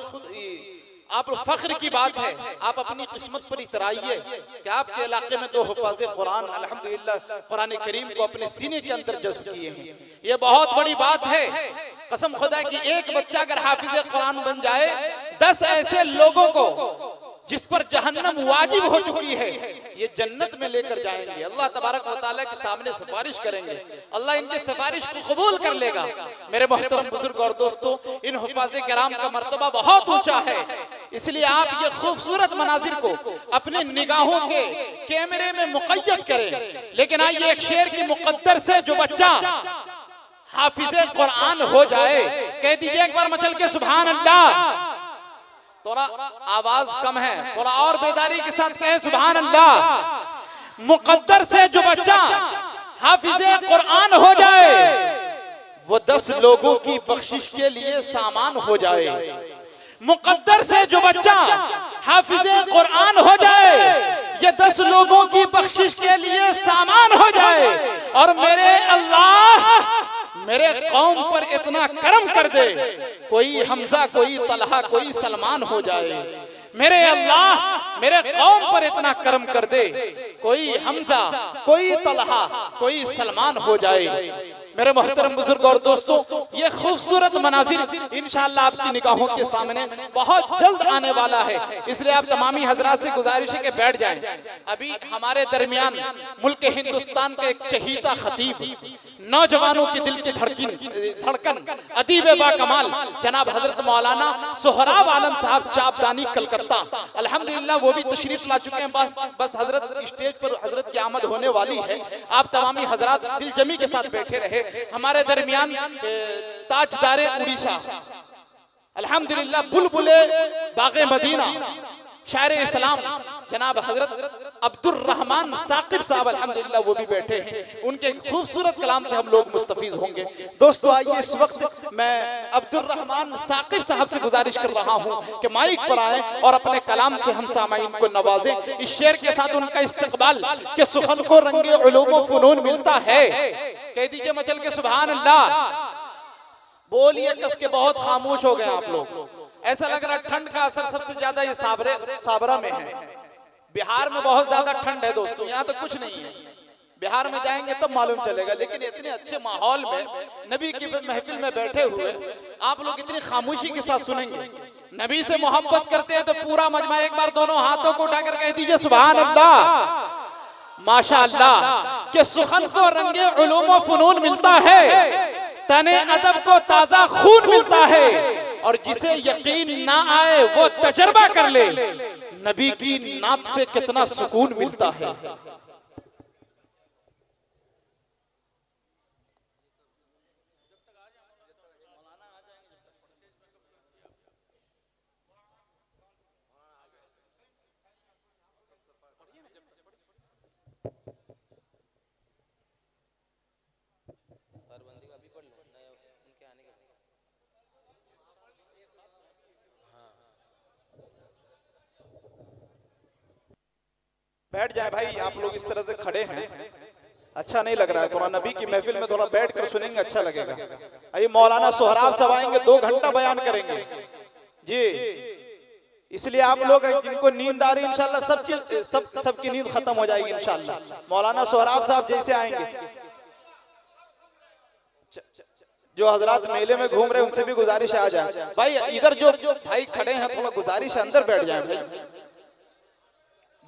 खुद आप फख्र की बात है, आप अपनी किस्मत पर इतराइए कि आपके इलाके में 2 हुफ़ाज़े कुरान अल्हम्दुलिल्लाह कुरान करीम को अपने सीने के अंदर जज्ब किए हैं। ये बहुत बड़ी बात है। कसम खुदा की एक बच्चा अगर हाफिज़े कुरान बन जाए, 10 ऐसे लोगों को जिस पर जहन्नम वाजिब हो चुकी है, ये जन्नत में लेकर जाएंगे। अल्लाह तबारक व तआला के सामने सिफारिश करेंगे, अल्लाह इनकी सिफारिश को कबूल कर लेगा। मेरे मोहतरम बुजुर्ग और दोस्तों, इन हुफ़ाज़े किराम का मर्तबा बहुत ऊंचा है, इसलिए आप ये खूबसूरत मनाजिर को अपने निगाहों के कैमरे में मुक़य्यद करें। लेकिन आइए एक शेर की मुक़द्दर से जो बच्चा हाफिज़े कुरान हो जाए, कह दीजिए एक बार मचल के सुभान अल्लाह। थोड़ा आवाज कम है, थोड़ा और बेदारी के साथ कहें सुभान अल्लाह। मुक़द्दर से जो बच्चा हाफिज़े कुरान हो जाए, वो 10 लोगों की बख्शिश के लिए सामान हो जाए। मुक़द्दर से जो बच्चा हाफिज़े कुरान हो जाए, ये 10 लोगों की बख्शिश के लिए सामान हो जाए। और मेरे अल्लाह मेरे कौम पर इतना करम कर दे, कोई हमजा, कोई तलहा, कोई सलमान हो जाए। मेरे अल्लाह मेरे कौम पर इतना करम कर दे, कोई हमजा, कोई तलहा, कोई सलमान हो जाए। मेरे मोहतरम बुजुर्ग और दोस्तों, ये खूबसूरत मनाजिर इंशाअल्लाह आपकी निगाहों के सामने बहुत जल्द आने वाला है, इसलिए आप तमामी हजरात से गुजारिश है कि बैठ जाएं। अभी हमारे दरमियान मुल्क हिंदुस्तान के एक चहीता खतीब, नौजवानों की दिल की धड़कन, अदीब बाकमाल जनाब हजरत मौलाना सोहराब आलम साहब चापदानी कलकत्ता, अल्हम्दुलिल्लाह वो भी तशरीफ ला चुके हैं। बस हजरत स्टेज पर हजरत की आमद होने वाली है। आप तमामी हजरात दिल जमी के साथ बैठे रहे। हमारे दरमियान ताजदारे उड़ीसा अल्हम्दुलिल्लाह बुलबुले बागे मदीना शायर इस्लाम जनाब हजरत अब्दुर रहमान साकिब साहब अल्हम्दुलिल्लाह वो भी बैठे हैं। उनके खूबसूरत कलाम से हम लोग मुस्तफीज होंगे। दोस्तों आइए इस वक्त मैं अब्दुर रहमान साकिब साहब से गुजारिश कर रहा हूं कि माइक पर आए और अपने कलाम से हम सामाईन को नवाजें। इस शेर के साथ उनका इस्तकबाल कि सुखन को रंगे उलूम व फुनून मिलता है। कह दीजिए मचल के सुभान अल्लाह। बोलिए कस के, बहुत खामोश हो गए आप लोग। ऐसा लग रहा है ठंड का असर सबसे ज्यादा ये साबरा में है। बिहार में बहुत ज्यादा ठंड है दोस्तों, यहाँ तो कुछ नहीं है। बिहार में जाएंगे तब मालूम चलेगा। लेकिन इतने अच्छे माहौल में नबी की महफिल में बैठे हुए आप लोग इतनी खामोशी के साथ सुनेंगे। नबी से मोहब्बत करते हैं तो पूरा मजमा एक बार दोनों हाथों को उठाकर कह दीजिए सुभान अल्लाह माशाअल्लाह। कि सुखन को रंगे उलूम व फुनून मिलता है, तने अदब को ताजा खून मिलता है, और जिसे यकीन ना आए वो तजर्बा कर ले, नबी की नात से कितना सुकून मिलता है। बैठ जाए भाई, आप लोग इस तरह से खड़े हैं अच्छा नहीं लग रहा है। थोड़ा नबी की महफिल में थोड़ा बैठ कर सुनेंगे अच्छा लगेगा। अभी मौलाना सोहराब साहब आएंगे, 2 घंटा बयान करेंगे जी। इसलिए आप लोग जिनको नींद आ रही इंशाल्लाह सबकी नींद खत्म हो जाएगी इंशाल्लाह। मौलाना सोहराब साहब जैसे आएंगे, जो हजरात मेले में घूम रहे हैं उनसे भी गुजारिश आ जाए भाई। इधर जो भाई खड़े हैं थोड़ा गुजारिश है अंदर बैठ जाए भाई,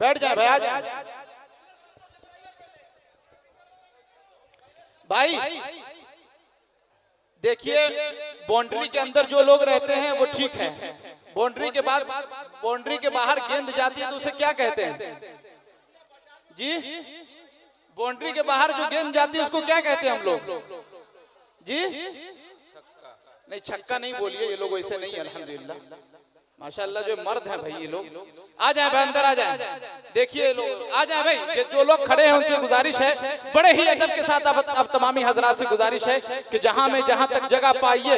बैठ जाए भाई, आ जाए भाई। देखिए बाउंड्री के अंदर जो लोग रहते हैं वो ठीक है, बाउंड्री के बाद बाउंड्री के बाहर गेंद जाती है तो उसे क्या कहते हैं जी? बाउंड्री के बाहर जो गेंद जाती है उसको क्या कहते हैं हम लोग जी? नहीं छक्का नहीं बोलिए, ये लोग वैसे नहीं। अल्हम्दुलिल्लाह माशाअल्लाह जो मर्द हैं भाई ये लोग। आ जाए भाई अंदर आ जाए। देखिए लोग आ जाए भाई, जो लोग खड़े हैं उनसे गुजारिश है, बड़े ही अदब के साथ अब तमामी हजरात से गुजारिश है कि जहां तक जगह पाइए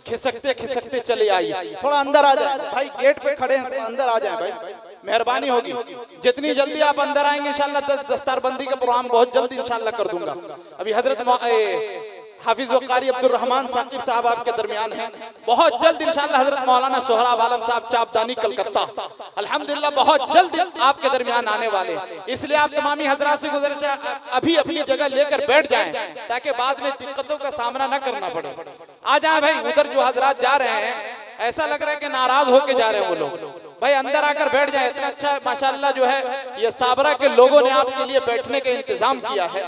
खिसकते खिसकते चले आइए। थोड़ा अंदर आ जाए भाई, गेट पे खड़े हैं तो अंदर आ जाए भाई, मेहरबानी होगी। जितनी जल्दी आप अंदर आएंगे इंशाल्लाह दस्तारबंदी का प्रोग्राम बहुत जल्दी इंशाल्लाह कर दूंगा। अभी हाफिज वकारी अब्दुल रहमान साकिब साहब आपके दरमियान हैं। बहुत जल्द इंशाअल्लाह हजरत मौलाना सोहराब आलम साहब चापदानी कलकत्ता अल्हम्दुलिल्लाह बहुत जल्द आपके दरमियान आने वाले, इसलिए आप तमामी हजरात से गुज़ारिश अभी अपनी जगह लेकर बैठ जाएं ताकि बाद में दिक्कतों का सामना न करना पड़े। आ जाए भाई, उधर जो हजरात जा रहे हैं ऐसा लग रहा है कि नाराज होके जा रहे हैं वो लोग, भाई अंदर आकर बैठ जाए। इतना अच्छा माशाअल्लाह जो है ये साबरा के लोगों ने आपके लिए बैठने का इंतजाम किया है।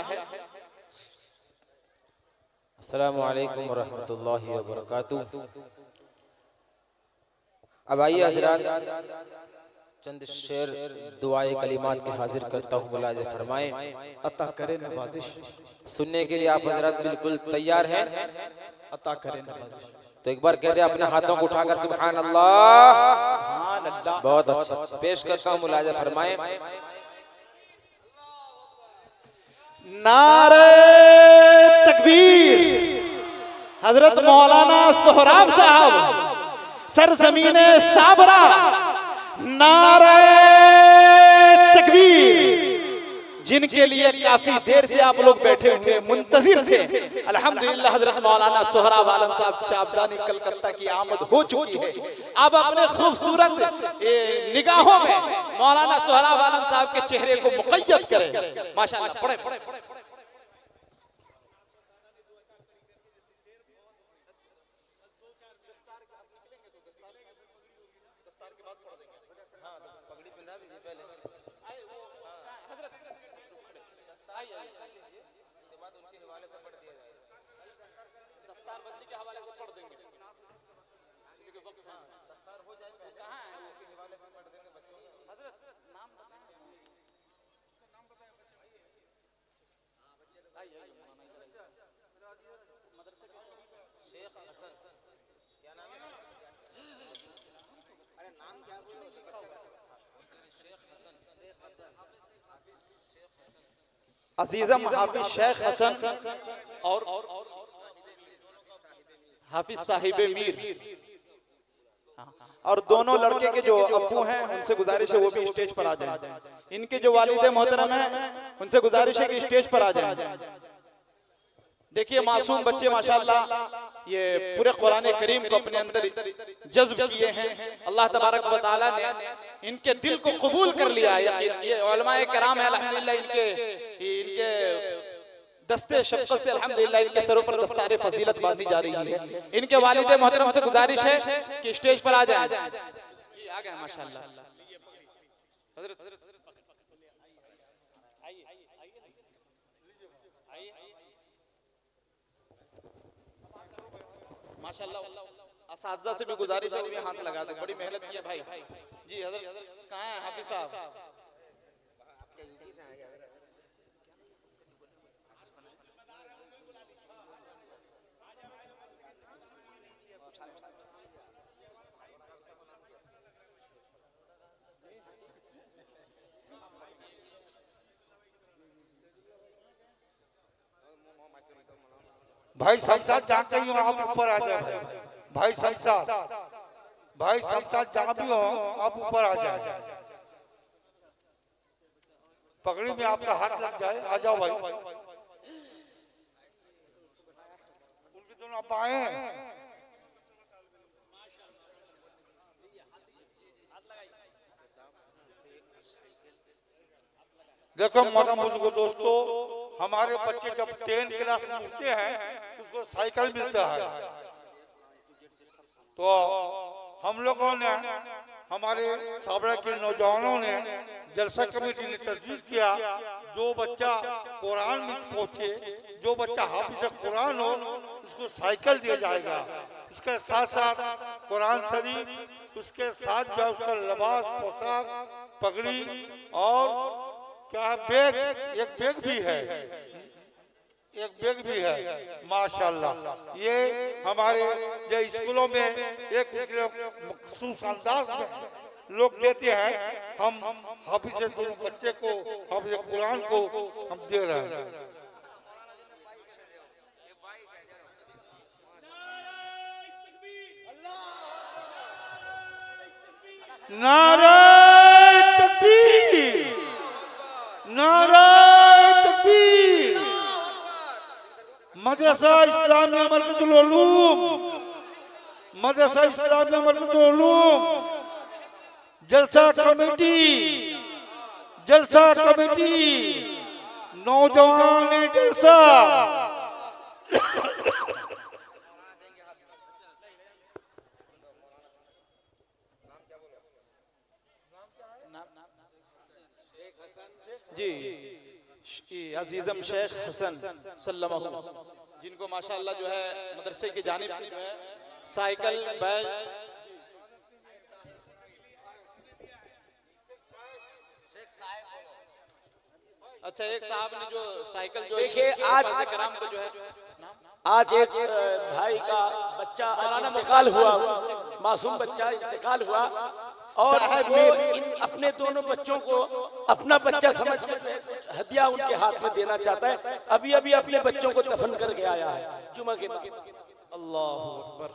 अस्सलामु अलैकुम वरहमतुल्लाहि वबरकातुहू। अब आइए हज़रात चंद शेर दुआए कलिमात के हाजिर करता हूँ, मुलाज़ा फरमाएं, अता करे नवाजिश। सुनने के लिए आप हज़रात बिल्कुल तैयार हैं? अता करे नवाजिश। तो एक बार कह दे अपने हाथों को उठाकर सुभान अल्लाह। सुभान अल्लाह। बहुत अच्छा, पेश करता हूँ, मुलाज़ा फरमाएं। नारे तकबीर। हजरत मौलाना सोहराब साहब सरजमीने साबरा, नारे तकबीर, जिनके लिए काफी देर से आप लोग बैठे हुए मुंतजिर थे। अल्हम्दुलिल्लाह हजरत मौलाना सोहराब आलम साहब चापदानी कलकत्ता की आमद हो चुकी है। अब अपने खूबसूरत निगाहों में मौलाना सोहराब आलम साहब के चेहरे को मुक़य्यद करें। माशाअल्लाह, पढ़े पढ़े पढ़े। अजीजम हाफिज शेख हसन और हाफिज साहिब मीर, और दोनों लड़के के जो अब्बू हैं उनसे गुजारिश है वो भी स्टेज पर आ जाएं। इनके जो वालिद मोहतरम हैं उनसे गुजारिश है कि स्टेज पर आ जाएं। देखिए मासूम बच्चे माशाअल्लाह ये पूरे कुरान करीम को अपने अंदर जज्ब किए हैं। अल्लाह तबारक व तआला ने इनके दिल को कबूल कर लिया है। ये उलमाए कराम है अल्हम्दुलिल्लाह, इनके दस्ते शफ़क़त से अल्हम्दुलिल्लाह इनके सरों पर दस्तारे फजीलत बांधी जा रही है। इनके वालिद मोहतरम से गुजारिश है कि स्टेज पर आ जाएं। आ गए माशाअल्लाह। माशाअल्लाह असातिज़ा से भी गुजारिश है वो भी हाथ लगा दे, बड़ी मेहनत की है भाई। जी हज़रत कहाँ हैं हाफिज साहब? भाई शमशाद जहाँ कहीं हो आप ऊपर आ जाए। भाई शमशाद, भाई शमशाद जहाँ भी हो आप ऊपर आ जाए। पगड़ी में आपका हाथ लग जाए, आ जाओ भाई। उनके दोनों आप आए हैं। देखो मोटा मुझको दोस्तों, हमारे बच्चे जब 10 क्लास में उठते हैं तो उसको साइकिल मिलता है। तो हम लोगों ने, हमारे साबरा के नौजवानों ने, जलसा कमेटी ने तजवीज़ किया, जो बच्चा कुरान में पहुंचे, जो बच्चा हाफिज़ कुरान हो उसको साइकिल दिया जाएगा। उसके साथ साथ कुरान शरीफ, उसके साथ जो उसका लिबास, पोशाक, पगड़ी और क्या बैग, एक बैग भी है, एक बैग भी है माशाल्लाह। ये हमारे जो स्कूलों में एक मखसूस अंदाज में लोग देते हैं। हम हाफिज़ दोनों बच्चे को, हाफिज़ कुरान को हम दे रहे हैं। नारे तकबीर, नारे तकबीर। मदरसा इस्लाम मदरसा इस्लामिया मरकजुल उलूम, जलसा कमेटी, नौजवान ने जलसा, जी अजीजम शेख हसन सल्लल्लाहु, जिनको माशाअल्लाह जो है मदरसे की जानिब से जो है साइकिल बैग, अच्छा एक साहब ने जो साइकिल जो देखिए आज कराम को जो है आज एक भाई का बच्चा इंतकाल हुआ, मासूम बच्चा इंतकाल हुआ और वो इन अपने दोनों बच्चों को अपना बच्चा समझ कर कुछ हदिया उनके हाथ में देना चाहता है। अभी अभी अपने बच्चों को दफन करके आया है जुमा के बाद। अल्लाह अकबर।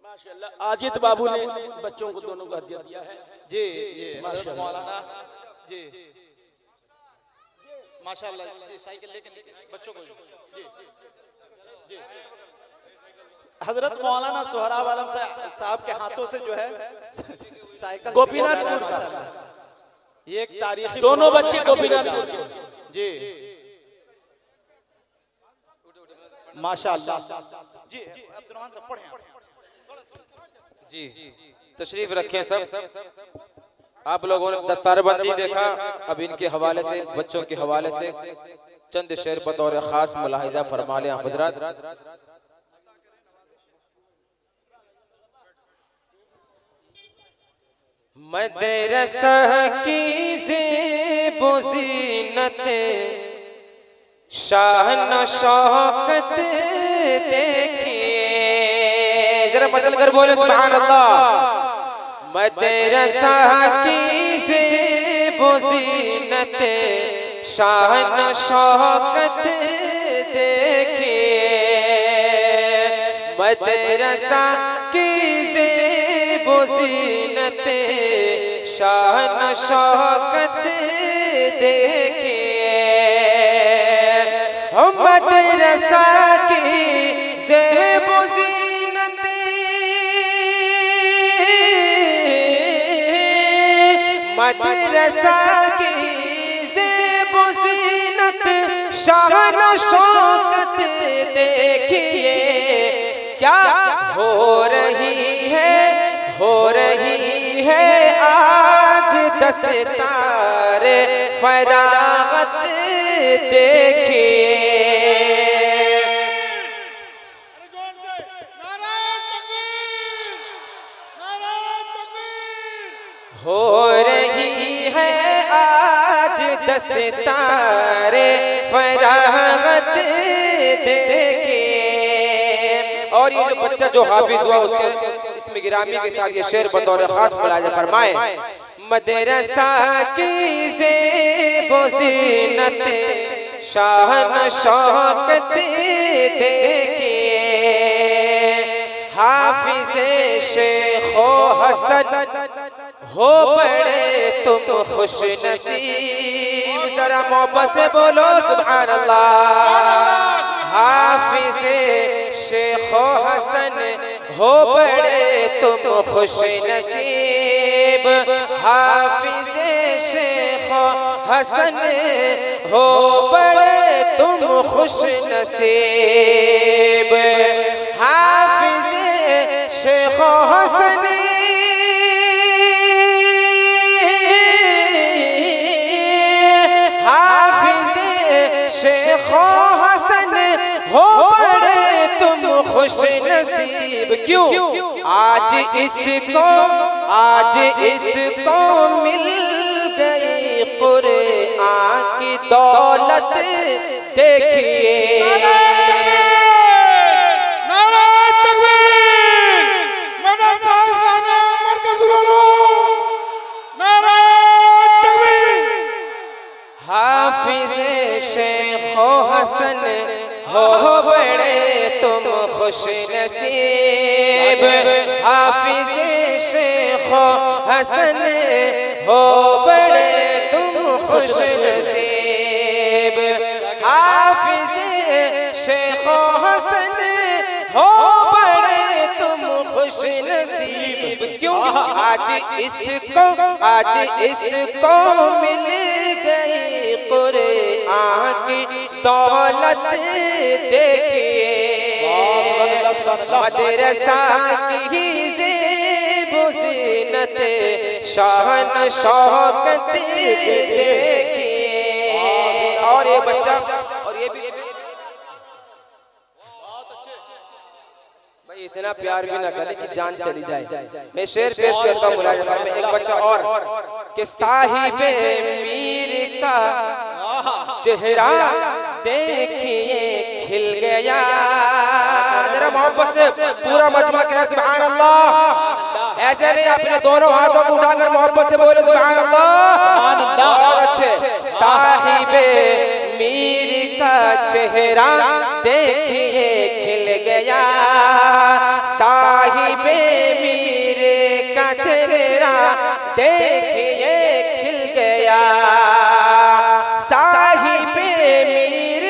माशाअल्लाह आजिद बाबू ने बच्चों को दोनों को हदिया दिया है। जी ये हज़रत मौलाना जी माशाअल्लाह जी साइकिल लेके बच्चों को जी जी हजरत मौलाना सोहराब आलम साहब के हाथों से जो है साइकिल गोपीनाथपुर का ये एक तारीखी दोनों बच्चे गोपीनाथपुर के जी माशाअल्लाह जी अब्दुर्रहमान साहब पढ़ें जी तशरीफ रखें सब। आप लोगों ने दस्तारबंदी देखा, अब इनके हवाले से बच्चों के हवाले से चंद शेर बतौर खास मुलाहिजा फरमा लें हजरात। मदरसा की ज़ेबो ज़ीनत शान शौकत देखिए, जरा बदल कर बोले सुभान अल्लाह। मदरसा की ज़ेबो ज़ीनत शान शौकत देखिए, मदरसा की ज़ेबो ज़ीनत शान शौकत देखिए, हम मदरसा की ज़ेबो ज़ीनत मदरसा की ज़ेबो ज़ीनत शान शौकत देखिए, क्या हो रही है आज दस्तार फरागत देखिए। हो रही है आज दस्तार फरागत देखिए। और ये जो बच्चा जो हाफिज हुआ उसके इसमें गिरामी के साथ ये शेर बतौर खास मुलाहिजा फरमाए। मदरसा की ज़ेबो ज़ीनत शान शौकत देखिए, हाफिज शेखो हसन हो बड़े तुम खुश नसीब, जरा मोहब्बत से बोलो सुभान अल्लाह। हाफिज शेखो हसन हो बड़े तुम खुश नसीब, हाफिज शेखो हसन हो बड़े तुम खुश नसीब, हाफिज शेखो हसन शेखो हसन हो बड़े तुम खुश नसीब। क्यों? आज इसको मिल गई कुरआन की दौलत देखिए। हाफिज शेखो हसन हो बड़े तुम खुश नसीब, हाफिज शेखो हसन हो बड़े तुम खुश खुश नसीब, हाफिज शेख हसन हो बड़े तुम खुश नसीब। क्यों? आज इसको मिल गई कुरान की दौलत, देखिए मदरसा की ज़ेब ज़ीनत, शान शौकत देखिए। और ये बच्चा, और ये भी भाई इतना प्यार भी ना करे कि जान चली जाए। मैं शेर पेश करता हूँ मुलाज़ा में। एक बच्चा और कि साहिबे मीर का चेहरा देखिए खिल गया। जरा मोहब्बत से पूरा मजमा कहे सुभान अल्लाह। ऐसे नहीं, अपने दोनों हाथों को उठाकर मोहब्बत से बोले सुभान अल्लाह। बहुत अच्छे। साहिबे मीर का चेहरा देखिए खिल गया, साहिबे मीर का चेहरा देखिए खिल गया, साहिबे मीर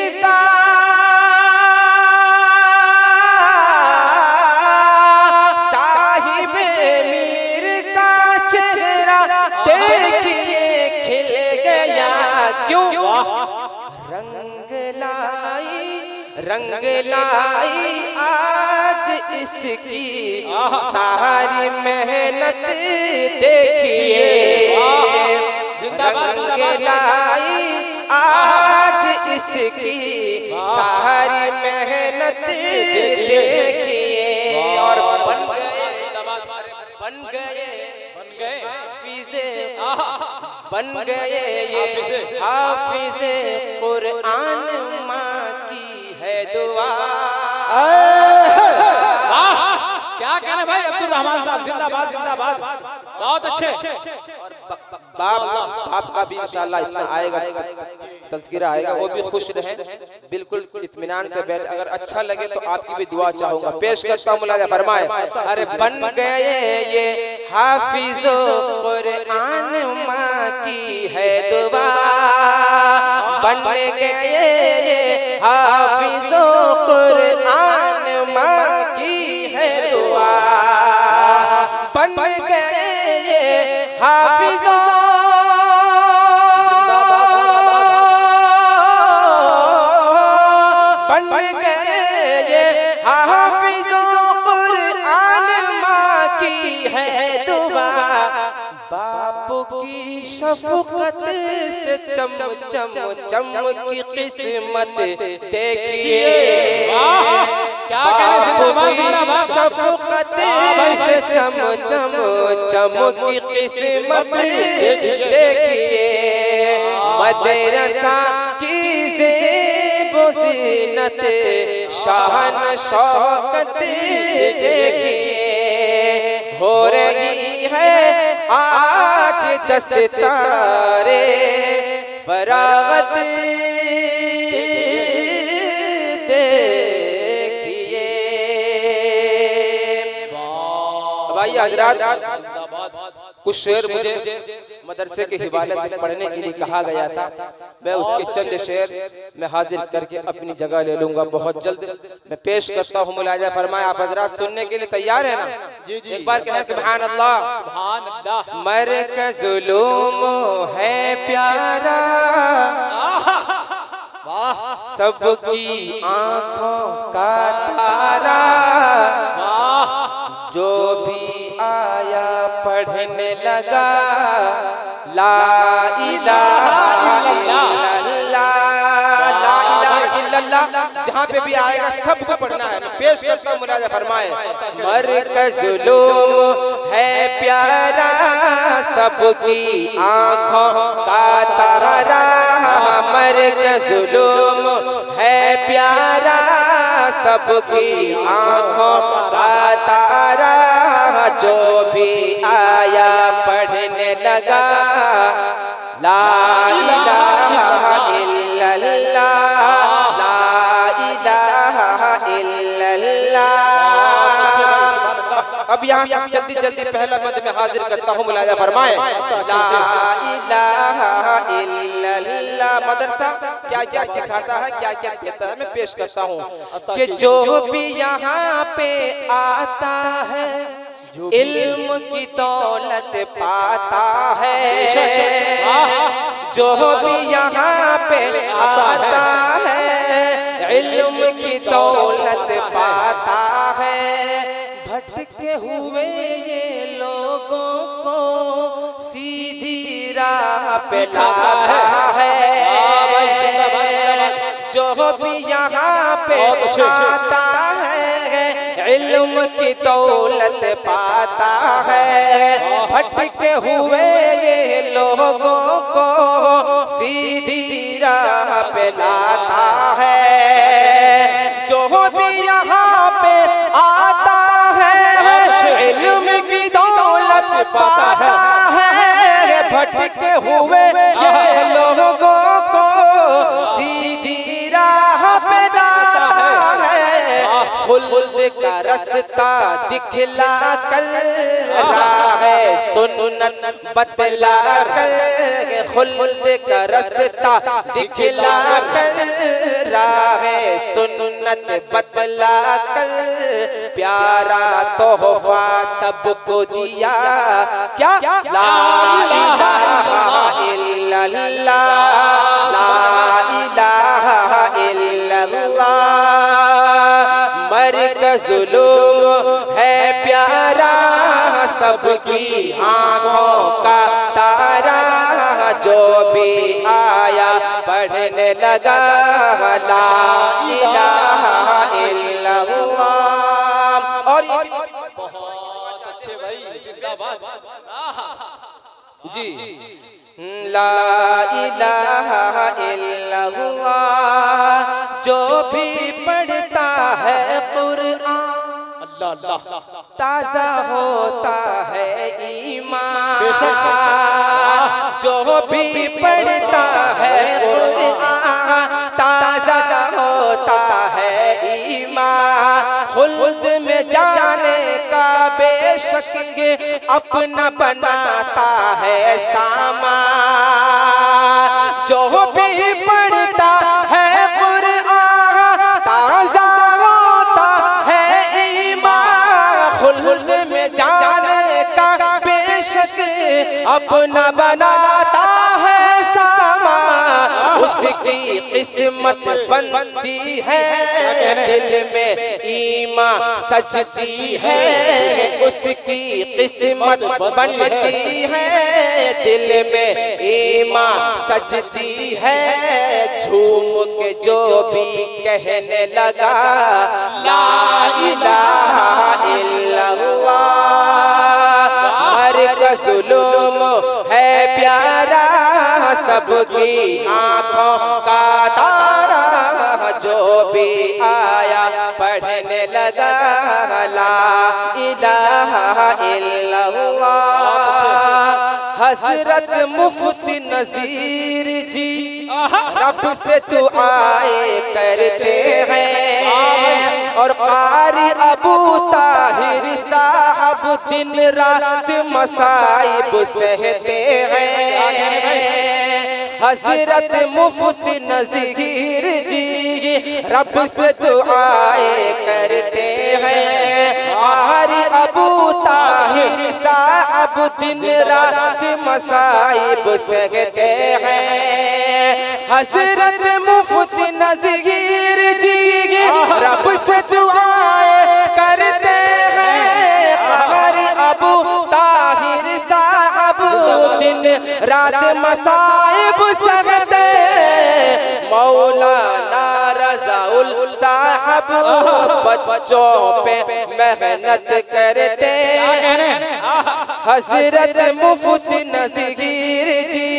का चेहरा देखिए खिल गया। क्यों? रंग लाई आज इसकी सारी मेहनत देखिए, रंग लाई आज इसकी सारी मेहनत देखिए। और बन गए ये हाफिज़े कुरान, माँ की है दुआ। क्या कहना भाई अब्दुल रहमान साहब, जिंदाबाद जिंदाबाद, बहुत अच्छे। और बाप का भी इंशाअल्लाह इसमें आएगा, तज़किरा आएगा, वो भी खुश रहें, बिल्कुल इत्मीनान से बैठ। अगर अच्छा लगे तो आपकी भी दुआ चाहूंगा। पेश करता हूँ मुलाज़ा फरमाए। अरे बन गए ये हाफिज़ो कुरान, माँ की है दुआ, बन गए ये हाफिज़ो कुरान, माँ की है दुआ, बन गए ये हाफिज़ो शफ़क़त से चम की किस्मत देखिए। क्या कहने, शफ़क़त से चम की किस्मत देखिए, मदरसा की ज़ेब ज़ीनत, शान शौकत देखिए। हो रही है आज दस्तारे फरागत देखिए। भाई हजरात, कुछ शेर मुझे मदरसे के हवाले से पढ़ने के लिए कहा गया था, मैं उसके चंद शेर मैं हाजिर करके अपनी जगह ले लूंगा बहुत जल्द। मैं पेश करता हूँ, मुलाज़ा फरमाए। आप हजरात सुनने के लिए तैयार है ना? एक बार कहें सुभान अल्लाह। मरकज़ुल-उलूम है प्यारा, सबकी आंखों का तारा, जो भी आया पढ़ने लगा ला इलाहा इल्लल्लाह, ला इलाहा इल्लल्लाह जहाँ पे भी आएगा सबको पढ़ना है। मैं पेश करता हूँ, मुलाज़ा फरमाए। मरकज़ुल-उलूम है प्यारा, सबकी आँखों का तारा, मरकज़ुल-उलूम है प्यारा, सबकी आँखों का तारा, जो भी आया पढ़ने लगा ला इलाहा इल्लल्लाह, ला इलाहा इल्लल्लाह। अब यहाँ यहाँ से जल्दी जल्दी पहला बंद में हाजिर करता हूँ, मुलाजा फरमाए। ला इलाहा इल्लल्लाह मदरसा क्या क्या सिखाता है, क्या क्या देता है, मैं पेश करता हूँ कि जो भी यहाँ पे आता है इल्म की दौलत पाता है, जो भी यहाँ पे आता है इल्म की दौलत पाता है। भटके हुए ये लोगों को सीधी राह पे लाता है, जो भी यहाँ पे आता है इल्म की दौलत पाता है। भटके हुए ये लोगों को सीधी राह पे लाता है, जो भी यहाँ पे आता है इल्म की दौलत पाता है। भटके हुए ये लोगों को सीधी राह पे लाता है, खुल्द का रास्ता दिखला कर रहा है, सुन्नत बतला कर खुल्द का रास्ता दिखला कर रहा है, सुन्नत बतला कर प्यारा तोहफा सबको दिया। क्या ला इलाहा इल्लल्लाह, ला इलाहा इल्लल्लाह। मरकज़ुल-उलूम है प्यारा सबकी आँखों का तारा, जो भी आया पढ़ने लगा ला इलाहा इल्लल्लाह। और बहुत अच्छे भाई, जिंदाबाद जी। ला इलाहा इल्लल्लाह, जो भी पढ़ता है कुरान ताजा होता है ईमान, जो भी पढ़ता है कुरान ताजा होता है ईमान। खुल्द में जाने का बेशक अपना बनाता है सामान, जो भी पढ़ता है कुरान ताजा होता है ईमान। खुल्द में जाने का बेशक अपना बनाता है सामान, उसकी किस्मत बनती है दिल में ईमान सजती है, उसकी किस्मत बनती है दिल में ईमान सजती है। झूम के जो भी कहने लगा ला इलाहा इल्लल्लाह, मरकज़ुल-उलूम है प्यारा सबकी आँखों का तारा, जो भी आया पढ़ने लगा ला इलाहा इल्लल्लाह। हजरत मुफ्ती नज़ीर जी रब से दुआएं करते हैं, और कारी अबू ताहिर साहब दिन रात मसाइब सहते हैं। हजरत मुफ्ती नज़ीर जी रब से दुआएं करते हैं, कारी अबू ताहिर साहब दिन रात मसाइब सहते हैं। हजरत मुफ्ती नज़ीर जी रब से दुआएं करते हैं, कारी अबू ताहिर साहब दिन रात मसाइब सहते। मौलाना रज़ाउल साहब बच्चों पे मेहनत करते हैं। हजरत मुफ्ती नज़ीर जी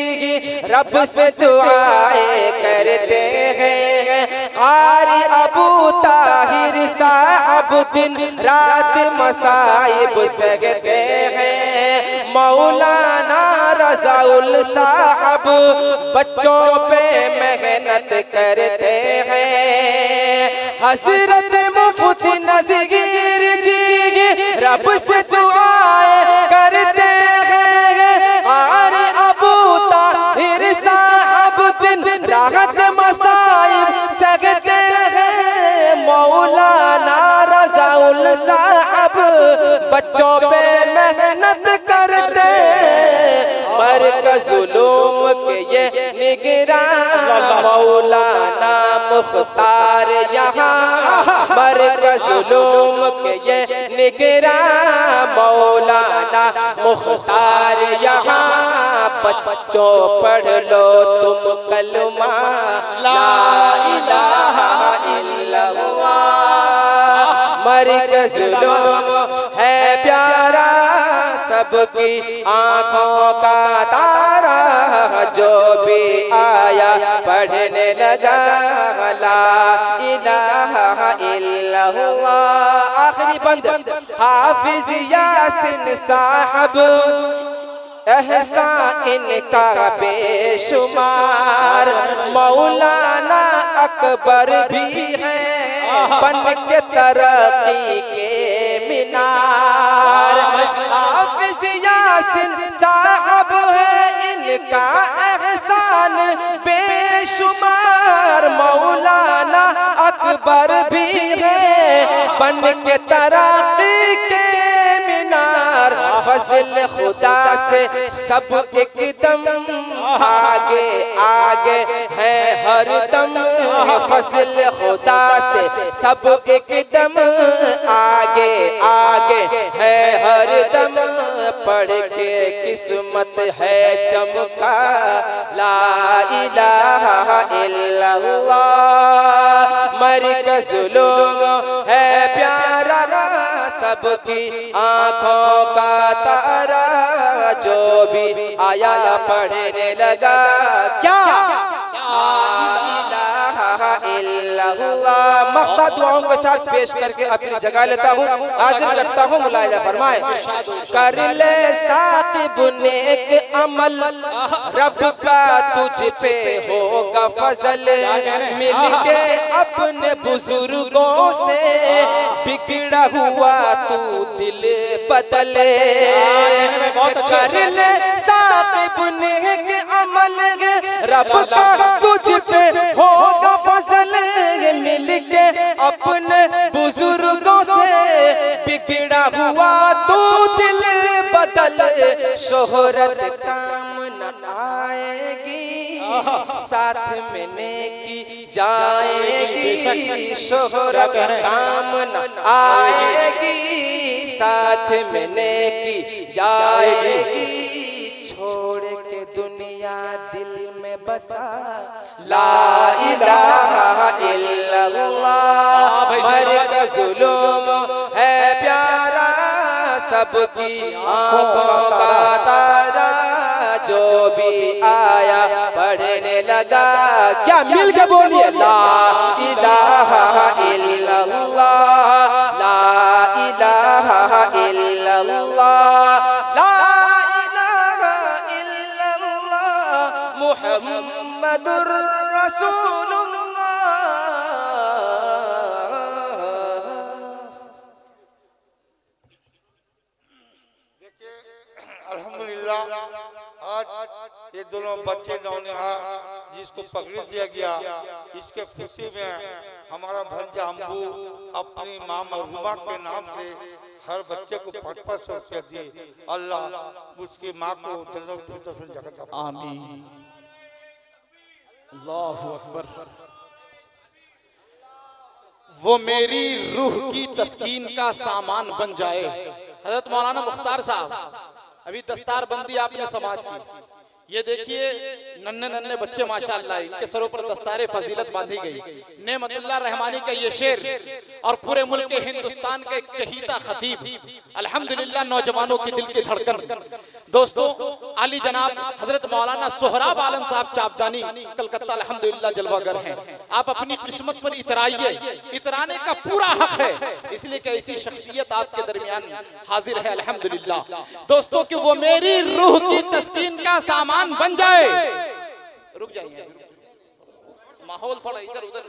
रब से दुआएं करते हैं, कारी अबू ताहिर साहब दिन रात मसाइब सहते हैं। मौलाना रज़ाउल साहब बच्चों पे मेहनत करते हैं। हजरत मुफ्ती नज़ीर जी रब से दुआएं करते हैं। और अबू ताहिर साहब दिन राहत मसाइब सकते हैं। मौलाना रज़ाउल साहब बच्चों पे मेहनत करते मरकज़ उलूम के ये निगरां मौलाना मुख्तार यहाँ मरकज़ उलूम के ये निगरां मौलाना मुख्तार यहाँ। बच्चों पढ़ लो तुम कलमा ला इलाहा इल्लल्लाह। मरकज़ उलूम है प्यारा सबकी आँखों का तारा। जो भी आया पढ़ने लगा ला इलाहा इल्लल्लाह। आखिरी बंद हाफिज यासिन साहब एहसान इनका बेशुमार। मौलाना अकबर भी है बन के तरक्की के मीनार। हाफिज यासिन साहब है इनका एहसान बेशुमार। मौलाना अकबर भी है बन के तरक्की के मीनार। फज़ल खुदा से सब एकदम आगे आगे है हर दम। फज़ल खुदा से सब एकदम आगे आगे है हर दम। पढ़ के किस्मत है चमका ला इलाहा इल्लल्लाह। मरकज़ उलूम है प्यारा सबकी आँखों का तारा। जो भी आया पढ़ने लगा क्या मख्ता दुआओं के साथ पेश करके अपनी जगह लेता हूँ, हाजिर करता हूँ। मुलाहिजा फरमाए कर ले साकिब नेक अमल रब का तुझ पे होगा फजल। मिल के अपने बुजुर्गों से बिगड़ा हुआ तू दिल बदले। कर ले साकिब नेक अमल रब का तुझ पे होगा फजल। मिल के अपने बुजुर्गों से बिगड़ा हुआ तू दिल बदल। शोहरत काम न आएगी साथ में नेकी जाएगी। शोहरत काम न आएगी साथ में नेकी जाएगी। छोड़ के दुनिया दिल में बसा ला इलाहा इल्लल्लाह। मरकज़ उलूम है प्यारा सबकी आँखों का तारा। जो भी आया पढ़ने लगा क्या मिल के बोलिए ला इलाहा इल्लल्लाह। ला इलाहा इल्लल्लाह। ला इलाहा इल्लल्लाह मुहम्मदुर रसूलुल्लाह। देखिए अल्हम्दुलिल्लाह आज ये दोनों बच्चे नौनिहाल जिसको पकड़ दिया गया, इसके खुशी में हमारा भंजा अम्बू अपनी माँ मरहुमा के नाम से हर बच्चे को 500 रुपया दिए। अल्लाह उसकी माँ को जगह आमीन। अल्लाहु अकबर। वो मेरी रूह की तस्कीन का सामान बन जाए। हजरत मौलाना मुख्तार साहब अभी दस्तार बंदी आपने समाज की। ये देखिए नन्हे नन्हे बच्चे माशाअल्लाह इनके सरों पर दस्तारे फजीलत बांधी गई। नेमतुल्लाह रहमानी का ये शेर और पूरे मुल्क के हिंदुस्तान के एक चहीता खतीब अल्हम्दुलिल्लाह नौजवानों की दिल की धड़कन दोस्तों आली जनाब हजरत मौलाना सोहराब आलम साहब चापदानी कलकत्ता अल्हम्दुलिल्लाह जलवागर हैं। आप अपनी किस्मत पर इतराइए, इतराने का पूरा हक है, इसलिए कि ऐसी शख्सियत आपके दरमियान हाजिर है अल्हम्दुलिल्लाह। दोस्तों कि वो मेरी रूह की तस्कीन का सामान बन जाए। रुक जाइए माहौल थोड़ा इधर उधर।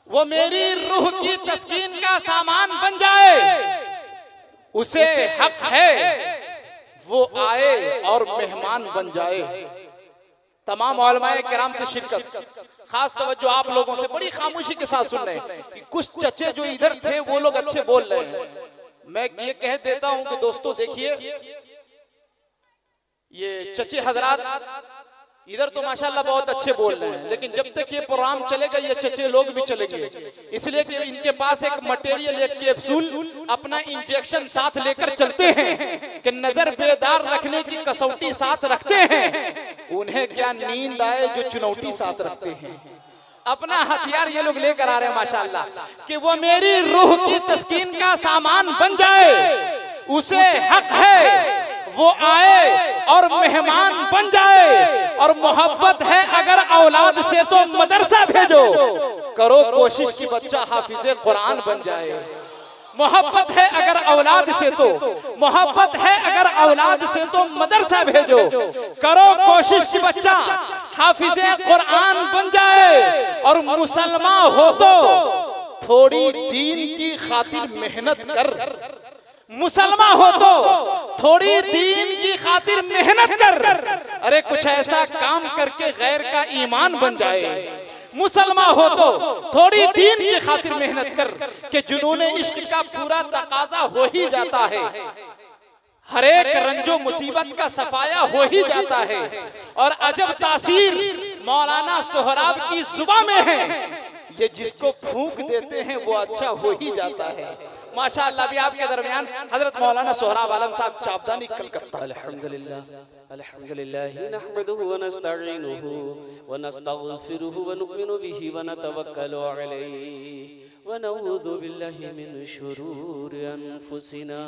वो मेरी रूह की तस्कीन का सामान बन जाए। उसे हक है वो आए और मेहमान बन जाए। तमाम उलमाए किराम से शिरकत, खास तवज्जो आप लोगों से बड़ी खामोशी के साथ सुन रहे हैं कि कुछ चचे जो इधर थे वो लोग अच्छे बोल रहे हैं। मैं ये कह देता हूं कि दोस्तों देखिए, ये चचे हजरात इधर तो माशाल्लाह बहुत अच्छे बोल रहे हैं, लेकिन जब तक ये प्रोग्राम चलेगा ये चचे लोग भी चलेंगे, इसलिए कि इनके पास एक मटेरियल, एक कैप्सूल, अपना इंजेक्शन साथ लेकर चलते हैं कि नजर बेदार रखने की कसौटी साथ रखते हैं। उन्हें क्या नींद आए जो चुनौती साथ रखते हैं। अपना हथियार ये लोग लेकर आ रहे हैं माशाल्लाह कि वो मेरी रूह की तस्कीन का सामान बन जाए। उसे हक है वो आए और मेहमान बन जाए। और मोहब्बत है अगर औलाद से तो मदरसा भेजो, करो कोशिश कि बच्चा हाफिज़े कुरान बन जाए। मोहब्बत है अगर औलाद से तो, मोहब्बत है अगर औलाद से तो मदरसा भेजो, करो कोशिश कि बच्चा हाफिज़े कुरान बन जाए। और मुसलमान हो तो थोड़ी दीन की खातिर मेहनत कर, मुसलमान हो तो थोड़ी दीन की खातिर मेहनत कर। अरे कुछ ऐसा काम करके गैर का ईमान बन जाए। मुसलमान हो तो थोड़ी दीन की खातिर मेहनत कर कि जुनूने इश्क का पूरा तकाजा हो ही जाता है। हर एक रंजो मुसीबत का सफाया हो ही जाता है। और अजब तासीर मौलाना सोहराब की जुबान में है, ये जिसको फूंक देते हैं वो अच्छा हो ही जाता है। माशाअल्लाह भी आपके दरमियान हजरत मौलाना सोहराब आलम साहब चाबदानी कलकत्ता। अल्हम्दुलिल्लाह अल्हम्दुलिल्लाह नहमदुहु व नस्तईनुहु व नस्तगफिरुहु व नुमिनु बिही व नतवक्कलु अलैहि व नऊज़ु बिल्लाहि मिन शुरूरि अनफुसिना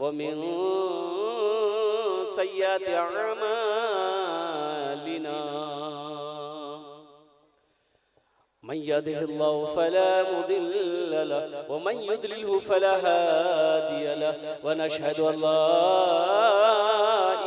व मिन सय्यिआति अअमालिना। मन यहदिहिल्लाहु फला मुदिल्ल लहु व मन युद्लिलहु फला हादिय लहु व नशहदु अल्ला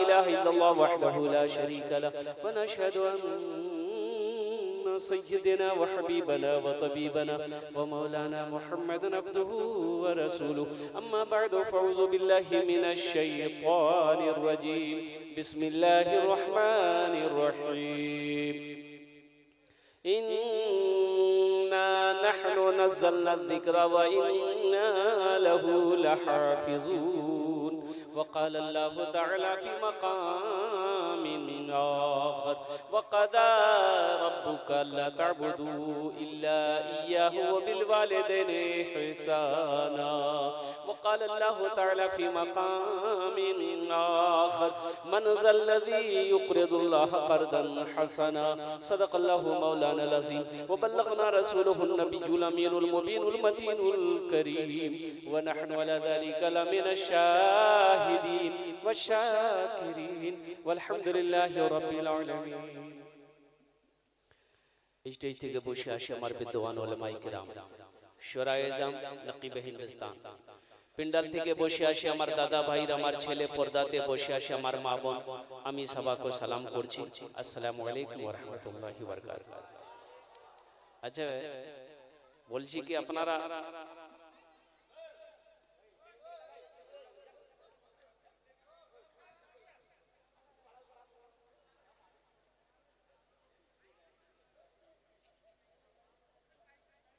इलाहा इल्लल्लाह वहदहु ला शरीका लहु व नशहदु अन्ना सय्यिदना व हबीबना व तबीबना व मौलाना मुहम्मदन अब्दुहु व रसूलुहु। अम्मा बअदु फअऊज़ु बिल्लाहि मिनश शैतानिर रजीम। बिस्मिल्लाहिर रहमानिर रहीम। इन्ना नहनु नज़्ज़लना ज़िक्र व इन्ना लहु लहाफ़िज़ून। वक़ाल अल्लाहु तआला फ़ी मक़ामिन आख़र वक़ज़ा रब्बुका अल्ला तअबुदू इल्ला इय्याहु व बिल वालिदैनि इहसाना। वक़ाल अल्लाहु तआला फ़ी मक़ामिन आख़र मन ज़ल्लज़ी युक़रिदुल्लाह क़र्दन हसना। सदक़ल्लाहु मौलाना अज़ीम व बल्लगना रसूलुहुन नबियुल अमीनुल मुबीनुल मतीनुल करीम व नहनु अला ज़ालिका लमिनश शाहिदीन व शाकिरीन वल्हम्दुलिल्लाहि रब्बिल आलमीन। स्टेज থেকে বসে আসে আমার বিদ্বান উলামায়ে কিরাম, শুরায়ে আজম, নকিবে হিন্দুস্তান। পিন্ডাল থেকে বসে আসে আমার দাদা ভাইরা, আমার ছেলে, পর্দাতে বসে আসে আমার মা বোন। আমি সবাইকে সালাম করছি, আসসালামু আলাইকুম ওয়া রাহমাতুল্লাহি ওয়া বারাকাতুহু। আচ্ছা বলছি কি আপনারা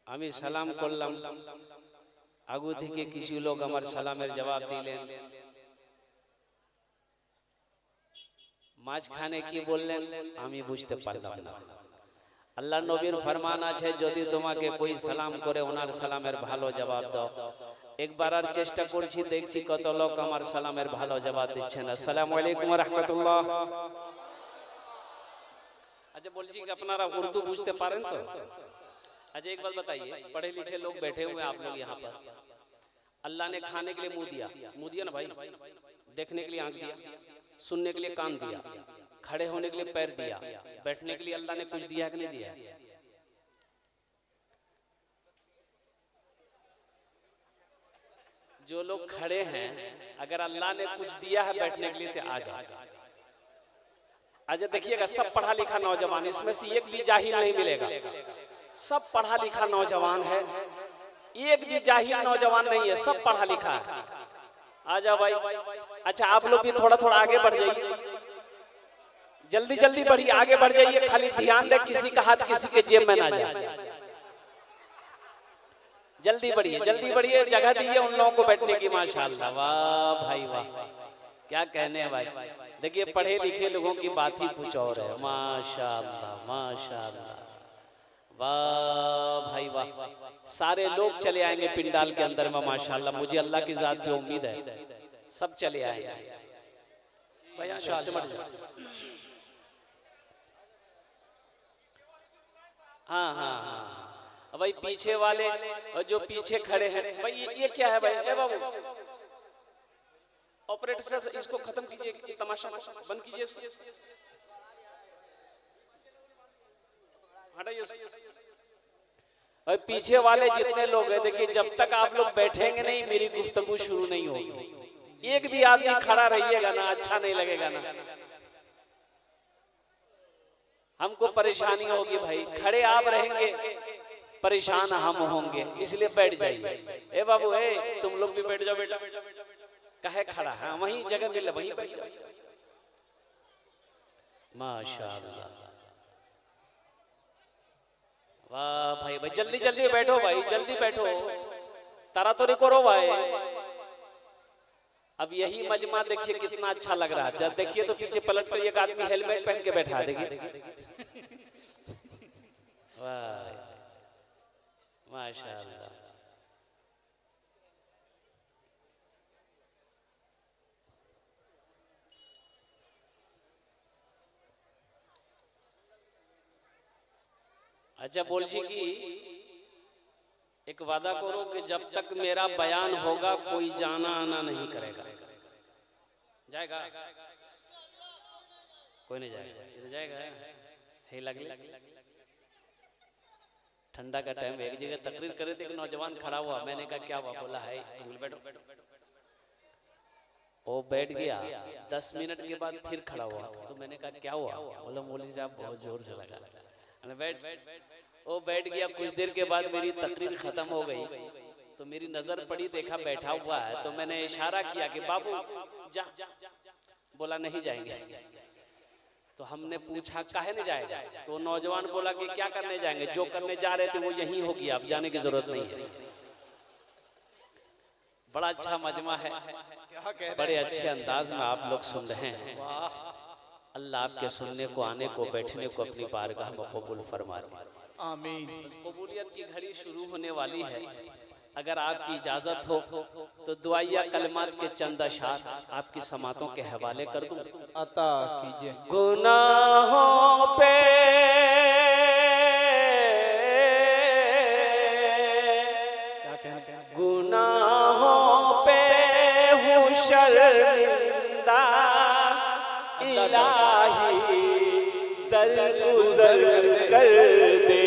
আমি সালাম করলাম, আগু থেকে কিছু লোক আমার সালামের জবাব দিলেন, মাঝখানে কি বললেন আমি বুঝতে পারলাম না। আল্লাহ নবীর ফরমান আছে যদি তোমাকে কোই সালাম করে ওনার সালামের ভালো জবাব দাও। একবার আর চেষ্টা করছি, দেখছি কত লোক আমার সালামের ভালো জবাব দিচ্ছেন। আসসালামু আলাইকুম ওয়া রাহমাতুল্লাহ। अच्छा बोलिए कि अपना उर्दू बुझते पारें तो अच्छा एक बात बताइए, पढ़े लिखे लोग बैठे हुए आप लोग यहाँ पर, अल्लाह ने खाने के लिए मुंह दिया ना भाई, देखने के लिए आंख दिया, सुनने के लिए कान दिया, खड़े होने के लिए पैर दिया, बैठने के लिए अल्लाह ने कुछ दिया कि नहीं दिया? जो लोग खड़े हैं अगर अल्लाह ने कुछ दिया है बैठने के लिए तो आ जाओ। अच्छा देखिएगा, सब पढ़ा लिखा नौजवान, इसमें से एक भी जाहिल नहीं मिलेगा। सब पढ़ा लिखा नौजवान है, एक भी जाहिल नौजवान नहीं है, सब पढ़ा लिखा है। आ जाओ भाई। अच्छा आप लोग भी थोड़ा थोड़ा आगे बढ़ जाइए, जल्दी जल्दी बढ़िए, आगे बढ़ जाइए। खाली ध्यान दे किसी का हाथ किसी के जेब में ना जाए। जल्दी बढ़िए, जल्दी बढ़िए, जगह दीजिए उन लोगों को बैठने की। माशाल्लाह, वाह भाई वाह, क्या कहने हैं भाई। देखिए पढ़े लिखे लोगों की बात ही कुछ और है। माशाल्लाह माशाल्लाह, वाह भाई वाह। सारे लोग चले आएंगे पिंडाल के अंदर में माशाल्लाह, मुझे अल्लाह की जात पे उम्मीद है सब चले आएंगे। हाँ हाँ हाँ भाई, पीछे वाले और जो पीछे खड़े हैं भाई, ये क्या है भाई? ए बाबू ऑपरेटर साहब इसको खत्म कीजिए, ये तमाशा बंद कीजिए इसको, हटाइए भाई। पीछे वाले जितने लोग हैं देखिए, जब तक आप लोग बैठेंगे नहीं मेरी गुफ्तगू शुरू नहीं होगी। एक भी आदमी खड़ा रहिएगा ना, अच्छा नहीं लगेगा ना, हमको परेशानी होगी भाई। खड़े आप रहेंगे परेशान हम होंगे, इसलिए बैठ जाइए। ए बाबू ए तुम लोग भी बैठ जाओ बेटा, कहे खड़ा है वहीं जगह मिल वहीं बैठ जाओ। माशाअल्लाह, वाह भाई भाई, जल्दी जल्दी बैठो भाई, जल्दी बैठो, तारा तो नहीं करो भाई। अब यही मजमा देखिए कितना अच्छा लग रहा है। देखिए तो पीछे पलट कर एक आदमी हेलमेट पहन के बैठा है, देखिए वाह माशाअल्लाह। अच्छा बोल जी कि एक वादा करो कि जब तक मेरा बयान होगा कोई जाना आना नहीं करेगा। जाएगा? कोई नहीं जाएगा, इधर जाएगा है लगे। ठंडा का टाइम, एक जगह तकरीर करे थे, एक नौजवान खड़ा हुआ, मैंने कहा क्या हुआ? बोला है बैठो। वो बैठ गया, 10 मिनट के बाद फिर खड़ा हुआ, तो मैंने कहा क्या हुआ? बोला मौलवी साहब बहुत जोर से लगा। बैठ, वो बैठ गया। कुछ देर के बाद मेरी तकरीर खत्म हो गई, तो मेरी नजर पड़ी, देखा बैठा हुआ है, तो मैंने इशारा किया कि बाबू जा। बोला नहीं जाएंगे। तो हमने पूछा काहे नहीं जाएगा? तो नौजवान बोला कि क्या करने जाएंगे, जो करने जा रहे थे वो यही होगी, आप जाने की जरूरत नहीं है। बड़ा अच्छा मजमा है, बड़े अच्छे अंदाज में आप लोग सुन रहे हैं। अल्लाह आपके सुनने को, आने को, बैठने को अपनी बारगाह में कबूल फरमा दे, आमीन। कबूलियत की घड़ी शुरू होने वाली है। अगर आपकी इजाजत हो तो दुआया कलमात के चंद अशार आपकी समातों के हवाले कर दूं। अता कीजिए। गुनाहों पे क्या कहना? गुनाहों पे हूँ शर्मिंदा, इलाही दरगुजर कर दे।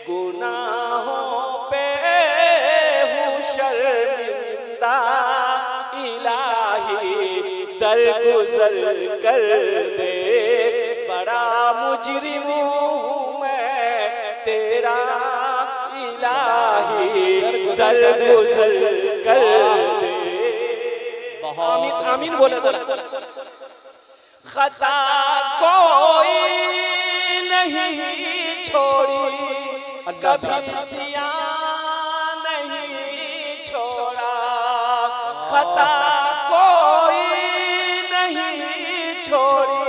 गुनाहों पे हूँ शर्मिंदा, इलाही दरगुजर कर दे। बड़ा मुजरिम हूँ मैं तेरा, इलाही दरगुजर कर दे। आमीन आमीन बोले बोला। खता कोई नहीं छोड़ी, कभी सियान नहीं छोड़ा। खता कोई नहीं छोड़ी,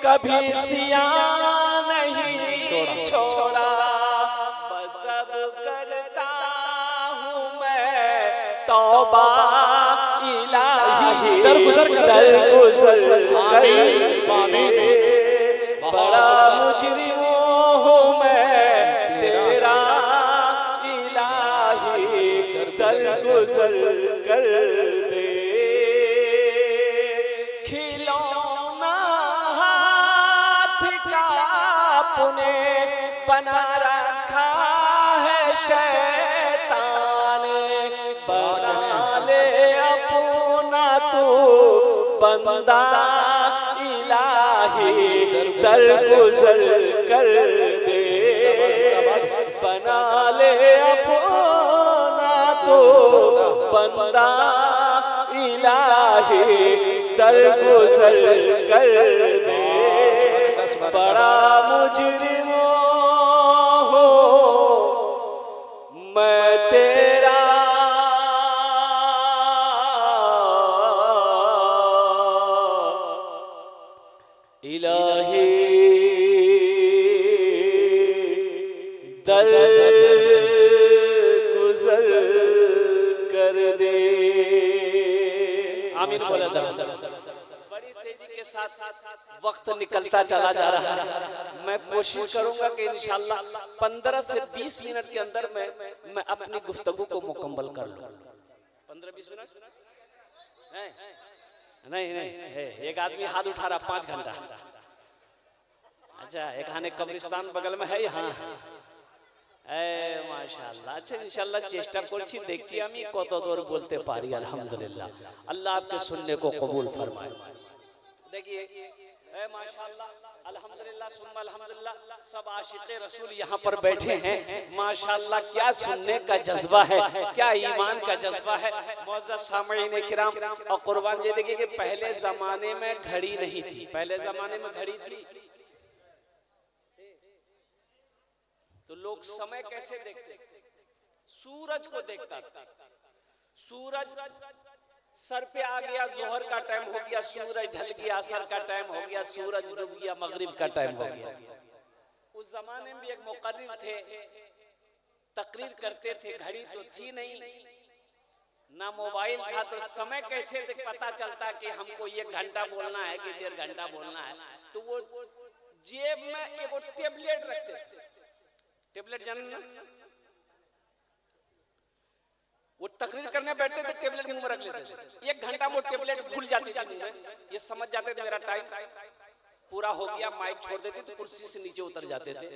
कभी सियान नहीं छोड़ा। बस अब करता हूँ मैं तौबा, इलाही दरगुजर कर दे। बड़ा मुजरिम हूँ मैं तेरा, इलाही दरगुजर कर दे। खिलौना हाथ का अपने बना रखा है शैतान, बना ले अपना तू बंदा, इलाही दरगुजर कर दे। बना ले अपना तो बंदा इलाही दरगुजर कर दे, बड़ा मुजरिम हो मैं तेरा, इलाही दरगुजर कर दे। आमीन बोला। बड़ी तेजी के साथ वक्त निकलता चला जा रहा है। मैं कोशिश करूंगा कि इंशाल्लाह 15 से 20 मिनट के अंदर मैं अपनी गुफ्तगू को मुकम्मल कर लूं। 15-20 मिनट नहीं एक आदमी हाथ उठा रहा 5 घंटा। अच्छा এখানে কবরস্থান बगल में है। हाँ মাশাআল্লাহ। আচ্ছা ইনশাআল্লাহ চেষ্টা করছি, দেখছি আমি কত দূর বলতে পারি। আলহামদুলিল্লাহ, আল্লাহ आपके सुनने को कबूल फरमाए। देखिए माशाअल्लाह, अल्हम्दुलिल्लाह सुम्मा अल्हम्दुलिल्लाह, सब आशिक़े रसूल यहाँ पर बैठे हैं। माशाअल्लाह क्या सुनने का जज्बा है, क्या ईमान का जज्बा है। मुअज़्ज़ज़ सामईन किराम और कुर्बान जी, देखिए कि पहले जमाने में घड़ी नहीं थी। पहले जमाने में घड़ी थी तो लोग समय कैसे देखते? सूरज को देखता था। सूरज सर पे आ गया, जोहर का टाइम हो गया, सूरज ढल गया, असर का टाइम हो गया, सूरज डूब गया, मगरिब का टाइम हो गया। उस जमाने में भी एक मुकर्रिर थे, तकरीर करते थे। घड़ी तो थी नहीं, ना मोबाइल था, तो समय कैसे पता चलता कि हमको 1 घंटा बोलना है कि 1.5 घंटा बोलना है? तो वो जेब में एक टेबलेट रखते थे। टेबलेट जानना, वो तकरीर करने बैठते थे, टेबलेट मुंह में रख लेते थे। 1 घंटा वो टेबलेट भूल जाती थी मुंह में। ये समझ जाते थे मेरा टाइम पूरा हो गया, माइक छोड़ देते तो कुर्सी से नीचे उतर जाते थे।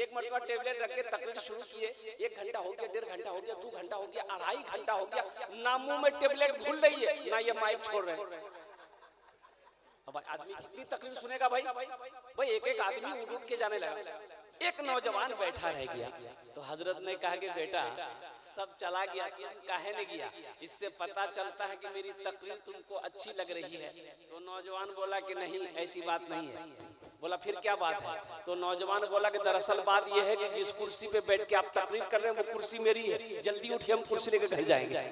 एक मरतबा टेबलेट रख के तकरीर शुरू किए। 1 घंटा हो गया, 1.5 घंटा हो गया, 2 घंटा हो गया, 2.5 घंटा हो गया, ना मुंह में टेबलेट भूल रही है, ना ये माइक छोड़ रहे हैं। अब आदमी कितनी तकरीर सुनेगा भाई? एक आदमी उठ के जाने लगा। एक नौजवान बैठा रह गया तो हजरत ने कहा कि बेटा सब चला गया, तुम काहे नहीं गया? इससे पता चलता है कि मेरी तकरीर तुमको अच्छी लग रही है। तो नौजवान बोला कि नहीं, ऐसी बात नहीं है। बोला फिर क्या बात है? तो नौजवान बोला कि दरअसल बात यह है कि जिस कुर्सी पे बैठ के आप तकरीर कर रहे हैं वो कुर्सी मेरी है, जल्दी उठिए, हम कुर्सी लेकर घर जाएंगे।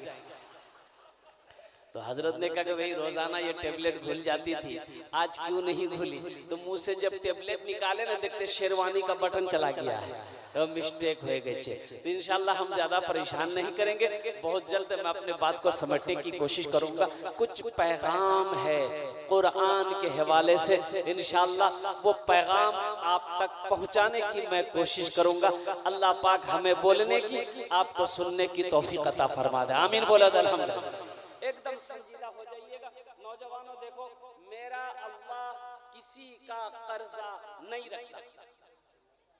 तो हजरत ने कहा कि भाई रोजाना ये टेबलेट भूल जाती थी, आज क्यों नहीं भूली? तो मुंह से जब टेबलेट निकाले ना, देखते शेरवानी का बटन चला गया है, तो मिस्टेक हो गई। तो इंशाल्लाह हम ज्यादा परेशान नहीं करेंगे, बहुत जल्द मैं अपने बात को समझने की कोशिश करूंगा। कुछ पैगाम है कुरान के हवाले से, इंशाल्लाह वो पैगाम आप तक पहुंचाने की मैं कोशिश करूंगा। अल्लाह पाक हमें बोलने की, आपको सुनने की तौफीक अता फरमा दे। आमीन बोला अल्हम्दुलिल्लाह। एकदम संजीदा हो जाइएगा नौजवानों। देखो, मेरा अल्लाह किसी का कर्जा नहीं रखता।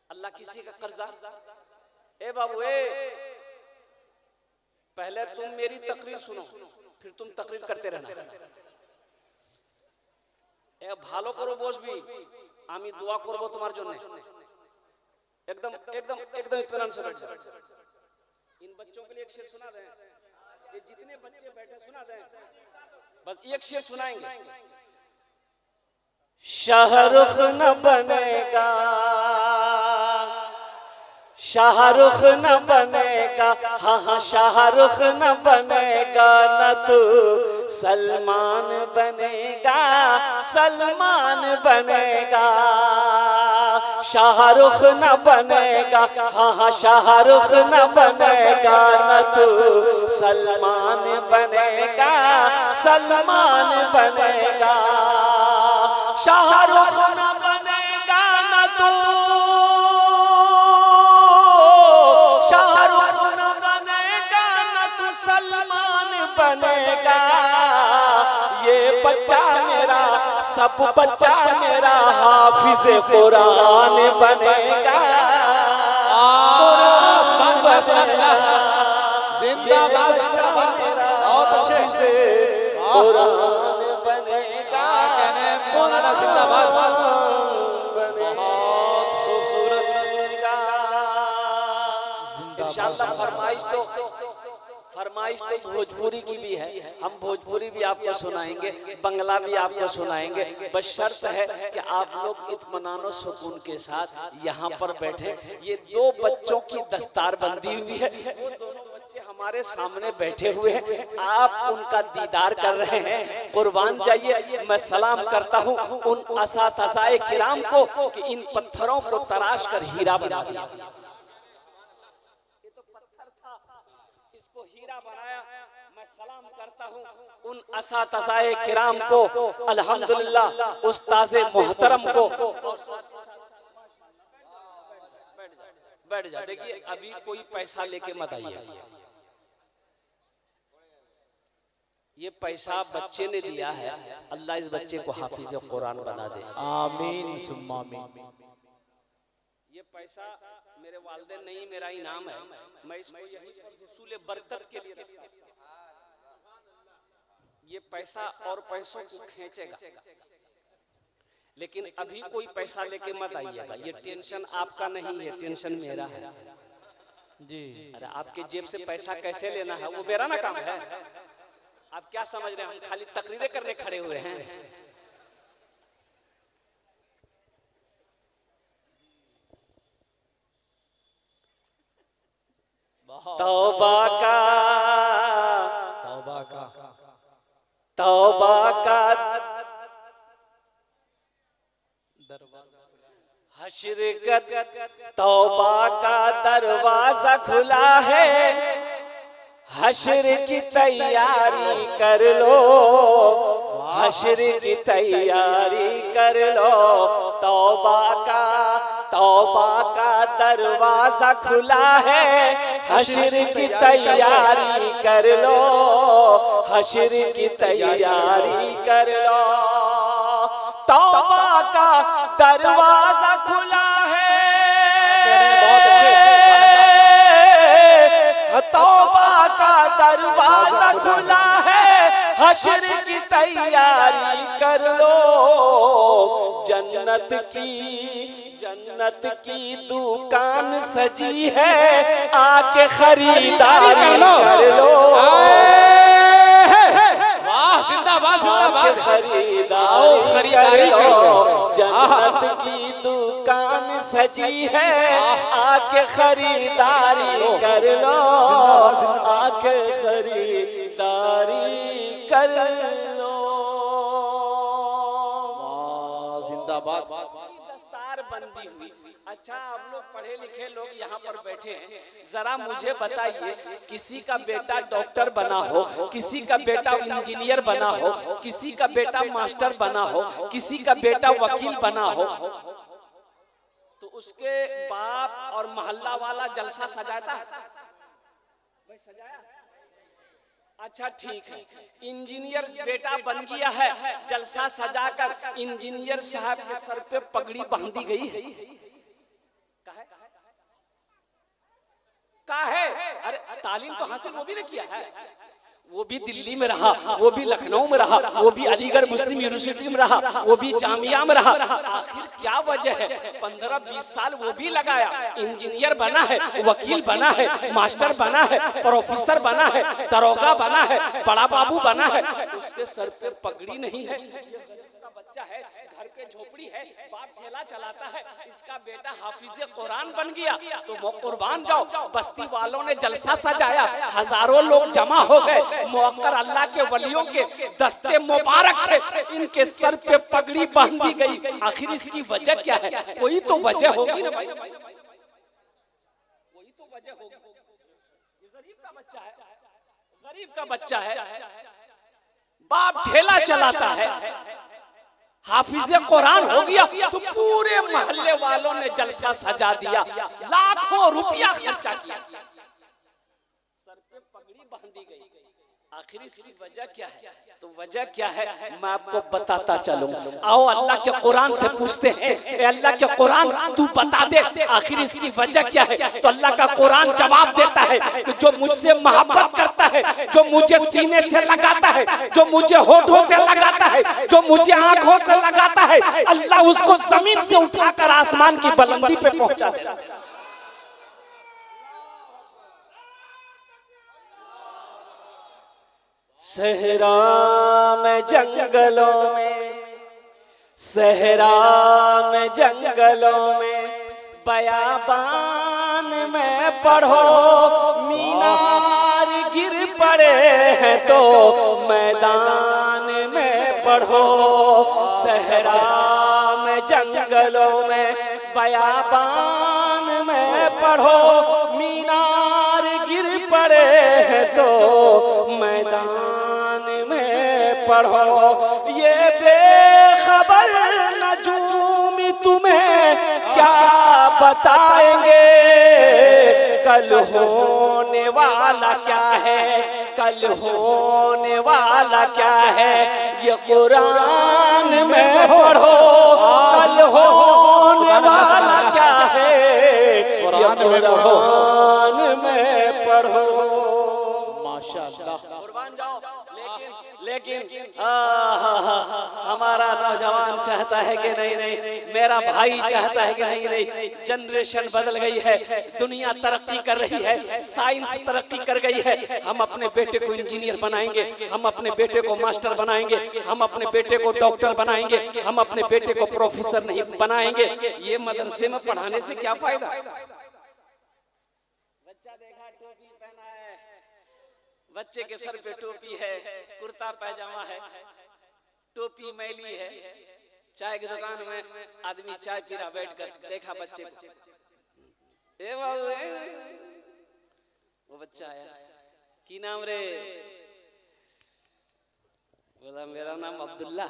अल्लाह किसी का कर्जा, ए बाबू पहले तुम मेरी तकरीर सुनो, फिर तुम तकरीर करते रहना। ভালো করো বসবি, আমি দোয়া করব তোমার জন্য। एकदम एकदम एकदम इत्मीनान से बैठ जाओ। इन बच्चों के लिए एक शेर सुना दें, ये जितने बच्चे बैठे सुना दें, बस एक शेर सुनाएंगे। शाहरुख न बनेगा, शाहरुख न बनेगा, हाँ हाँ शाहरुख न बनेगा, न तू सलमान बनेगा, सलमान बनेगा। शाहरुख न बनेगा, हाँ हाँ शाहरुख न बनेगा, न तू सलमान बनेगा, सलमान बनेगा। शाहरुख न बनेगा, न तू शाहरुख न बनेगा, न तू सलमान बनेगा। ये बच्चा मेरा, सब बच्चा मेरा हाफिज कुरान बनेगा। जिंदाबाद, जिंदाबाद, बहुत अच्छे कुरान बनेगा। मौलाना जिंदाबाद, बहुत खूबसूरत। इंशाअल्लाह फरमाइश तो फरमाइश तो भोजपुरी की भी है, हम भोजपुरी भी आपको सुनाएंगे, बंगला भी आपको सुनाएंगे। बस शर्त है कि आप लोग इत्मीनान सुकून के साथ यहाँ पर बैठे। ये दो बच्चों की दस्तार बंदी हुई है, वो दोनों बच्चे हमारे सामने बैठे हुए हैं, आप उनका दीदार कर रहे हैं। कुर्बान जाइए, मैं सलाम करता हूँ उन असातिज़ाए किराम को कि इन पत्थरों को तराश कर हीरा बना दिया। हीरा बनाया। मैं सलाम करता हूँ उन असातिज़ाए किराम को, अल्हम्दुलिल्लाह उस्ताज़े मोहतरम को। बैठ जा। देखिए अभी कोई पैसा लेके मत आइए, ये पैसा बच्चे ने दिया है, अल्लाह इस बच्चे को हाफिज़ कुरान बना दे, आमीन सुम्मा आमीन। ये पैसा मेरे वालिदैन नहीं, मेरा इनाम है, मैं इसको यही हुसूल बरकत के लिए रखता हूं। ये पैसा और पैसों को खींचेगा, लेकिन अभी कोई पैसा लेके मत आइएगा। ये टेंशन आपका नहीं है, टेंशन मेरा है जी। अरे आपके जेब से पैसा कैसे लेना है वो मेरा ना काम है। आप क्या समझ रहे हैं हम खाली तकरीरें करने खड़े हुए हैं? तौबा का हश्र का तौबा का दरवाजा खुला है, हश्र की तैयारी कर लो, हश्र की तैयारी कर लो। तौबा का दरवाजा खुला है, हश्र की तैयारी कर लो, हश्र की तैयारी कर लो। तौबा का दरवाजा खुला है, तौबा का दरवाजा खुला है, हश्र की तैयारी कर लो। जन्नत की दुकान सजी है, आके खरीदारी कर लो। वाह जिंदाबाद जिंदाबाद, खरीदारी कर लो। जन्नत की दुकान सजी है, आके खरीदारी कर लो, आके खरीदारी कर लो। जिंदाबाद। दस्तार बंदी हुई। अच्छा आप लोग पढ़े लिखे लोग यहाँ पर बैठे हैं, जरा मुझे बताइए, किसी का बेटा डॉक्टर बना हो, किसी का बेटा इंजीनियर बना हो, किसी का बेटा मास्टर बना हो, किसी का बेटा वकील बना हो, तो उसके बाप और मोहल्ला वाला जलसा सजाता है? भाई सजाया? अच्छा ठीक है, इंजीनियर बेटा बन गया है, जलसा सजाकर इंजीनियर साहब के सर पे पगड़ी बांधी गई है। काहे? अरे तालीम तो हासिल वो भी ने किया है, वो भी दिल्ली में रहा, वो भी लखनऊ में रहा, वो भी अलीगढ़ मुस्लिम यूनिवर्सिटी में रहा, वो भी जामिया में रहा। आखिर क्या वजह है? 15-20 साल वो भी लगाया, इंजीनियर बना है, वकील बना है, मास्टर बना है, प्रोफेसर बना है, दरोगा बना है, बड़ा बाबू बना है, उसके सर पे पगड़ी नहीं है। बच्चा है, घर पे झोपड़ी है, बाप ठेला चलाता है, इसका बेटा हाफिज़े कुरान बन गया, तो कुर्बान जाओ। बस्ती वालों ने जलसा सजाया, हजारों लोग जमा हो गए, मुअक्कर अल्लाह के वलियों के दस्ते मुबारक से इनके सर पे पगड़ी बांधी गई। आखिर इसकी वजह क्या है? कोई तो वजह होगी ना भाई, कोई तो वजह होगी। गरीब का बच्चा है, गरीब का बच्चा है, बाप ठेला चलाता है, हाफिज़े कुरान हो गया, तो पूरे मोहल्ले वालों ने जलसा सजा दिया, लाखों रुपया खर्चा किया, सर पे पगड़ी बांधी गई। आखिर इसकी वजह क्या है? तो वजह क्या है मैं आपको बताता चलूं। आओ अल्लाह के कुरान से पूछते हैं, ए अल्लाह के कुरान तू बता दे आखिर इसकी वजह क्या है। तो अल्लाह का कुरान जवाब देता है कि जो मुझसे मोहब्बत करता है, जो मुझे सीने से लगाता है, जो मुझे होठों से लगाता है, जो मुझे आंखों से लगाता है, अल्लाह उसको जमीन से उठाकर आसमान की बुलंदी पे पहुंचा देता है। सहरा में जंगलों में, सहरा में जंगलों में, बयाबान में पढ़ो, मीनार गिर पड़े हैं तो मैदान में पढ़ो। सहरा में जंगलों में, बयाबान में पढ़ो, मीनार गिर पड़े हैं तो मैदान में पढ़ो। ये बेखबर नजूमी तुम्हें क्या बताएंगे, कल होने वाला क्या है, कल होने वाला क्या है, ये कुरान में पढ़ो। कल होने वाला क्या है, ये कुरान में पढ़ो। माशाअल्लाह। कुर्बान जाओ। लेकिन हमारा नौजवान चाहता है कि नहीं नहीं, मेरा भाई चाहता है कि नहीं नहीं, जनरेशन बदल गई है, दुनिया तरक्की कर रही है, साइंस तरक्की कर गई है, हम अपने बेटे को इंजीनियर बनाएंगे, हम अपने बेटे को मास्टर बनाएंगे, हम अपने बेटे को डॉक्टर बनाएंगे, हम अपने बेटे को प्रोफेसर नहीं बनाएंगे। ये मदरसे में पढ़ाने से क्या फायदा? बच्चा देखा टोपी पहना है, बच्चे के सर पे टोपी है, कुर्ता पैजामा है, टोपी मैली है, चाय की दुकान में आदमी चाय पी रहा बैठकर, देखा बच्चे को, ए बाबू वो बच्चा आया, की नाम रे? बोला मेरा नाम अब्दुल्ला।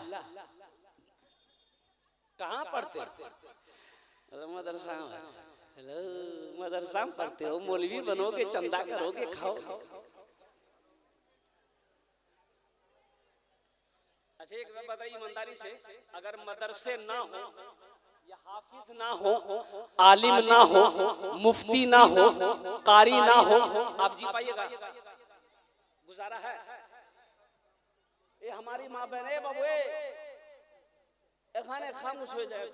कहाँ पढ़ते? मदरसा में। हेलो, मदरसा में पढ़ते हो, मौलवी बनोगे, चंदा करोगे, खाओ। अच्छा एक बात बताइए ईमानदारी से, अगर मदरसे ना हो या हाफिज ना हो, आलिम ना हो, मुफ्ती ना हो, कारी ना हो, आप जी पाइएगा? गुजारा है? ये हमारी माँ बहन है बाबू, खाने खामोश हो जाए।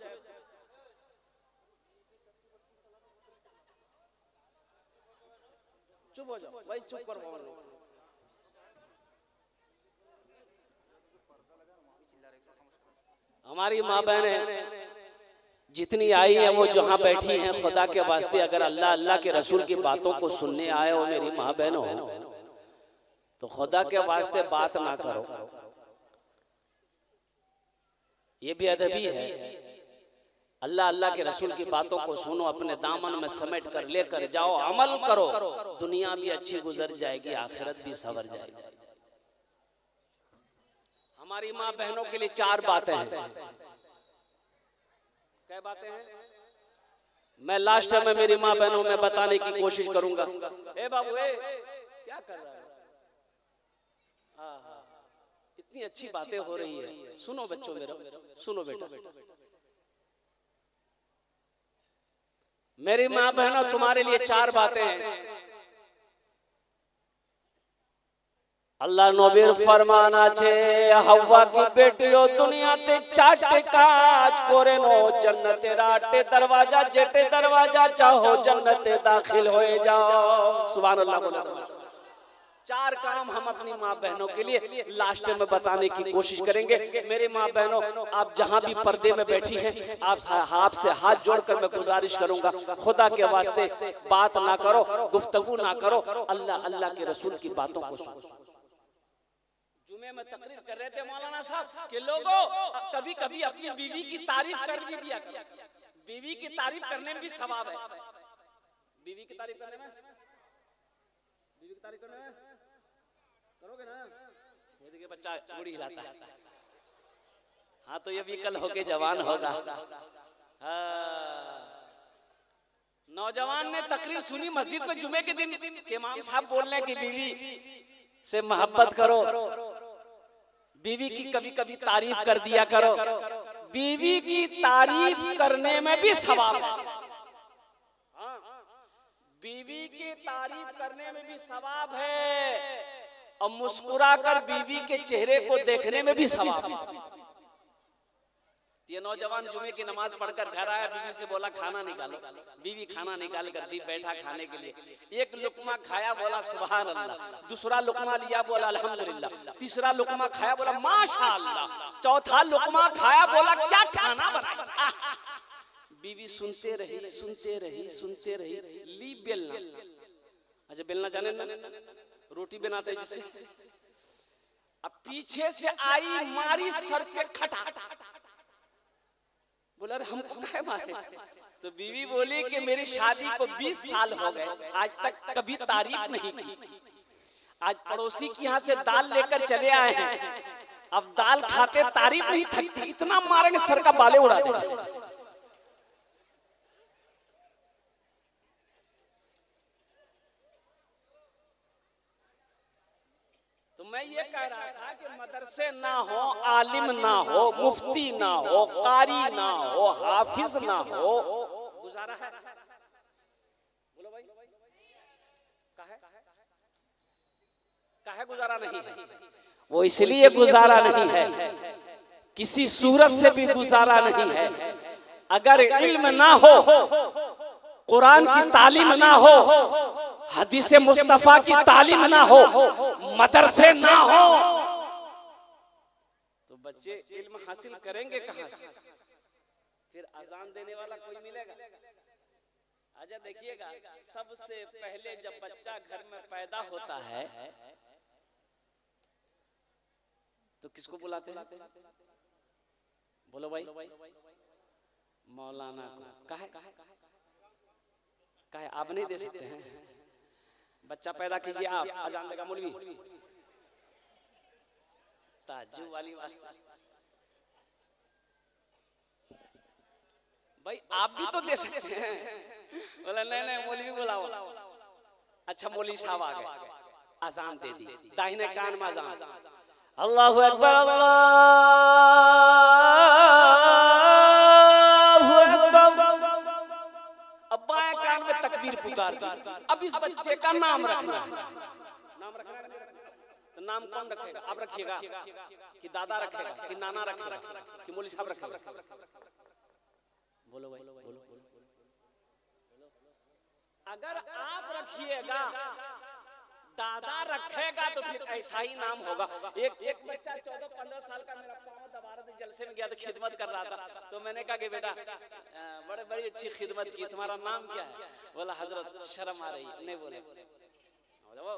चुप हो जाओ भाई, चुप करो। हमारी माँ बहनें जितनी आई है वो जहाँ बैठी हैं, खुदा के वास्ते अगर अल्लाह अल्लाह के रसूल की बातों को सुनने आए हो मेरी माँ बहनों, तो खुदा के वास्ते बात ना करो, ये भी अदबी है। अल्लाह अल्लाह के रसूल की बातों को सुनो, अपने दामन में समेट कर लेकर जाओ, अमल करो, दुनिया भी अच्छी गुजर जाएगी, आखिरत भी सवर जाएगी। हमारी माँ बहनों के लिए चार बातें हैं। क्या बातें हैं? मैं लास्ट में मेरी माँ बहनों में बताने की कोशिश करूंगा। ए बाबू क्या कर रहा है? इतनी अच्छी बातें हो रही है, सुनो बच्चों मेरा, सुनो बेटा। मेरी माँ बहनों तुम्हारे लिए चार बातें हैं। अल्लाह नबीर फरमाना छे, हवा की बेटियों दुनिया ते चाटे काज करे नो, जन्नते राटे दरवाजा, जेटे दरवाजा चाहो जन्नते दाखिल होए जाओ। सुभान अल्लाह बोले। चार काम हम अपनी माँ बहनों के लिए लास्ट में बताने की कोशिश करेंगे। मेरी माँ बहनों, आप जहाँ भी पर्दे में बैठी हैं, आप से हाथ जोड़कर मैं गुजारिश करूंगा, खुदा के वास्ते बात ना करो, गुफ्तगू ना करो, अल्लाह अल्लाह के रसूल की बातों को सुनो। जुमे में तकरीर कर रहे थे मौलाना साहब कि लोगों कभी कभी अपनी बीवी की तारीफ कर भी दिया करो। बीवी की तारीफ करने में भी सवाब है। बीवी की तारीफ करने में, बीवी की तारीफ करने में करोगे ना? ये देखिए बच्चा मुड़ी हिलाता है। हाँ तो ये भी कल होके जवान होगा। नौजवान ने तकरीर सुनी मस्जिद में जुमे के दिन कि इमाम साहब बोल रहे हैं कि बीवी से मोहब्बत करो, बीवी की कभी कभी तारीफ कर दिया करो। बीवी की तारीफ करने में भी सवाब है। बीवी की तारीफ करने में भी सवाब है और मुस्कुराकर बीवी के चेहरे को देखने में भी सवाब है। ये नौजवान जुमे की नमाज पढ़कर घर आया, बीवी से बोला खाना निकालो। बीवी खाना निकाल कर दी, बैठा खाने के लिए। एक लुकमा खाया, बोला सुभान अल्लाह। दूसरा लुकमा लिया, बोला अल्हम्दुलिल्लाह। तीसरा लुकमा खाया, बोला माशाअल्लाह। चौथा लुकमा खाया, बोला क्या खाना बना। बीवी सुनते रही, सुनते रही, सुनते रही। ली बेलना, अच्छा बेलना जाने ना, रोटी बनाते जिससे। अब पीछे से आई, मारी सर पे खटा। बोला अरे हमको काहे मारे? तो बीवी बोली कि मेरी शादी को 20 साल हो गए, आज तक कभी तारीफ नहीं की। आज पड़ोसी के यहाँ से दाल लेकर चले आए हैं, अब दाल खाते तारीफ नहीं थकती, इतना मारेंगे सर का बाले उड़ा देंगे। तो मैं ये कह रहा था कि मदरसे ना हो, आलिम ना हो, मुफ्ती ना हो, कारी ना हो, हाफिज ना हो, गुजारा है? बोलो भाई, काहे गुजारा नहीं है? वो इसलिए गुजारा नहीं है, किसी सूरत से भी गुजारा नहीं है। अगर इल्म ना हो, कुरान की तालीम ना हो, हदीस मुस्तफा की तालीम ना हो, मदरसे ना हो, तो बच्चे इल्म हासिल करेंगे कहां से? फिर अजान देने वाला कोई मिलेगा? अच्छा देखिएगा, सबसे पहले जब बच्चा घर में पैदा होता है तो किसको बुलाते हैं? बोलो भाई, मौलाना को। काहे आप नहीं दे सकते हैं? बच्चा पैदा कीजिए आप, अजान देगा मौलवी। ताज्जुब वाली बात। भाई आप भी तो दे सकते हैं। बोला नहीं मौलवी बुलाओ। अच्छा मौलवी साहब आ गए, अजान दे दी, दाहिने कान में अजान, अल्लाहु अकबर अल्लाहु अकबर। अब बाएं कान में तकबीर पुकार दी। अब इस बच्चे का नाम रखना है। नाम रखना है तो नाम कौन रखेगा? आप रखिएगा कि दादा रखेगा कि नाना रखेगा कि मौलवी साहब रखेगा? बोलो भाई, बोलो। अगर आप रखिएगा, दादा रखेगा तो फिर ऐसा ही नाम होगा। एक बच्चा 14-15 साल का मेरा पाँव दबा रहा था, जलसे में गया तो खिदमत कर रहा था। तो मैंने कहा कि बेटा बड़ी अच्छी खिदमत की, तुम्हारा नाम क्या है? बोला हजरत शर्म आ रही नहीं बोले।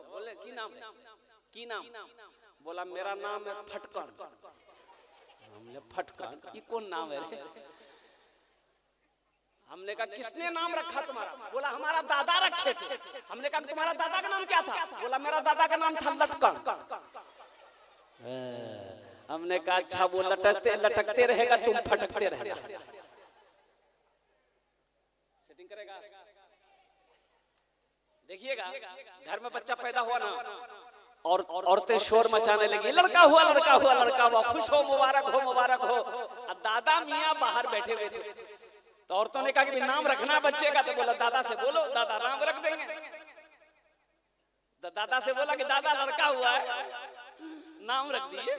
बोले की नाम है? की नाम? बोला मेरा नाम है फटकन। हमने फटकन, ये कौन नाम है? हमने कहा किसने नाम रखा तुम्हारा? बोला हमारा दादा रखे थे। हमने कहा तुम्हारा दादा का नाम क्या था? बोला मेरा दादा का नाम था लटकन। हमने कहा अच्छा वो लटकते रहेगा, तुम फटकते रहेगा। सेटिंग करेगा। देखिएगा घर में बच्चा पैदा हुआ ना, और औरतें शोर मचाने लगी, लड़का हुआ लड़का हुआ लड़का हुआ, खुश हो मुबारक हो मुबारक हो। दादा मियाँ बाहर बैठे हुए थे, तो औरतों ने कहा कि नाम रखना बच्चे का। तो बोला दादा से बोलो, दादा नाम रख देंगे। तो दादा से बोला कि दादा लड़का हुआ है, नाम रख दिए।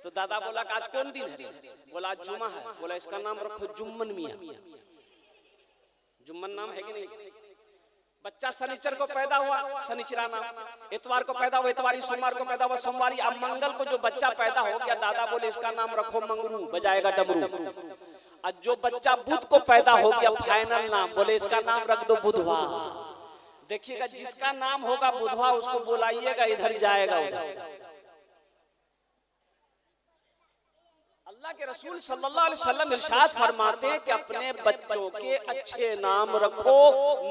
तो दादा बोला कि आज कौन दिन है? बोला आज जुमा है। बोला इसका नाम रखो जुम्मन मियाँ। जुम्मन नाम है कि नहीं? बच्चा शनिचर को पैदा हुआ, शनिचरा नाम। इतवार को पैदा हुआ, इतवारी। सोमवार को पैदा हुआ, सोमवारी। अब मंगल को जो बच्चा पैदा हो गया, दादा बोले इसका नाम रखो मंगरू, बजाएगा डमरू। और जो बच्चा बुध को पैदा हो गया, फाइनल नाम, बोले इसका नाम रख दो बुधवा। देखिएगा जिसका नाम होगा बुधवा उसको बुलाइएगा, इधर जाएगा उधर। अल्लाह के रसूल सल्लल्लाहु अलैहि वसल्लम इरशाद फरमाते हैं कि अपने बच्चों के अच्छे नाम रखो,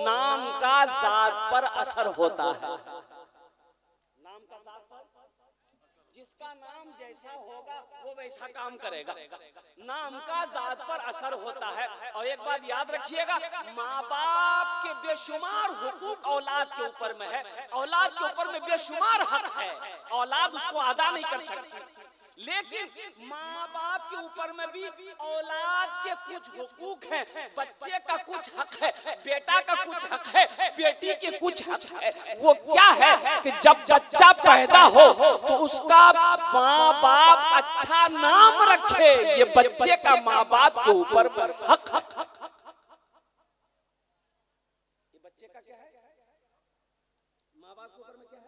नाम का जात पर असर होता है। नाम का जात पर, जिसका नाम जैसा होगा वो वैसा काम करेगा। नाम का जात पर असर होता है। और एक बात याद रखिएगा, माँ बाप के बेशुमार हुकूक औलाद के ऊपर में है। औलाद के ऊपर में बेशुमार हक है, औलाद उसको अदा नहीं कर सकती। लेकिन माँ बाप के ऊपर में भी औलाद के कुछ हुकूक हैं, बच्चे का कुछ हक है, बेटा का कुछ हक है, बेटी के कुछ हक है। वो क्या है कि जब बच्चा पैदा हो तो उसका माँ बाप अच्छा नाम रखे, ये बच्चे का माँ बाप के ऊपर हक है। ये बच्चे का क्या है? माँ बाप के ऊपर में क्या है?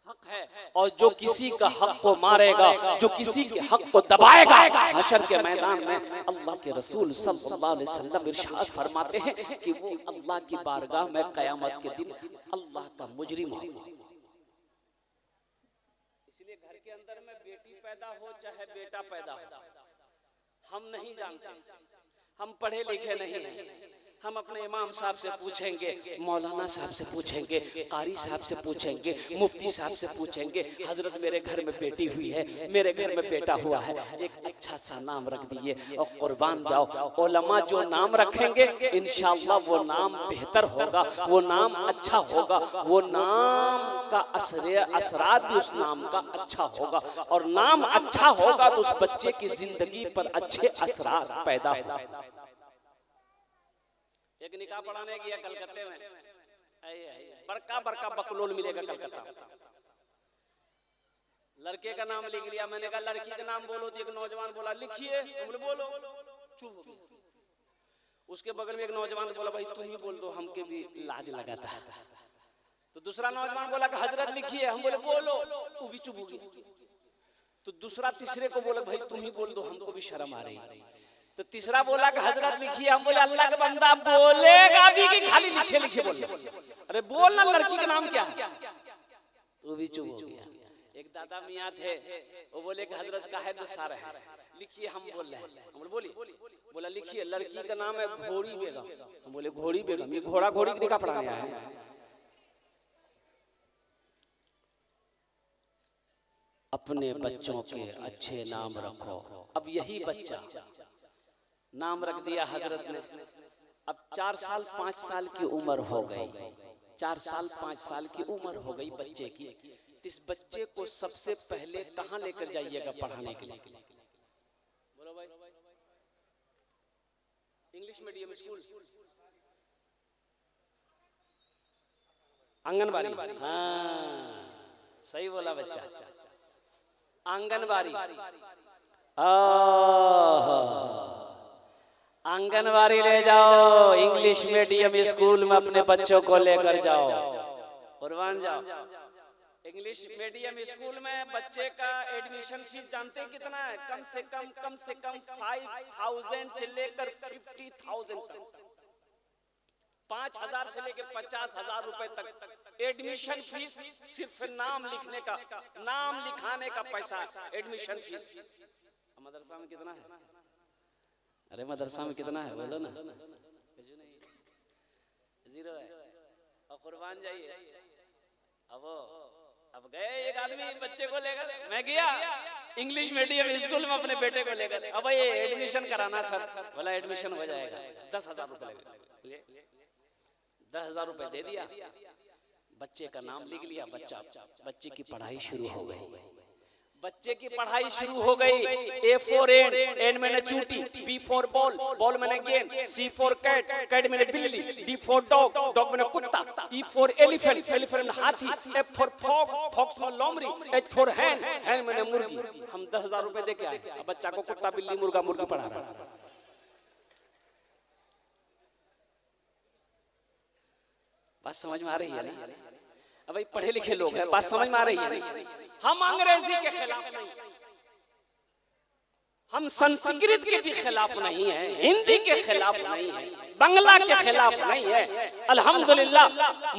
हक है। और जो किसी का हक को मारेगा, जो किसी के हक को दबाएगा, हशर के मैदान में अल्लाह के रसूल सल्लल्लाहु अलैहि वसल्लम इरशाद फरमाते हैं कि वो अल्लाह की बारगाह में कयामत के दिन अल्लाह का मुजरिम होगा। इसलिए घर के अंदर में बेटी पैदा हो चाहे बेटा पैदा हो, हम नहीं जानते, हम पढ़े लिखे नहीं हैं। हम अपने इमाम साहब से पूछेंगे, मौलाना साहब से पूछेंगे, कारी साहब से पूछेंगे, मुफ्ती साहब से पूछेंगे, हजरत मेरे घर में बेटी हुई है, मेरे घर में बेटा हुआ है, एक अच्छा सा नाम रख दिए और कुर्बान जाओ। उलमा जो नाम रखेंगे इंशाअल्लाह वो नाम बेहतर होगा, वो नाम अच्छा होगा, वो नाम का असरात भी उस नाम का अच्छा होगा, और नाम अच्छा होगा तो उस बच्चे की जिंदगी पर अच्छे असरात पैदा होगा। एक निकाह पढ़ाने गया कलकत्ते में, बड़का बड़का बकलोल मिलेगा कलकत्ता। लड़के का नाम लिख लिया, मैंने कहा लड़की का नाम बोलो, तो एक नौजवान बोला लिखिए, बोलो, चुप हो गया। उसके बगल में एक नौजवान बोला भाई तुम ही बोल दो, हमके भी लाज लगाता है। तो दूसरा नौजवान बोला कि हजरत लिखिए, हम बोले बोलो, वो भी चुप हो गया। तो दूसरा तीसरे को बोला भाई तुम ही बोल दो, हमको भी शर्म आ रही है। तो तीसरा बोला कि हजरत लिखिए, हम बोले अल्लाह का बंदा बोलेगा भी कि खाली लिखिए बोल, अरे बोल ना लड़की का नाम क्या है, तो भी चुप हो गया। एक दादा मियाँ थे, वो बोले कि हजरत का है गुस्सा है, लिखिए, हम बोल रहे हैं। हम बोलिए, बोला लिखिए, लड़की का नाम है घोड़ी बेगम। हम बोले घोड़ी बेगम, ये घोड़ा घोड़ी की निकाह पढ़ाने आए हैं। अपने बच्चों के अच्छे नाम रखो। अब यही बच्चा नाम रख दिया हजरत ने, अब 4 साल 5 साल की उम्र हो गई, 4 साल 5 साल की उम्र हो गई बच्चे की। इस बच्चे को सबसे पहले कहाँ लेकर जाइएगा पढ़ाने के लिए? बोलो भाई, इंग्लिश मीडियम स्कूल, आंगनबाड़ी। हाँ सही बोला बच्चा, आंगनबाड़ी। आंगनबाड़ी ले जाओ, इंग्लिश मीडियम स्कूल में अपने बच्चों को लेकर जाओ, कुर्बान जाओ। इंग्लिश मीडियम स्कूल में बच्चे का एडमिशन फीस जानते हैं कितना है? कम से कम 5,000 से लेकर 50,000 तक, 5,000 से लेकर 50,000 रुपए तक एडमिशन फीस। सिर्फ नाम लिखने का, नाम लिखाने का पैसा एडमिशन फीस। मदरसा में कितना है? अरे मदरसा में कितना है बोलो ना? जीरो है। और कुर्बान जाइए। अब गए एक आदमी बच्चे को लेकर, मैं गया इंग्लिश मीडियम स्कूल में अपने बेटे को लेकर, अब ये एडमिशन कराना सर, बोला एडमिशन हो जाएगा, 10,000 रुपए लगेगा। 10,000 रुपए दे दिया, बच्चे का नाम लिख लिया, बच्चे की पढ़ाई शुरू हो गई। बच्चे की पढ़ाई शुरू हो गई। A for एंड मैंने चूटी, B for बॉल मैंने गेंद, C for कैट मैंने बिल्ली, D for डॉग मैंने कुत्ता, E for एलिफेंट हाथी, F for फॉक्स for लोमड़ी, H for हैन मैंने मुर्गी। हम 10,000 रुपए दे के आए, अब बच्चा को कुत्ता बिल्ली मुर्गा मुर्गी पढ़ा रहा है। बात समझ में आ रही है ना? अब भाई पढ़े लिखे लोग हैं, बात समझ में आ रही है? हम अंग्रेजी के खिलाफ नहीं, हम संस्कृत के भी खिलाफ नहीं है, हिंदी के खिलाफ नहीं है, बंगला के खिलाफ नहीं है। अल्हम्दुलिल्लाह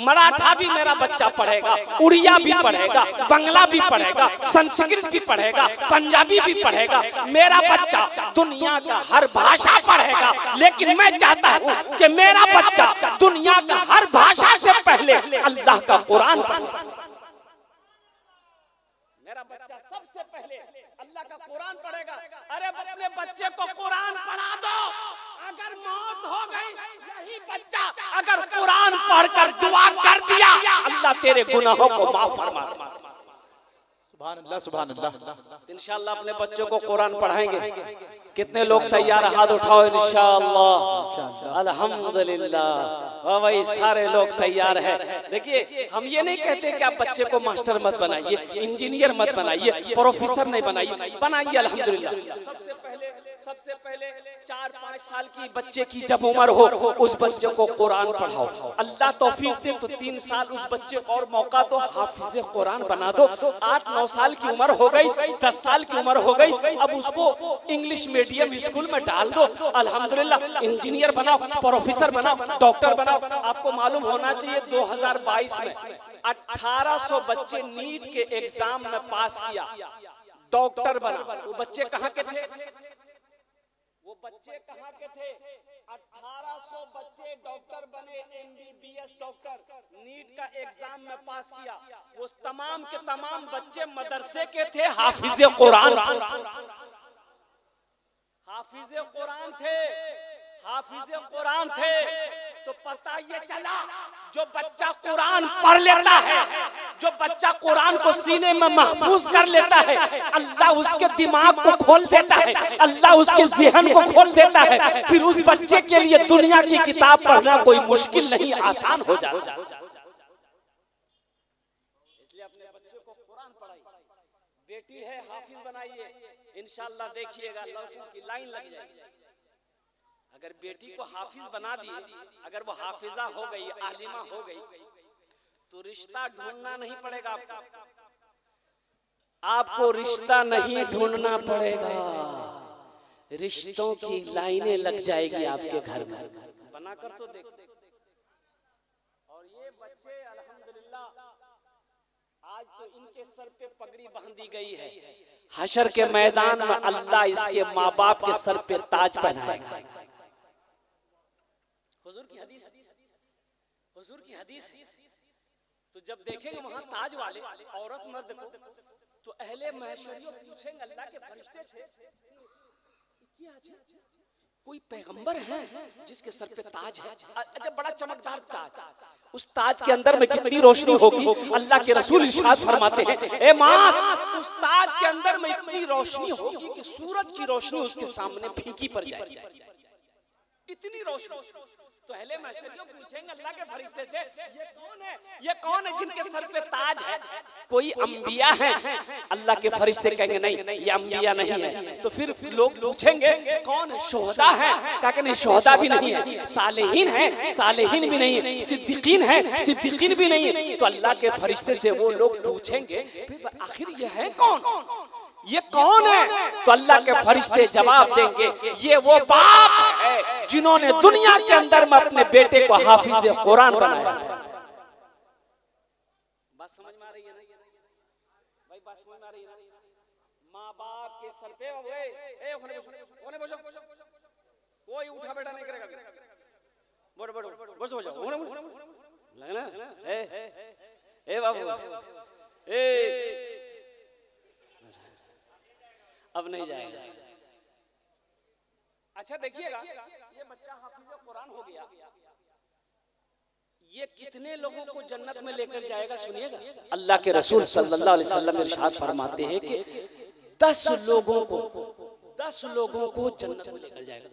मराठा भी मेरा बच्चा पढ़ेगा, उड़िया भी पढ़ेगा, बंगला भी पढ़ेगा, संस्कृत भी पढ़ेगा, पंजाबी भी पढ़ेगा। मेरा बच्चा दुनिया का हर भाषा पढ़ेगा, लेकिन मैं चाहता हूँ कि मेरा बच्चा दुनिया का हर भाषा से पहले अल्लाह का कुरान पढ़े। मेरा बच्चा सबसे पहले अल्लाह का कुरान पढ़ेगा। अरे अपने बच्चे को कुरान पढ़ा दो, अगर मौत हो गई यही बच्चा अगर कुरान पढ़कर दुआ कर दिया, अल्लाह तेरे गुनाहों को माफ फरमा। सुभान अल्लाह, सुभान अल्लाह। इंशाअल्लाह अपने बच्चों को कुरान पढ़ाएंगे। कितने लोग तैयार, हाथ उठाओ इंशाअल्लाह। अल्हम्दुलिल्लाह, वाह भाई, सारे लोग तैयार है। देखिए, हम ये नहीं कहते कि आप बच्चे को मास्टर मत बनाइए, इंजीनियर मत बनाइए, प्रोफेसर नहीं बनाइए, बनाइए अल्हम्दुलिल्लाह। सबसे पहले 4-5 साल की बच्चे की जब उम्र हो, उस बच्चे को कुरान पढ़ाओ। अल्लाह तौफीक दे तो 3 साल उस बच्चे को और मौका दो, हाफिज कुरान बना दो। 8-9 साल की उम्र हो गई, 10 साल की उम्र हो गई, अब उसको इंग्लिश मीडियम स्कूल में डाल दो। अल्हम्दुलिल्लाह, इंजीनियर बनाओ, प्रोफेसर बनाओ, डॉक्टर बनाओ। आपको मालूम होना चाहिए 2022 में 1800 बच्चे नीट के एग्जाम में पास किया, डॉक्टर बना। वो बच्चे कहाँ के थे? वो बच्चे कहाँ के थे? 1800 बच्चे डॉक्टर बने, MBBS डॉक्टर, नीट का एग्जाम में पास किया। वो तमाम के तमाम बच्चे मदरसे के थे, हाफिज कुरान, हाफिज कुरान थे, हाफिज कुरान थे। तो पता ये चला, जो बच्चा कुरान पढ़ लेता है, जो बच्चा कुरान को सीने में महफूज कर लेता है, अल्लाह उसके दिमाग को खोल देता है, अल्लाह उसके ज़हन को खोल देता है। फिर उस बच्चे के लिए दुनिया की किताब पढ़ना कोई मुश्किल नहीं, आसान हो जाता है। इसलिए अपने बच्चे को कुरान पढ़ाइए। बेटी है, हाफिज बनाइए। इंशाअल्लाह देखिएगा लड़कों की लाइन लग जाएगी। अगर बेटी को हाफिज बना दिए, अगर वो हाफिजा हो गई, आलिमा हो गई, तो रिश्ता ढूंढना नहीं पड़ेगा आपको। आपको रिश्ता नहीं ढूंढना पड़ेगा, रिश्तों की लाइनें लग जाएगी आपके घर में। बनाकर तो देख। और ये बच्चे अल्हम्दुलिल्लाह, आज तो इनके सर पे पगड़ी बांधी गई है। हशर के मैदान में अल्लाह इसके माँ बाप के सर पे ताज पहनाएगा। हुजूर की हदीस, हुजूर की हदीस। तो जब देखेंगे वहां ताज वाले औरत मर्द को, तो अहले महशरियों पूछेंगे अल्लाह के फरिश्ते से, कोई पैगंबर है जिसके सर पे ताज है? अच्छा, बड़ा चमकदार ताज। उस ताज के अंदर में कितनी रोशनी होगी? अल्लाह के रसूल इरशाद फरमाते हैं, ए मास, उस ताज के अंदर में इतनी रोशनी होगी कि सूरज की रोशनी उसके सामने फीकी पड़ जाएगी, इतनी रोशनी। तो अहले महशरियों पूछेंगे अल्लाह के फरिश्ते से, ये कौन है? ये कौन है जिनके सर पे ताज है? कोई अंबिया है? अल्लाह के फरिश्ते कहेंगे नहीं, ये अंबिया नहीं है। तो फिर लोग पूछेंगे कौन है? शुहदा है? कहा नहीं, शुहदा भी नहीं है। सालेहीन है? सालेहीन भी नहीं है। सिद्दीकीन है? सिद्दीकीन भी नहीं है। तो अल्लाह के फरिश्ते से वो लोग पूछेंगे फिर आखिर ये है कौन? ये कौन है? तो अल्लाह के फरिश्ते जवाब देंगे, ये वो बाप है जिन्होंने दुनिया के अंदर में अपने बेटे को हाफिज कुरान बनाया। बात समझ में आ रही है ना भाई? बात समझ में आ रही है ना? माँ बाप के सर पे कोई उठा बैठा नहीं करेगा। बोल बोल बस हो जाओ लगना ए बाबू ए, अब नहीं जाएगा। अच्छा देखिएगा, ये बच्चा हाफिज कुरान हो गया, ये कितने लोगों को जन्नत में लेकर जाएगा? सुनिएगा, अल्लाह के रसूल सल्लल्लाहु अलैहि वसल्लम इरशाद फरमाते हैं कि 10 लोगों को जन्नत में लेकर जाएगा।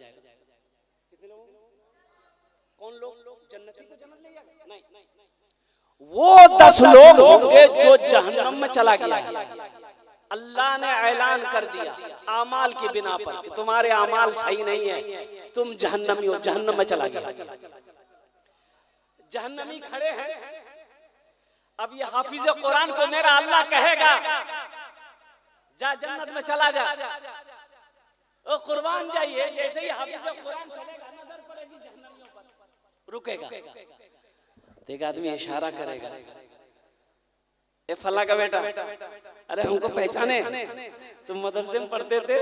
कितने लोगों? कौन लोग? जन्नती को जन्नत ले जाएगा? नहीं, वो 10 लोग होंगे जो जहन्नम में चला गया है। अल्लाह ने ऐलान कर दिया आमाल की बिना पर कि तुम्हारे आमाल सही नहीं है, तुम जहन्नमी हो, जहन्नम में चला गया। जहन्नमी खड़े हैं। अब ये हाफिज कुरान को मेरा अल्लाह कहेगा जा जन्नत में चला जा, ओ कुर्बान जाइए। जैसे ही हाफिज कुरान चलेगा, नजर पड़ेगी जहन्नमियों पर, रुकेगा। तो एक आदमी इशारा करेगा, ए फला का बेटा, अरे हमको पहचाने, तुम मदरसे में पढ़ते थे,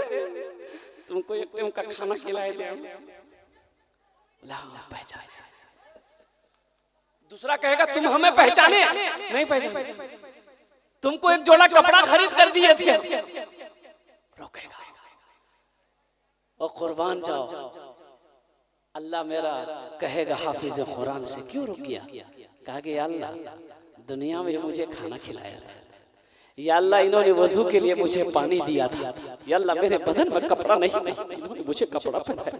तुमको एक टाइम का खाना खिलाए थे। पहचान। दूसरा कहेगा तुम हमें पहचाने? नहीं पहचाने, तुमको एक जोड़ा कपड़ा खरीद कर दिए थे। रोकेगा, और कुर्बान जाओ। अल्लाह मेरा कहेगा हाफिज कुरान से क्यों रुक गया? कहा कि अल्लाह दुनिया में मुझे खाना खिलाया था, या अल्लाह इन्होंने वजू के लिए मुझे पानी दिया था, या अल्लाह मेरे बदन में कपड़ा नहीं था, इन्होंने मुझे कपड़ा पहनाया,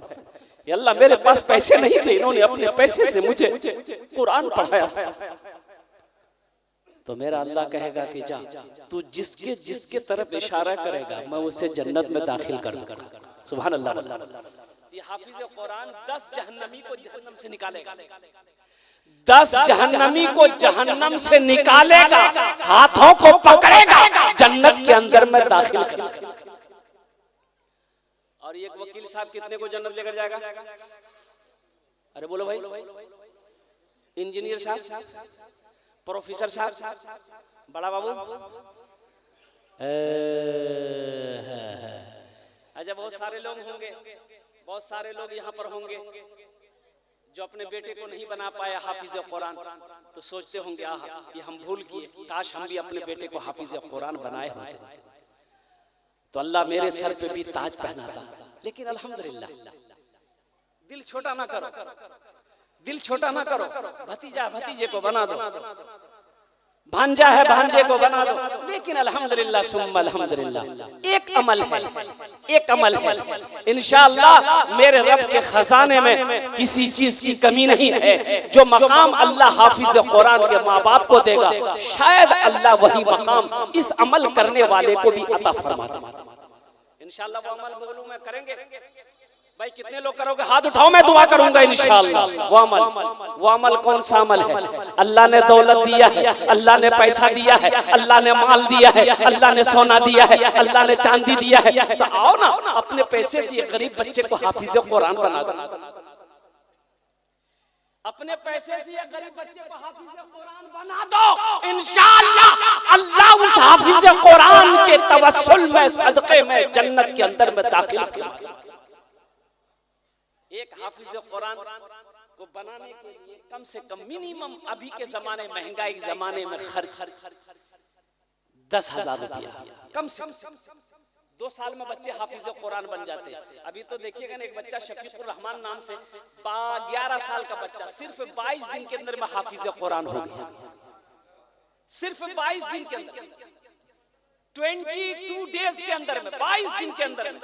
या अल्लाह मेरे पास पैसे नहीं थे, इन्होंने अपने पैसे से मुझे कुरान पढ़ाया था। तो मेरा अल्लाह कहेगा कि जा तू जिसके जिसके तरफ इशारा करेगा मैं उसे जन्नत में दाखिल कर दूंगा। सुभान अल्लाह। ये हाफिज कुरान 10 जहन्नमी को जहन्नम से निकालेगा, 10 जहन्नमी को जहन्नम से निकालेगा, हाथों को पकड़ेगा, जन्नत के अंदर में दाखिल करेगा। और एक वकील साहब कितने को जन्नत लेकर जाएगा? अरे बोलो भाई, इंजीनियर साहब, प्रोफेसर साहब, बड़ा बाबू, अच्छा बहुत सारे लोग होंगे, बहुत सारे लोग यहाँ पर होंगे जो अपने बेटे को नहीं बना पाया हाफिज कुरान, तो सोचते होंगे आह ये हम भूल किए, काश हम भी अपने बेटे को हाफिज कुरान बनाए होते, तो अल्लाह मेरे सर पे भी ताज पहनाता। लेकिन अल्हम्दुलिल्लाह, दिल छोटा ना करो, दिल छोटा ना करो, भतीजा भतीजे को बना दो, भांजा है भांजे को बना दो, लेकिन अल्हम्दुलिल्लाह सुम्मा अल्हम्दुलिल्लाह एक अमल है, एक अमल है, इंशाअल्लाह मेरे रब के खजाने में किसी चीज की कमी नहीं है। जो मकाम अल्लाह हाफिज कुरान के माँ बाप को देगा, शायद अल्लाह वही मकाम इस अमल करने वाले को भी अता फरमाता। इंशाअल्लाह वो अमल बोलूं मैं, करेंगे भाई? कितने लोग करोगे? हाथ उठाओ, मैं दुआ करूंगा इंशाअल्लाह। वो अमल कौन सा अमल है? अल्लाह ने दौलत दिया है, अल्लाह ने पैसा दिया है, अल्लाह ने माल दिया है, अल्लाह ने सोना दिया है, अल्लाह ने चांदी दिया है, तो आओ ना अपने पैसे से गरीब बच्चे को हाफिज कुरान बना दो, अपने पैसे से गरीब बच्चे को हाफिज कुरान बना दो। इंशाअल्लाह अल्लाह उस हाफिज कुरान के तवस्सुल में, सदक़े में जन्नत के अंदर में दाखिल करेगा। एक हाफिज कुरान को बनाने के लिए कम से कम मिनिमम अभी के जमाने, महंगाई के जमाने में खर्च 10,000 रुपया कम से कम। 2 साल में बच्चे हाफिज कुरान बन जाते हैं। अभी तो देखिएगा ना, एक बच्चा शफीकुर रहमान नाम से 11 साल का बच्चा सिर्फ 22 दिन के अंदर में हाफिज कुरान हो गया, सिर्फ 22 दिन के अंदर, 22 डेज के अंदर में, 22 दिन के अंदर में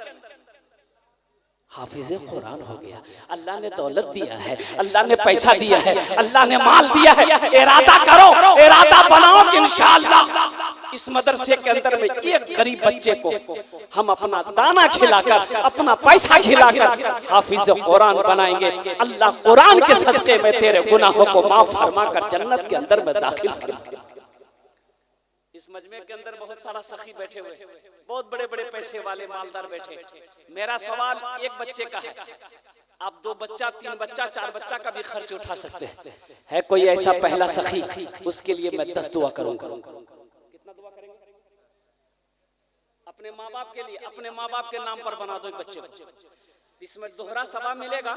हाफिज कुरान हो गया। अल्लाह ने दौलत दिया है, अल्लाह ने पैसा दिया है, अल्लाह ने माल दिया है। इरादा करो, इरादा बनाओ कि इंशाअल्लाह इस मदरसे के अंदर में एक गरीब बच्चे को हम अपना दाना खिलाकर, अपना पैसा खिलाकर हाफिज कुरान बनाएंगे। अल्लाह कुरान के सदक़े में तेरे गुनाहों को माफ फरमा कर जन्नत के अंदर में दाखिल करेगा। इस मजमे के अंदर बहुत सारा सखी बैठे हुए, बहुत बड़े बड़े पैसे वाले मालदार बैठे। मेरा सवाल एक बच्चे का है, आप 2 बच्चा, 3 बच्चा, 4 बच्चा का भी खर्च उठा सकते हैं। है कोई ऐसा पहला सखी? उसके लिए मैं 10 दुआ करूंगा। कितना दुआ करेंगे? अपने माँ बाप के लिए, अपने माँ बाप के नाम पर बना दो एक बच्चे को। इसमें दोहरा सवाब मिलेगा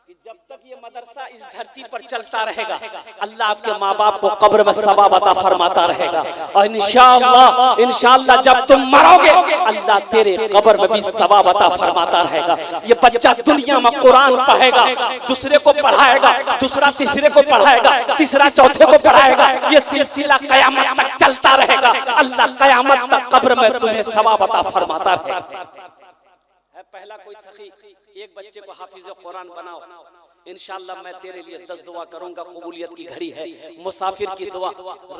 कि जब तक ये मदरसा इस धरती पर चलता रहेगा, अल्लाह आपके माँ बाप को कब्र में सवाब अता फरमाता रहेगा। और इंशाअल्लाह, इंशाअल्लाह जब तुम मरोगे, अल्लाह तेरे कब्र में भी सवाब अता फरमाता रहेगा। ये बच्चा दुनिया में कुरान पढ़ेगा, दूसरे को पढ़ाएगा, दूसरा तीसरे को पढ़ाएगा, तीसरा चौथे को पढ़ाएगा। ये सिलसिला कयामत तक चलता रहेगा। अल्लाह कयामत तक कब्र में तुम्हें सवाब अता फरमाता रहेगा। पहला कोई सखी एक बच्चे को हाफिज कुरान बनाओ, इंशाअल्लाह मैं तेरे लिए 10 दुआ करूंगा। कबूलियत की घड़ी है, मुसाफिर की दुआ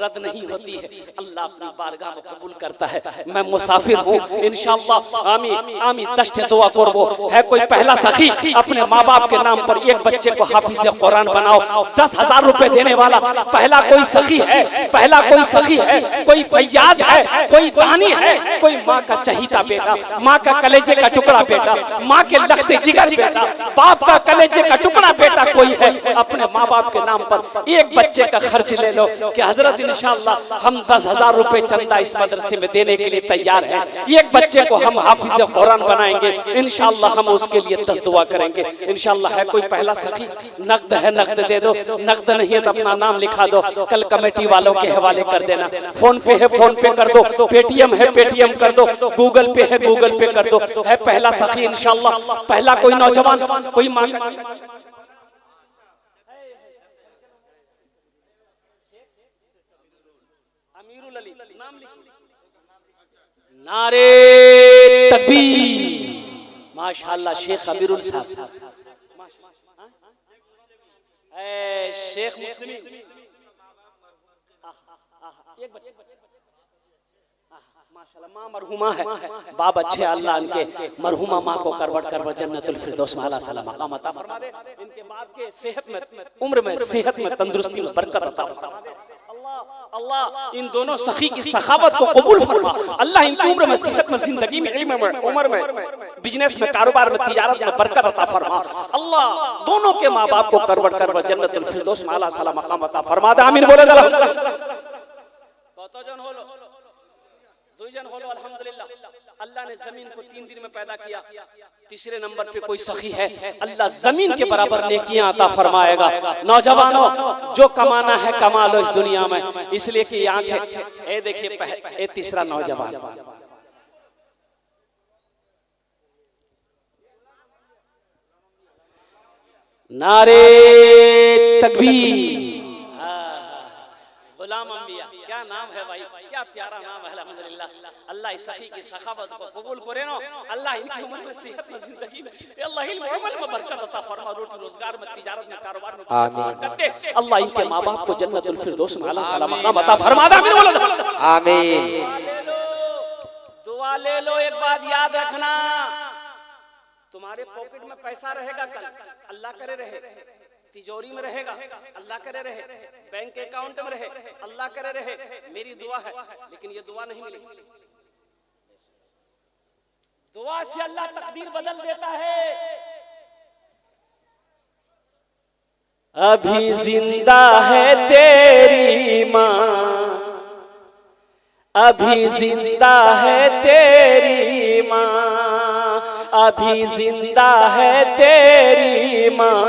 रद्द नहीं होती है, अल्लाह अपनी बारगाह में कबूल करता है। मैं मुसाफिर हूँ, इंशाअल्लाह आमीन आमीन 10 दुआ करबो। है कोई पहला सखी अपने माँ बाप के नाम पर एक बच्चे को हाफिज कुरान बनाओ, 10,000 रुपए देने वाला पहला कोई सखी है? पहला कोई सखी है? कोई फैयाज है? कोई दानी है? कोई माँ का चहीता बेटा, माँ का कलेजे का टुकड़ा बेटा, माँ के लखते जिगर बेटा, बाप का कलेजे का टुकड़ा बेटा कोई है? अपने माँ बाप के नाम पर एक बच्चे का खर्च ले लो कि हजरत इंशाअल्लाह हम 10,000 रुपए चंदा इस मदरसे में देने के लिए तैयार हैं। एक बच्चे को हम हाफिज कुरान बनाएंगे, इंशाअल्लाह हम उसके लिए 10 दुआ करेंगे इंशाअल्लाह। है कोई पहला सखी? नकद है, नकद दे दो, नकद नहीं है तो अपना नाम लिखा दो, कल कमेटी वालों के हवाले कर देना। फोन पे है, फोन पे कर दो, पेटीएम है, पेटीएम कर दो, गूगल पे है, गूगल पे कर दो। है पहला सखी इंशाअल्लाह? पहला कोई नौजवान, कोई माँ अमीरुल अली नाम लिखिए। नारे तकबीर। माशाअल्लाह शेख अमीरुल साहब। शेख मुस्लिम एक बच्चे माशाल्लाह माँ मरहुमा है, बाप अच्छे, अल्लाह इनके मरहुमा माँ को करवट करवट जन्नतुल फिरदौस में अल्लाह सलाम मकाम अता फरमा दे। इनके बाप के सेहत में, उम्र में, सेहत में, तंदुरुस्ती में बरकत अता फरमा दे। अल्लाह इन दोनों सखी की सखावत को कबूल फरमा। अल्लाह इनकी उम्र में, सेहत में, जिंदगी में, इल्म में, उम्र में, बिजनेस में, कारोबार में, तिजारत में बरकत अता फरमा। अल्लाह दोनों के माँ बाप को करवट करवट जन्नतुल फिरदौस में अल्लाह सलाम मकाम अता फरमा दे। आमीन बोले कत जन होलो, दो जन होलो। अल्हम्दुलिल्लाह अल्लाह ने जमीन को 3 दिन में पैदा किया। तीसरे नंबर पे कोई सखी है, अल्लाह जमीन के बराबर नेकियां अता फरमाएगा। नौजवानों जो कमाना है कमा लो इस दुनिया में, इसलिए कि आंखें ए देखिए ए तीसरा नौजवान नारे तकबीर। गुलाम अंबिया क्या नाम है भाई, क्या प्यारा नाम है। अल्हम्दुलिल्लाह अल्लाह इस सखी की सखावत को कबूल करे नो। अल्लाह इनकी उम्र में, सेहत में, जिंदगी में, अल्लाह इल्म अमल में बरकत अता फरमा। रोटी रोजगार में, तिजारत में, कारोबार में बरकत दे। अल्लाह इनके माँ बाप को जन्नतुल फिरदौस में अल्लाह सलाम मकाम अता फरमा दे। आमीन बोलो आमीन। दुआ ले लो। एक बात याद रखना, तुम्हारे पॉकेट में पैसा रहेगा कल, अल्लाह करे रहे, तिजोरी में रहेगा, अल्लाह करे रहे, बैंक अकाउंट में रहे, अल्लाह करे रहे, मेरी दुआ है। लेकिन ये दुआ नहीं मिलेगी। दुआ से अल्लाह तकदीर बदल देता है। अभी जिंदा है तेरी माँ, अभी जिंदा है तेरी माँ, अभी जिंदा है तेरी माँ,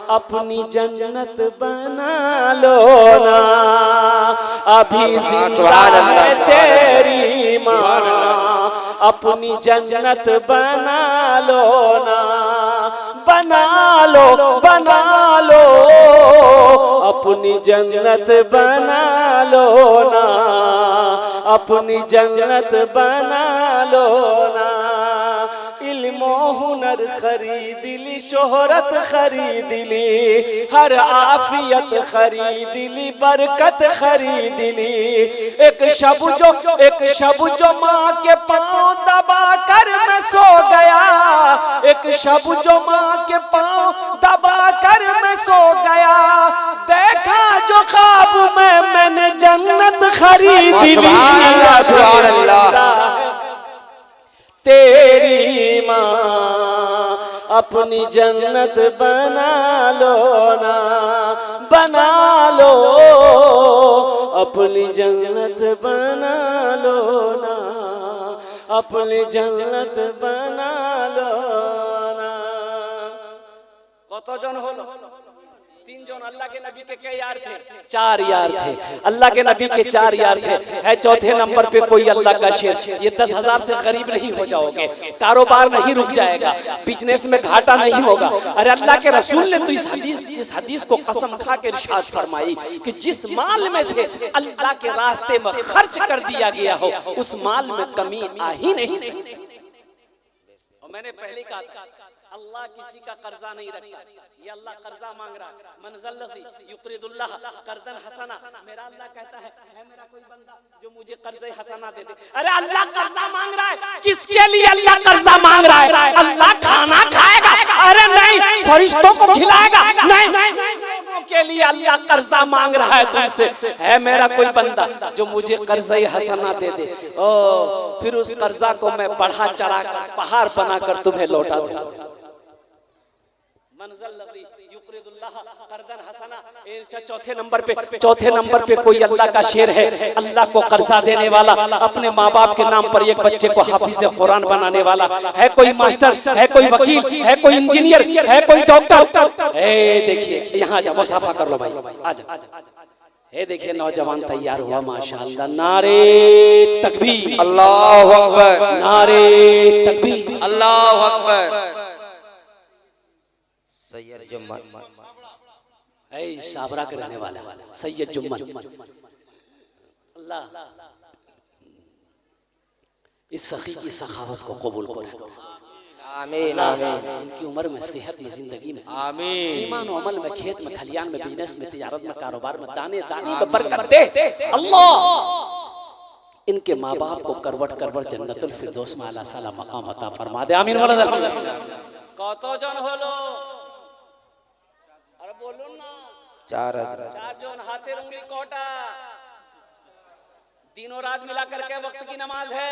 अपनी जन्नत बना लो ना। अभी जिंदा है तेरी माँ, अपनी जन्नत बना लो ना। बना लो, बना लो, अपनी जन्नत बना लो ना, अपनी जन्नत बना लो ना। इल्म हुनर खरीद ली, शोहरत खरीद ली, हर आफियत खरीद ली, बरकत खरीद ली। एक शब जो माँ के पाँव दबा कर मैं सो गया, एक शब जो माँ के पाँव दबा कर मैं सो गया, देखा जो ख्वाब में मैंने जन्नत खरीद ली। तेरी माँ अपनी जन्नत बना लो ना, बना लो, अपनी जन्नत बना लो ना, अपनी जन्नत बना लो ना। कत जन हलो? 3 जन। अल्लाह के नबी के कई यार थे? 4 यार थे। अल्लाह के नबी के 4 यार थे। है चौथे नंबर पे कोई अल्लाह का शेर। ये 10,000 से गरीब नहीं हो जाओगे, कारोबार नहीं रुक जाएगा, बिजनेस में घाटा नहीं होगा। अरे अल्लाह के रसूल ने तो इस हदीस को कसम खा के इरशाद फरमाई कि जिस माल में से अल्लाह के रास्ते में खर्च कर दिया गया हो, उस माल में कमी आ ही नहीं सकती। और मैंने पहले कहा था, अल्लाह किसी का कर्जा नहीं रखता, ये अल्लाह कर्जा मांग रहा है। मनज़ल्लज़ी युक़रिदुल्लाह कर्ज़न हसना, मेरा अल्लाह कहता है मेरा कोई बंदा जो मुझे कर्ज़े हसना दे दे। अरे अल्लाह कर्जा मांग रहा है, किसके लिए अल्लाह कर्जा मांग रहा है? अल्लाह खाना खाएगा? अरे नहीं। फरिश्तों को खिलाएगा? नहीं। लोगों के लिए अल्लाह कर्जा मांग रहा है तुमसे, है मेरा कोई बंदा जो मुझे कर्ज़े हसना दे दे, ओ फिर उस कर्जा को मैं बढ़ा चढ़ा कर पहाड़ बनाकर तुम्हें लौटा दूंगा। चौथे नंबर पे कोई अल्लाह का शेर है, अल्लाह को कर्जा देने वाला, अपने माँ बाप के नाम पर एक बच्चे को हाफिज कुरान बनाने वाला है। कोई मास्टर है, कोई वकील है, कोई इंजीनियर है, कोई डॉक्टर। देखिए यहाँ जा, मुसाफा कर लो भाई, आजा। ये देखिए नौजवान तैयार हुआ माशाअल्लाह। नारे तकबीर, अल्लाहु अकबर, नारे तकबीर, अल्लाहु अकबर। सैयद जुम्मन साबरा के रहने वाला सैयद जुम्मन। अल्लाह इस सखी की सखावत को कबूल करे। आमीन आमीन। इनकी उम्र में, सेहत में, जिंदगी में, आमीन। ईमान और अमल में, खेत में, खलियान में, बिजनेस में, तिजारत में, कारोबार में, दाने दाने में बरकत दे अल्लाह। इनके माँ बाप को करवट करवट जन्नतुल फिरदौस में आला साला मकाम अता फरमा दे। आमीन वाला कतो जन होलो अरे बोलो ना चार जन हाथे उंगली कोटा दिनों रात मिला करके वक्त की नमाज है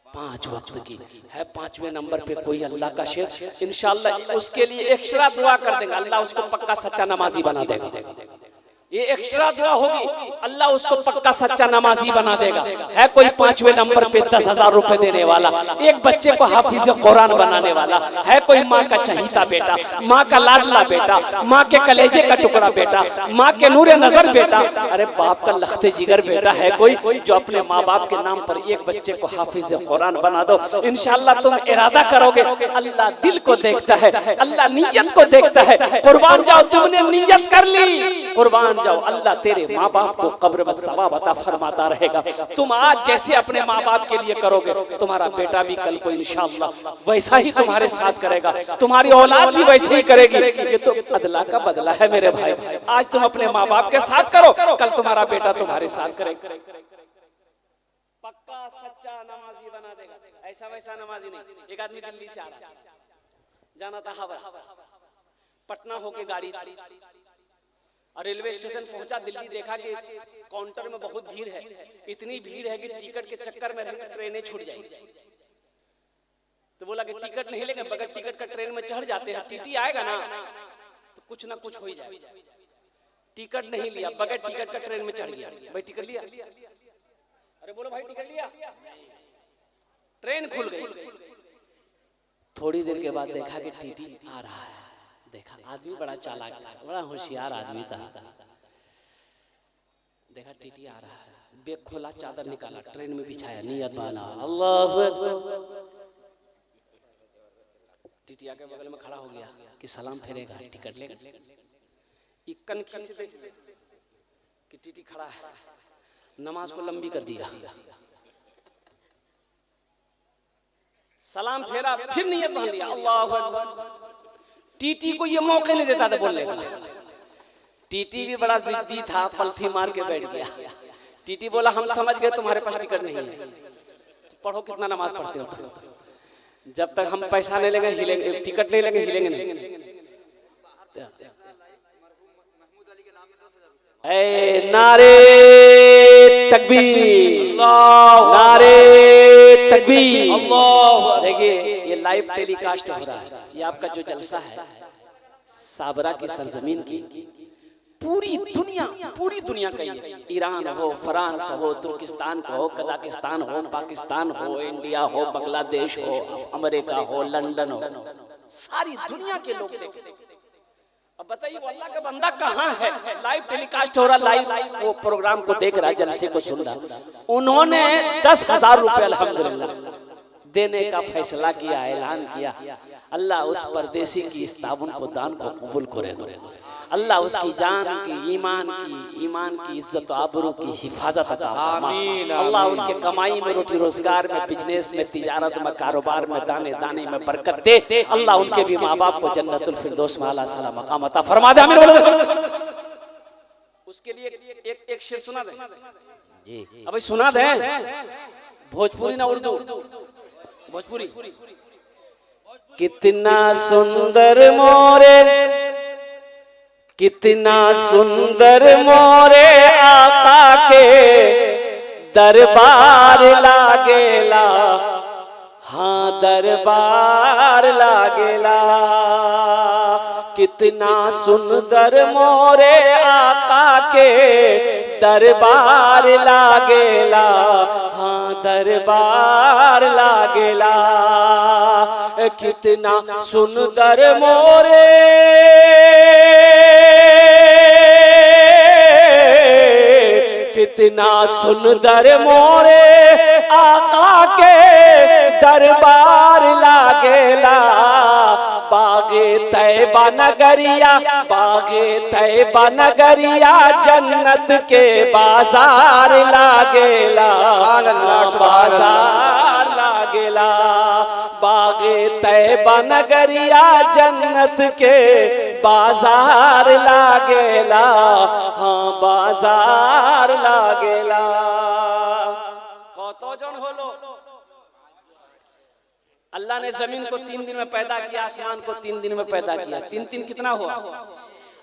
5 वक्त की है। 5वें नंबर पे कोई अल्लाह का शेर इंशाअल्लाह उसके लिए एक्स्ट्रा दुआ कर देगा, अल्लाह उसको पक्का सच्चा नमाजी बना देगा। ये एक्स्ट्रा दुआ होगी, अल्लाह उसको पक्का सच्चा नमाजी बना देगा। है कोई 5वें नंबर पे 10,000 रुपए देने वाला, एक बच्चे को हाफिज कुरान बनाने वाला, है कोई माँ का चहीता बेटा, माँ का लाडला बेटा, माँ के कलेजे का टुकड़ा बेटा, माँ के नूरे नजर बेटा, अरे बाप का लखते जिगर बेटा है कोई जो अपने माँ बाप के नाम पर एक बच्चे को हाफिज कुरान बना दो। इंशाअल्लाह तुम इरादा करोगे, अल्लाह दिल को देखता है, अल्लाह नीयत को देखता है। कुर्बान जाओ, तुमने नीयत कर ली, कुर्बान जाओ, अल्लाह तेरे माँ बाप को कब्र में सवाब अता फरमाता रहेगा। तुम आज जैसे अपने माँ बाप के लिए करोगे, तुम्हारा बेटा भी कल को इंशाअल्लाह वैसा ही तुम्हारे साथ करेगा, तुम्हारी औलाद भी वैसे ही करेगी। ये तो अदला का बदला है मेरे भाई। आज तुम अपने माँ बाप के साथ करो, कल तुम्हारा बेटा तुम्हारे साथ करेगा। पक्का सच्चा नमाजी बना देगा, ऐसा वैसा नमाजी नहीं। एक आदमी दिल्ली से आ रहा, जाना था हावड़ा, पटना होके गाड़ी और रेलवे स्टेशन पहुंचा, दिल्ली देखा कि काउंटर में बहुत भीड़ है, इतनी भीड़ है कि टिकट के चक्कर में रहेंगे ट्रेनें छूट जाएंगी। तो बोला कि टिकट नहीं लेंगे, बगैर टिकट का ट्रेन में चढ़ जाते हैं, टीटी आएगा ना तो कुछ ना कुछ हो ही जाए। टिकट नहीं लिया, बगैर टिकट का ट्रेन में चढ़ गया। भाई टिकट लिया? अरे बोलो भाई टिकट लिया? ट्रेन खुल गई। थोड़ी देर के बाद देखा कि टीटी आ रहा है, देखा आदमी बड़ा चालाक था, बड़ा होशियार आदमी था। देखा टीटी आ रहा है, बैग खोला, चादर निकाला, ट्रेन में बिछाया, नियत बना अल्लाहू अकबर। टीटी आके बगल में खड़ा हो गया कि सलाम फेरेगा, टिकट लेगा। इक्कन खींच दे कि टीटी खड़ा है, नमाज को लंबी कर दिया, सलाम फेरा, फिर नियत बांध लिया अल्लाहू अकबर। टीटी को ये मौके नहीं देता था बोलने का। टीटी भी बड़ा जिद्दी था, पलथी मार के बैठ गया। टीटी बोला हम समझ गए तुम्हारे पास टिकट नहीं है, तो पढ़ो कितना नमाज पढ़ते हो, जब तक हम पैसा नहीं लेंगे हिलेंगे, टिकट नहीं लेंगे हिलेंगे नहीं। ए नारे तकबीर, नारे तकबीर। देखिए ये लाइव टेलीकास्ट हो रहा है, ये आपका जो जलसा है साबरा की सरजमीन की, पूरी दुनिया का ही, ईरान हो, फ्रांस हो, तुर्किस्तान हो, कजाकिस्तान हो, पाकिस्तान हो, इंडिया हो, बांग्लादेश हो, अमेरिका हो, लंदन हो, सारी दुनिया के लोग देखे। अब बताइए वो अल्लाह का बंदा कहाँ है? लाइव टेलीकास्ट हो रहा, लाइव वो प्रोग्राम को देख रहा, जलसे को सुन रहा। उन्होंने 10,000 रुपए अल्हम्दुलिल्लाह देने का फैसला किया, ऐलान किया। अल्लाह उस परदेसी की इस ताबुन को दान को कबूल करे, अल्लाह उसकी जान की, ईमान की इज्जत आबरू की हिफाजत अता फरमाए। अल्लाह उनके कमाई में, रोटी रोजगार में, बिजनेस में, तिजारत में, कारोबार में, दाने दाने में बरकत दे। अल्लाह उनके भी माँ बाप को जन्नतुल फिरदौस में आला साला मकाम अता फरमा दे। आमीन। उसके लिए एक शेर सुना दे जी, अभी सुना दे, भोजपुरी ना उर्दू, भोजपुरी। कितना सुंदर मोरे, कितना सुंदर मोरे आका के दरबार लागेला, हाँ दरबार लागेला। कितना सुंदर मोरे आका के दरबार लागेला, हाँ दरबार लागेला। कितना सुंदर मोरे कितना सुंदर मोरे आका के दरबार लागेला, बागे तैबा नगरिया, बागे तैबा नगरिया, जन्नत के बाजार लागेला, बाजार लागेला। बागे तैबा नगरिया, जन्नत के बाजार लागेला, हाँ बाजार लागेला। कतजन हलो? अल्लाह ने जमीन को 3 दिन में पैदा किया, आसमान को 3 दिन में पैदा किया। 3 कितना हुआ?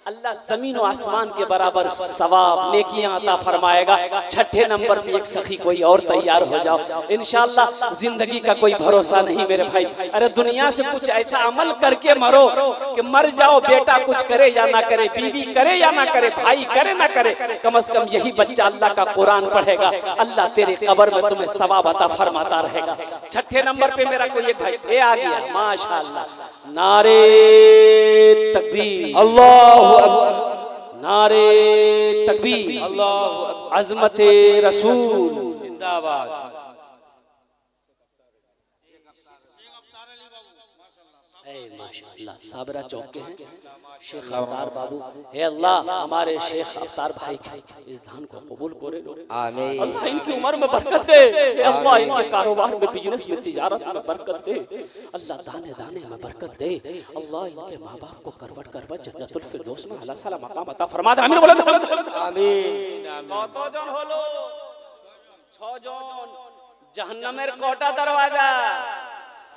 अल्लाह जमीन और आसमान के बराबर सवाब नेकियां अता फरमाएगा। छठे नंबर पे एक सखी कोई और तैयार हो जाओ इंशाअल्लाह। जिंदगी का कोई भरोसा नहीं मेरे भाई। अरे दुनिया से कुछ ऐसा अमल करके मरो कि मर जाओ, बेटा कुछ करे या ना करे, बीवी करे या ना करे, भाई करे ना करे, कम से कम यही बच्चा अल्लाह का कुरान पढ़ेगा, अल्लाह तेरे कब्र में तुम्हें सवाब अता फरमाता रहेगा। छठे नंबर पे मेरा कोई एक भाई ये आ गया, माशाअल्लाह। नारे तकबीर, अल्लाहु अकबर, नारे तकबीर, अल्लाहु अकबर, अज़मते रसूल जिंदाबाद। माशाअल्लाह साबरा चौक के हैं शेख अफ्तार बाबू। हे अल्लाह हमारे शेख अफ्तार भाई के इस धान को कबूल करे लो, आमीन। अल्लाह इनकी उम्र में बरकत दे, हे अल्लाह इनके कारोबार में, बिजनेस में, तिजारत में बरकत दे, अल्लाह दाने दाने में बरकत दे, अल्लाह इनके माँ बाप को करवट करवट जन्नतुल फिरदौस में अल्लाह सला मकाम अता फरमा दे, आमीन बोलो आमीन। कतजन हलो? 6 जन। जहन्नमेर कोटा दरवाजा?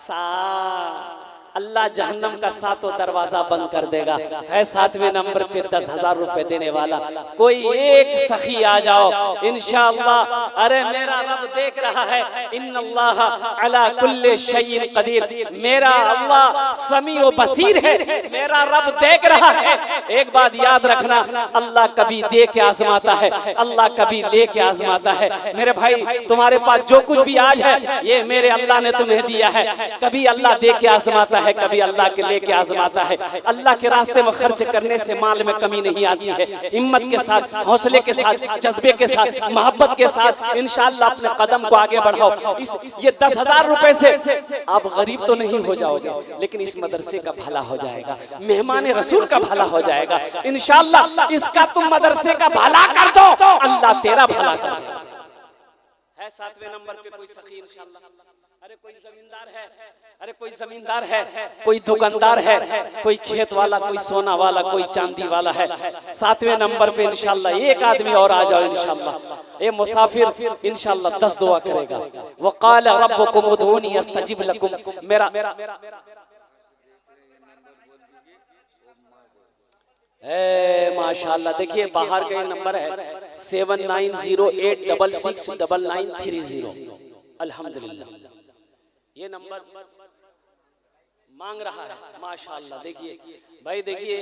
7। अल्लाह जहन्नम का 7वां दरवाजा बंद कर देगा। है 7वें नंबर पे 10,000 रुपए देने वाला कोई एक सखी आ जाओ इंशाअल्लाह। अरे मेरा रब देख रहा है, इन्नल्लाह अला कुल्ले शैइन कदीर, मेरा अल्लाह समी व बसीर है, मेरा रब देख रहा है। एक बात याद रखना, अल्लाह कभी दे के आजमाता है, अल्लाह कभी ले के आजमाता है। मेरे भाई तुम्हारे पास जो कुछ भी आज है ये मेरे अल्लाह ने तुम्हें दिया है। कभी अल्लाह दे के आजमाता है, कभी अल्लाह के लेके आजमाता है। अल्लाह के रास्ते में खर्च करने से माल में कमी नहीं आती है। हिम्मत के साथ, हौसले के साथ, जज्बे के साथ, मोहब्बत के साथ इंशाअल्लाह अपने कदम को आगे बढ़ाओ। ये 10,000 रुपए से आप गरीब तो नहीं हो जाओगे, लेकिन इस मदरसे का भला हो जाएगा, मेहमान रसूल का भला हो जाएगा इंशाअल्लाह। इसका तुम मदरसे का भला कर दो, अल्लाह तेरा भला कर देगा। है 7वें नंबर पे कोई सखी इंशाअल्लाह। अरे कोई जमींदार है, अरे कोई जमींदार है, कोई दुकानदार है, कोई खेत वाला, कोई सोना वाला, कोई चांदी वाला है। 7वें नंबर पे इंशाअल्लाह एक आदमी और आ जाओ इंशाअल्लाह। ये मुसाफिर इंशाअल्लाह 10 दुआ करेगा। वक़ाल रब्बुकुम उदऊनी अस्तजिब लकुम। मेरा माशाअल्लाह देखिए बाहर का एक नंबर है 7908669930। अल्हम्दुलिल्लाह ये नंबर मांग रहा है माशाअल्लाह। देखिए भाई, देखिए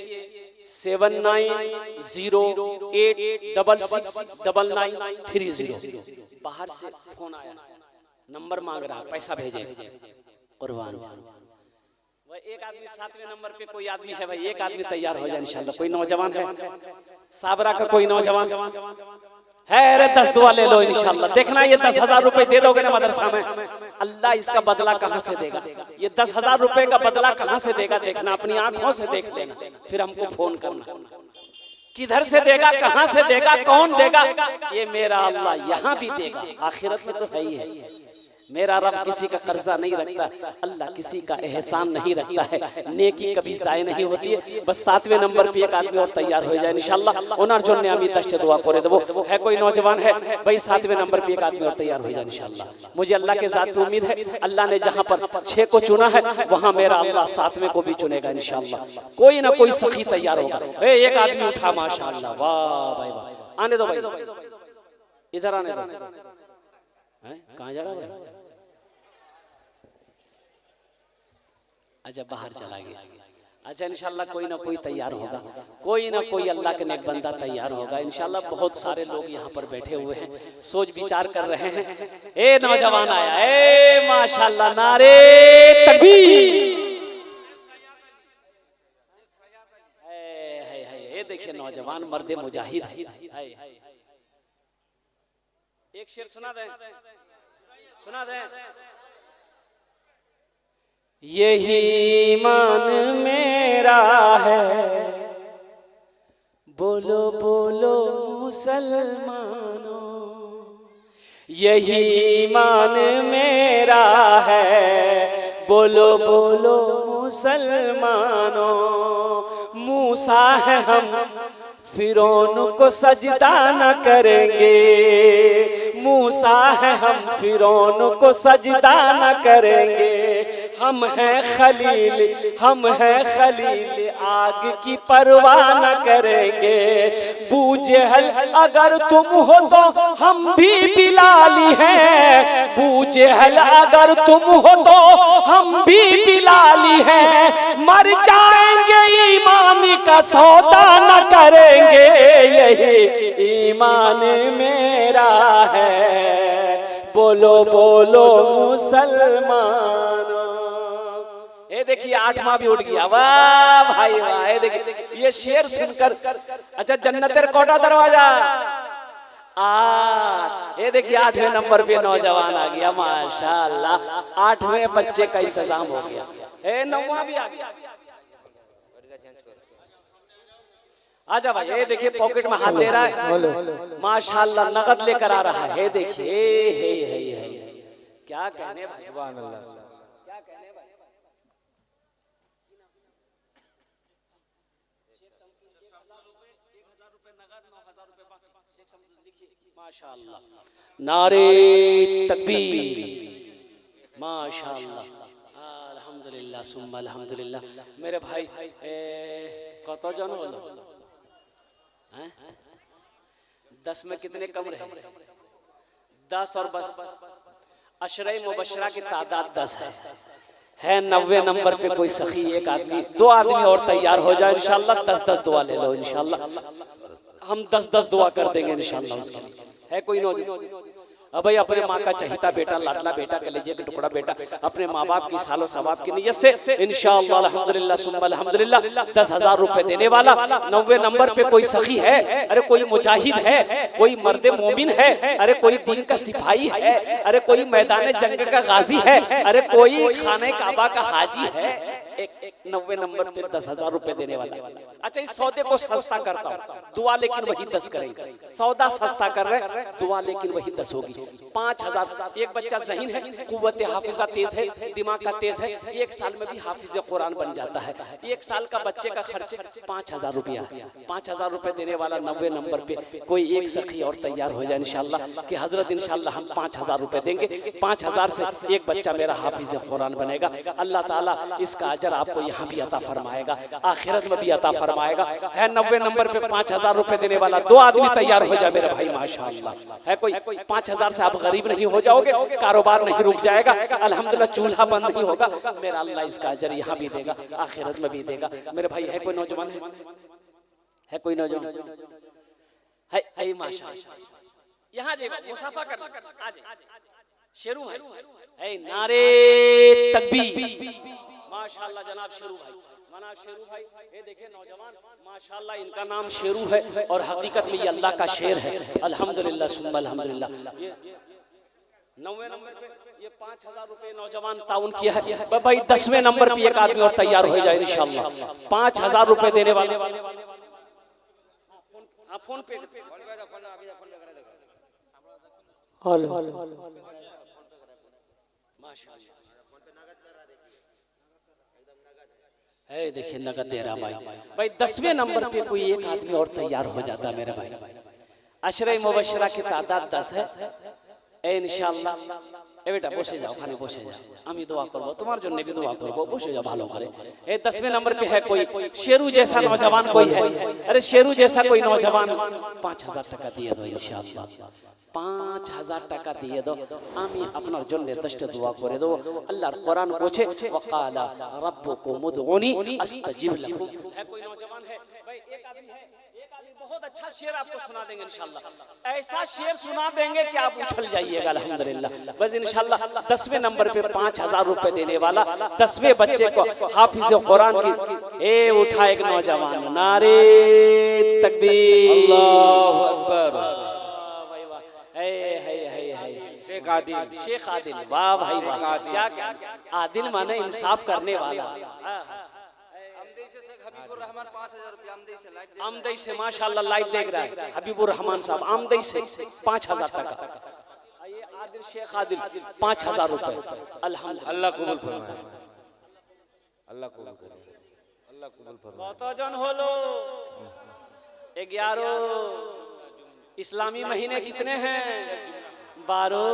7908669930 बाहर से फोन आया, नंबर मांग रहा, पैसा भेजे कुर्बान जान। एक आदमी 7वें नंबर पे कोई आदमी है भाई, एक आदमी तैयार हो जाए इंशाअल्लाह। कोई नौजवान है साबरा का, कोई नौजवान है? अरे 10 दुआ ले लो इंशाअल्लाह। देखना ये 10,000 रुपए दे दोगे ना मदरसा में, अल्लाह इसका बदला कहां से देगा। ये 10,000 रुपए का बदला कहां से देगा देखना, अपनी आंखों से देख लेना, फिर हमको फोन करना। किधर से देगा, कहां से देगा, कौन देगा, ये मेरा अल्लाह यहाँ भी देगा, आखिरत में तो है ही है। मेरा रब किसी का कर्जा नहीं रखता, अल्लाह किसी का एहसान नहीं रखता है, नेकी कभी जाय नहीं होती है। बस 7वें नंबर पे एक आदमी और तैयार हो जाए इंशाअल्लाह। ओनर जो ने अमी दश्त दुआ करे देबो है। कोई नौजवान है भाई 7वें नंबर पे एक आदमी और तैयार हो जाए इंशाअल्लाह। मुझे अल्लाह के ज़ात पे उम्मीद है, अल्लाह ने जहां पर 6 को चुना है वहां मेरा अल्लाह 7वें को भी चुनेगा इंशाअल्लाह। कोई ना कोई सखी तैयार होगा। एक आदमी उठा माशाअल्लाह, वाह भाई वाह। आने दो भाई, इधर आने दो। कहाँ जा रहा भाई? अच्छा बाहर चला गया। अच्छा इंशाल्लाह कोई ना कोई तैयार होगा, कोई ना कोई अल्लाह के नेक बंदा तैयार होगा इंशाल्लाह। बहुत सारे लोग यहाँ पर बैठे हुए हैं, सोच विचार कर रहे हैं। ए नौजवान आया, ए माशाल्लाह, नारे तकबीर। ये देखिए नौजवान मर्दे मुजाहिद है। एक शेर सुना दें, सुना दें। यही ईमान मेरा है, बोलो बोलो मुसलमानों, यही ईमान मेरा है, बोलो बोलो मुसलमानों। मूसा है हम फिरौन को सजदा न करेंगे, मूसा है हम फिरौन को सजदा न करेंगे। हम हैं खलील, हम हैं खलील, आग की परवाह न करेंगे। बूजहल अगर तुम हो तो हम भी बिलाली हैं, बूजहल अगर तुम हो तो हम भी बिलाली हैं। मर जाएंगे ईमान का सौदा न करेंगे, यही ईमान मेरा है, बोलो बोलो मुसलमानों। ये देखिए 8वां भी उठ गया, वाह भाई वाह। ये देखिए ये शेर सुनकर, अच्छा जन्नतेर कोटा दरवाजा 8, ये देखिए 8वें नंबर पे नौजवान आ गया माशाल्लाह। 8वें बच्चे का इंतजाम हो गया। 9वां भी आ गया। आजा भाई, ये देखिए पॉकेट में हाथ दे रहा है माशाल्लाह, नगद लेकर आ रहा है। देखिए हे क्या कहने भाई, सुभान अल्लाह, क्या कहने भाई। माशाल्लाह, नारे तकबीर, माशाल्लाह, अल्हम्दुलिल्लाह सुम्मा अल्हम्दुलिल्लाह। मेरे भाई कत जन हलो 10 में कितने कम रहे? 10 और बस अशरे मुबशरा की तादाद 10 है। 90 नंबर पे कोई सखी एक आदमी, 2 आदमी और तैयार हो जाए इंशाल्लाह। 10-10 दुआ ले लो इंशाल्लाह, हम 10-10 दुआ कर देंगे इंशाल्लाह उसके लिए। है कोई नौजवान? अब भाई अपने माँ का चहीता बेटा, लाडला बेटा, कलेजे का टुकड़ा बेटा, अपने माँ बाप की सालो सवाब की नियत से इंशाअल्लाह अल्हम्दुलिल्लाह सुम्मा अल्हम्दुलिल्लाह 10,000 रुपए देने वाला 90 नंबर पे कोई सखी है, अरे कोई मुजाहिद है, कोई मर्द मोमिन है, अरे कोई दीन का सिपाही है, अरे कोई मैदान जंग का गाजी है, अरे कोई खाने काबा का हाजी है। एक 90 नंबर पे 10,000 रुपए देने वाला। अच्छा इस सौदे को सस्ता करता हूँ, दुआ लेकिन वही 10 करेंगे। सौदा सस्ता कर रहे, दुआ लेकिन वही 10 होगी। 5,000। एक बच्चा ज़हीन है, कुव्वत हाफिजा तेज है, दिमाग का तेज है, 1 साल में भी हाफिज कुरान बन जाता है। 1 साल का बच्चे का खर्च 5,000 रुपया। 5,000 रुपए देने वाला 90 नंबर पे कोई एक सखी और तैयार हो जाए इंशाल्लाह कि हजरत इंशाल्लाह हम 5,000 रुपए देंगे। 5,000 से एक बच्चा मेरा हाफिज कुरान बनेगा। अल्लाह ताला इसका अजर आपको यहाँ भी अता फरमाएगा, आखिरत में भी अता फरमाएगा। है 90 नंबर पे 5,000 रुपए देने वाला 2 आदमी तैयार हो जाए मेरे भाई माशाअल्लाह। है कोई 5,000 से आप गरीब नहीं हो जाओगे, कारोबार नहीं रुक जाएगा, अल्हम्दुलिल्लाह चूल्हा बंद नहीं होगा, मेरा अल्लाह इसका अजर यहाँ भी देगा, आखिरत में भी देगा मेरे भाई। है कोई नौजवान? है कोई नौजवान? है माशाअल्लाह, यहाँ जाइए मुसाफा कर आ जाइए। शेरू है, नारे तकबीर, माशाल्लाह जनाब शेरू भाई, मना शेरू भाई। ये देखिए नौजवान माशाल्लाह, इनका नाम शेरू है और हकीकत में ये अल्लाह का शेर है। अल्हम्दुलिल्लाह सुम्मा अल्हम्दुलिल्लाह। 90 नंबर पे ये 5,000 रुपए नौजवान ताउन किया है भाई। 10वें नंबर पे एक आदमी और तैयार हो जाए इंशाल्लाह, 5,000 रुपए देने वाले। फोन पे माशाल्लाह, देखिए नगद दे रहा भाई। 10वें नंबर पे कोई एक आदमी और तैयार हो जाता मेरे भाई। अशरे मुबशरा की तादाद 10 है इंशाल्लाह। ए बेटा बसे जाओ, खाने बसे जाओ, আমি দোয়া করব তোমার জন্য भी दुआ করব, বসে যাও ভালো করে। 10वें नंबर पे है कोई शेरू जैसा नौजवान कोई है, अरे शेरू जैसा कोई नौजवान 5,000 টাকা দিয়ে দাও इंशाल्लाह। 5,000 টাকা দিয়ে দাও, আমি আপনার জন্য 10টা দোয়া করে দেব। আল্লাহর কোরআন বলছে ওয়াকালা রাব্বুকুম উদউনি আস্তাজিব লাকুম। है कोई नौजवान है भाई? एक आदमी है, एक आदमी बहुत अच्छा शेर आपको सुना देंगे इंशाल्लाह। ऐसा शेर सुना देंगे कि आप उछल जाइएगा अल्हम्दुलिल्लाह। बस इंशाल्लाह 10वें नंबर पे 5,000 रुपए देने वाला 10वें बच्चे को हाफिज कुरान की उठा एक नौजवान, नारे तकबीर, अल्लाहु अकबर। शेख शेख आदिल। शेख आदिल, वाह भाई वाह, क्या आदिल माने इंसाफ करने वाला। आमदई से माशाल्लाह लाइव देख रहा है हबीबुर रहमान साहब, आमदई से 5000 टका। ये आदिल शेख आदिल 5000 रुपए। अल्हम्दुलिल्लाह, अल्लाह कबूल फरमाए, अल्लाह कबूल करे, अल्लाह कबूल फरमाए। कत जन हलो? 11। इस्लामी महीने कितने हैं? 12।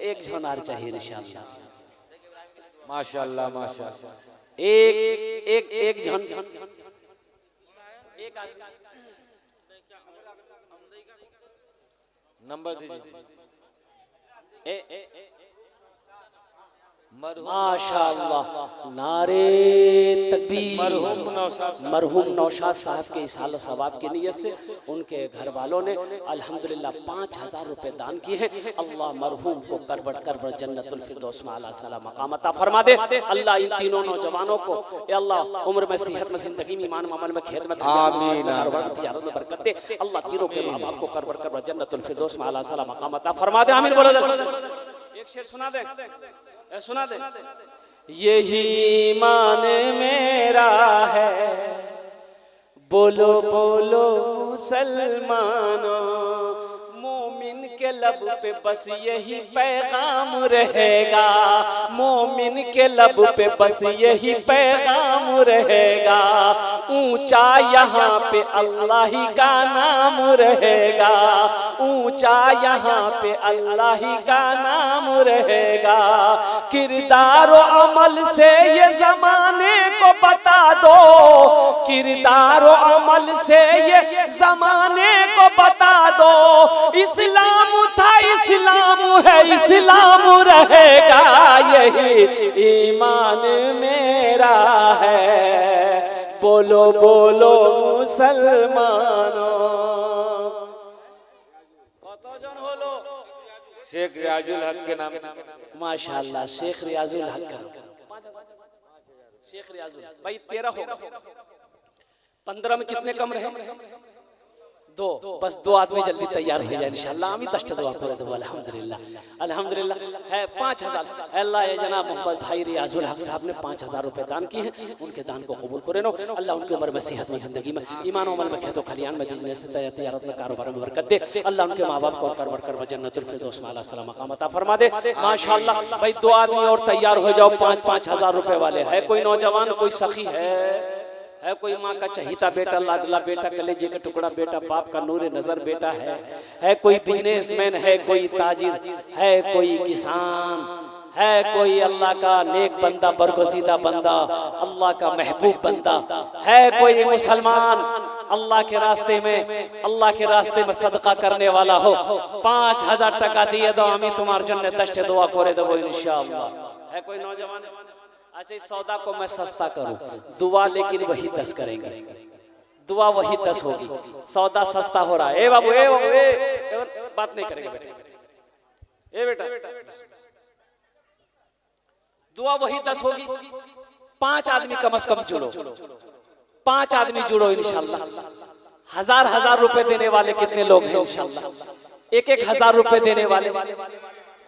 एक झोनार चाहिए इंशाअल्लाह। माशाअल्लाह माशाअल्लाह। एक झन एक नंबर दीजिए। माशाअल्लाह, नारे तकबीर। मरहूम नौशाद साहब के इसाल और सवाब की नीयत से उनके घर वालों ने अल्हम्दुलिल्लाह 5000 रुपए दान किए हैं। अल्लाह मरहूम को करबट करबट जन्नतुल फिरदौस में आला साला मकाम अता फरमा दे। अल्लाह इन तीनों नौजवानों को अल्लाह उम्र में, सेहत में, जिंदगी में, ईमान में, अमल में, खेत में, आमीन, तिजारत में बरकत दे। अल्लाह तीनों के माँ बाप को करबट करबट जन्नतुल फिरदौस में आला साला मकाम अता फरमा दे। आमीन बोलो। एक शेर सुना दे, सुना दे। यही ईमान मेरा है, बोलो बोलो मुसलमानों, मोमिन के लब पे बस यही पैगाम रहेगा, मोमिन के लब पे बस यही पैगाम रहेगा, ऊंचा यहाँ पे अल्लाह ही का नाम रहेगा, ऊंचा यहाँ पे अल्लाह ही का नाम रहेगा। किरदार और अमल से ये जमाने को बता दो, किरदार और अमल से ये जमाने को बता दो, इस्लाम था इस्लाम है इस्लाम रहेगा, यही ईमान मेरा है, बोलो बोलो मुसलमानों। कतजन हलो? शेख रियाजुल हक के नाम से। माशाअल्लाह, शेख रियाजुल हक का शेख रियाजुल भाई 13 होगा। 15 में कितने कम रहे? 2। बस 2 आदमी जल्दी तैयार हो जाए इंशाअल्लाह। आमी दस्ट दुआ पूरे दो अल्हम्दुलिल्लाह अल्हम्दुलिल्लाह। है 5000। अल्लाह ये जनाब मोहम्मद भाई रियाजुल हक साहब ने 5000 रुपए दान किए हैं। उनके दान को कबूल करे नो। अल्लाह उनकी उम्र में, सेहत में, जिंदगी में, ईमान अमल में, खेतों खलियान में, बिजनेस से, तिजारत में, कारोबार में बरकत दे। अल्लाह उनके माँ बाप को करवर कर जन्नतुल फिरदौस में आला साला मकाम अता फरमा दे। माशाअल्लाह भाई 2 आदमी और तैयार हो जाओ 5-5 हजार रुपए वाले। है कोई नौजवान, कोई सखी है कोई माँ का चहीता बेटा, लाडला बेटा, कलेजे का टुकड़ा बेटा, बाप का नूर नजर बेटा है कोई बिजनेसमैन, है कोई ताजिर, है कोई किसान, है कोई अल्लाह का नेक बंदा, बरगुज़ीदा बंदा, अल्लाह का महबूब बंदा, है कोई मुसलमान अल्लाह के रास्ते में सदका करने वाला हो, 5000 टका दिए दो, हमें तुम्हार जन्नत दश्ते दुआ करे दो इंशाअल्लाह। है कोई नौजवान? अच्छा, इस सौदा को मैं सस्ता करूं, दुआ लेकिन वही 10 करेंगे, दुआ वही 10 होगी, सौदा सस्ता हो रहा है। ए बाबू बात नहीं करेंगे बेटा, दुआ वही 10 होगी। 5 आदमी कम से कम जुड़ो, 5 आदमी जुड़ो इंशाअल्लाह। 1000 रुपए देने वाले कितने लोग हैं इंशाअल्लाह? 1-1 हजार रुपए देने वाले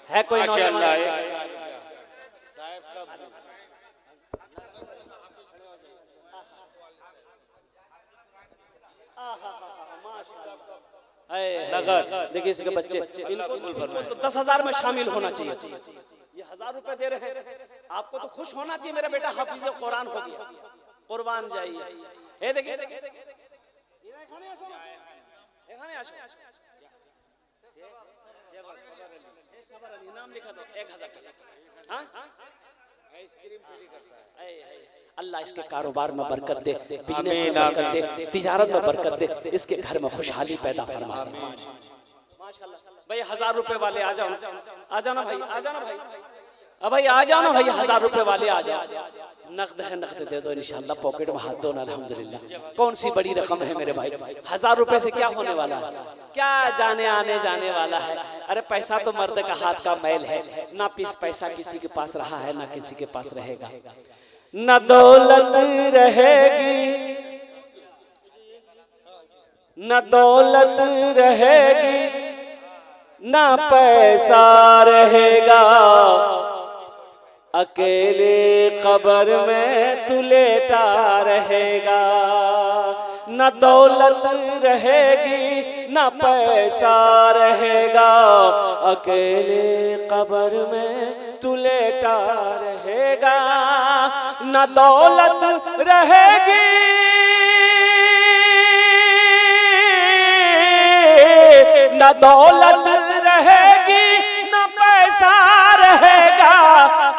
है कोई नौजवान? देखिए इसके बच्चे, इनको तो 10,000 में शामिल होना चाहिए। ये 1000 रुपए दे रहे हैं, आपको तो खुश होना चाहिए, मेरा बेटा हाफिज कुरान हो गया, कुर्बान जाइए। ये देखिए नाम लिखा दो, 1000 टका। अल्लाह इसके कारोबार में बरकत दे, बिजनेस में बरकत दे, तिजारत में बरकत दे, इसके घर में खुशहाली पैदा फरमा दे। माशाअल्लाह भाई 1000 रुपए वाले आ जाओ, आ जाना भाई, आ जाना भाई, अब भाई आ जाओ ना भाई, 1000 रुपए वाले आ जाओ। नकद है, नकद दे दो इंशाअल्लाह, पॉकेट में हाथ दो ना अल्हम्दुलिल्लाह। कौन सी बड़ी रकम है मेरे भाई? 1000 रुपए से क्या होने वाला है? क्या जाने आने जाने वाला है? अरे पैसा तो मर्द का हाथ का मैल है, ना पैसा किसी के पास रहा है ना किसी के पास रहेगा। न दौलत रहेगी, न दौलत रहेगी, ना पैसा रहेगा, अकेले कब्र में तू लेटा रहेगा। न दौलत रहेगी न पैसा रहेगा, अकेले कब्र में तू लेटा रहेगा। न दौलत रहेगी न दौलत रहेगी न पैसा रहेगा,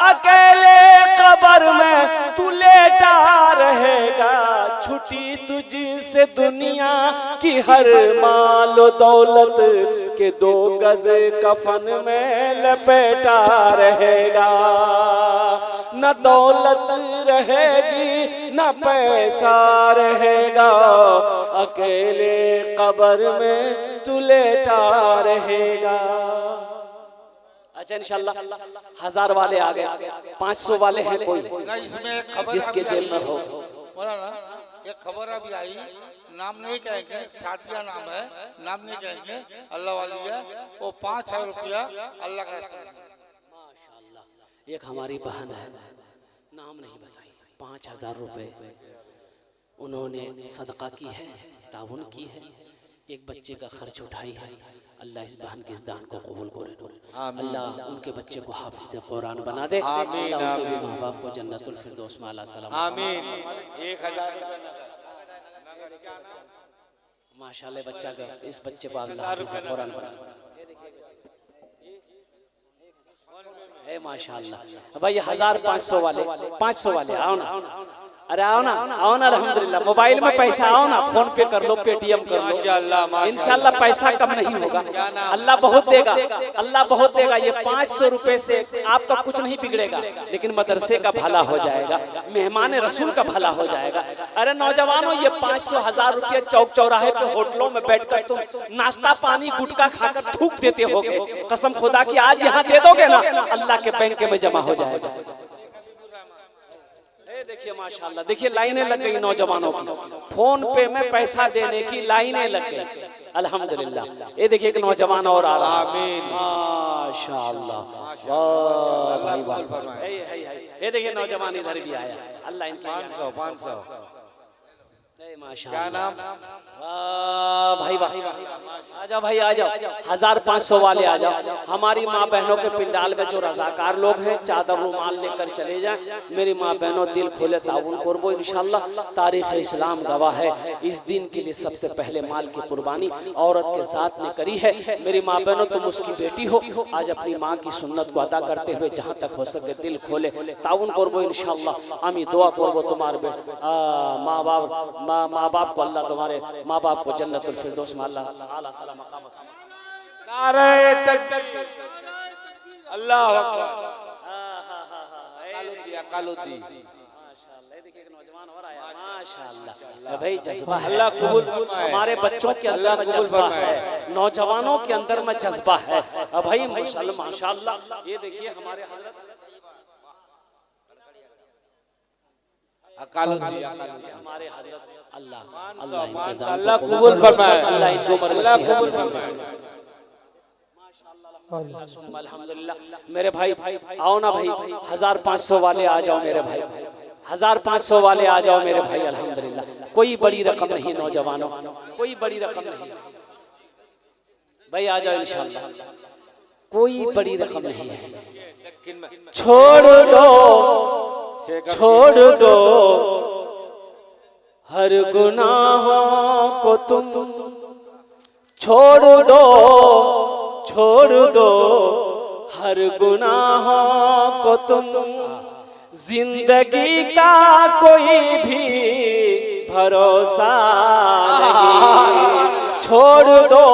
अकेले कब्र में तू लेटा रहेगा। छुटी तुझसे दुनिया की हर माल दौलत के 2 गज कफन में लपेटा रहेगा। न दौलत रहेगी न पैसा रहेगा, अकेले कब्र में तू लेटा रहेगा। अच्छा इंशाल्लाह 1000 वाले आ गए, 500 वाले हैं कोई जिसके जेब में हो। एक खबर अभी आई, नाम नहीं कहेंगे, साथिया नाम है, नाम नहीं कहेंगे, अल्लाह वाली है, वो 5000 रुपया अल्लाह का माशाअल्लाह। एक हमारी बहन है, नाम नहीं बताई, 5000 रुपए उन्होंने सदका की है, ताउन की है, एक बच्चे का खर्च उठाई है। अल्लाह इस बहन के इस दान को कबूल करे, अल्लाह उनके बच्चे को हाफिज़ कुरान बना दे, अल्लाह उनके भी माँ बाप को जन्नतुल फिरदौस में आला सलाम आमीन। 1000 माशाअल्लाह। बच्चा का इस बच्चे को अल्लाह हाफिज़ कुरान बना दे माशाअल्लाह। भाई 1500 वाले 500 वाले आओ ना, अरे आओ ना अल्हम्दुलिल्लाह। मोबाइल में पैसा आओ ना, फोन पे कर लो, पेटीएम कर लो, इंशाल्लाह पैसा कम नहीं होगा, अल्लाह बहुत देगा, अल्लाह बहुत देगा। ये 500 रुपए से आपका कुछ नहीं बिगड़ेगा, लेकिन मदरसे का भला हो जाएगा, मेहमान रसूल का भला हो जाएगा। अरे नौजवानों, ये 500 1000 रुपये चौक चौराहे पे होटलों में बैठकर तुम नाश्ता पानी गुटखा खाकर थूक देते होगे, कसम खुदा की आज यहाँ दे दोगे ना, अल्लाह के बैंक में जमा हो जाएगा। देखिए माशाल्लाह, देखिए लाइनें लग गई नौजवानों की, फोन पे में पैसा देने की लाइनें लग गई अल्हम्दुलिल्लाह। ये देखिए एक नौजवान और आ रहा है, माशाल्लाह भाई वाह। ये देखिए नौजवान इधर भी आया, अल्लाह इनकी 500 क्या नाम भाई वाह, आ जाओ भाई आ जाओ, 1500 वाले आ जाओ। हमारी माँ बहनों के पिंडाल में जो रजाकार लोग हैं, चादर रुमाल लेकर चले जाएं। मेरी माँ बहनों दिल खोले ताउन करबो इंशाल्लाह। तारीख़ इस्लाम गवाह है, इस दिन के लिए सबसे पहले माल की कुर्बानी औरत के साथ ने करी है। मेरी माँ बहनों तुम उसकी बेटी हो, आज अपनी माँ की सुन्नत को अदा करते हुए जहाँ तक हो सके दिल खोले ताउन करबो इंशाल्लाह। आमी दुआ करबो तुम्हारे माँ बाप को, अल्लाह तुम्हारे माँ बाप को जन्नतुल फिरदौस में अल्लाह आला सलाम मकाम। नारे तकबीर, अल्लाह अकबर। कालुद्दी माशाल्लाह। देखिए एक नौजवान और आया, माशाल्लाह भाई जज्बा है, अल्लाह कबूल हमारे बच्चों के अंदर में जज्बा है, नौजवानों के अंदर में जज्बा है भाई माशाल्लाह। ये देखिए हमारे हजरत हमारे हजरत अल्लाह कबूल फरमाए, अल्लाह इनको अल्लाह कबूल फरमाए। अल्हम्दुलिल्लाह। मेरे भाई आओ ना भाई, 1500 वाले आ जाओ मेरे भाई, 1500 वाले आ जाओ मेरे भाई। अल्हम्दुलिल्लाह, कोई बड़ी रकम नहीं नौजवानों, कोई बड़ी रकम नहीं भाई, आ जाओ इंशाल्लाह, कोई बड़ी रकम नहीं है। छोड़ दो हर गुनाहों को तुम, छोड़ दो हर गुनाहों को तुम, जिंदगी का कोई भी भरोसा नहीं। छोड़ दो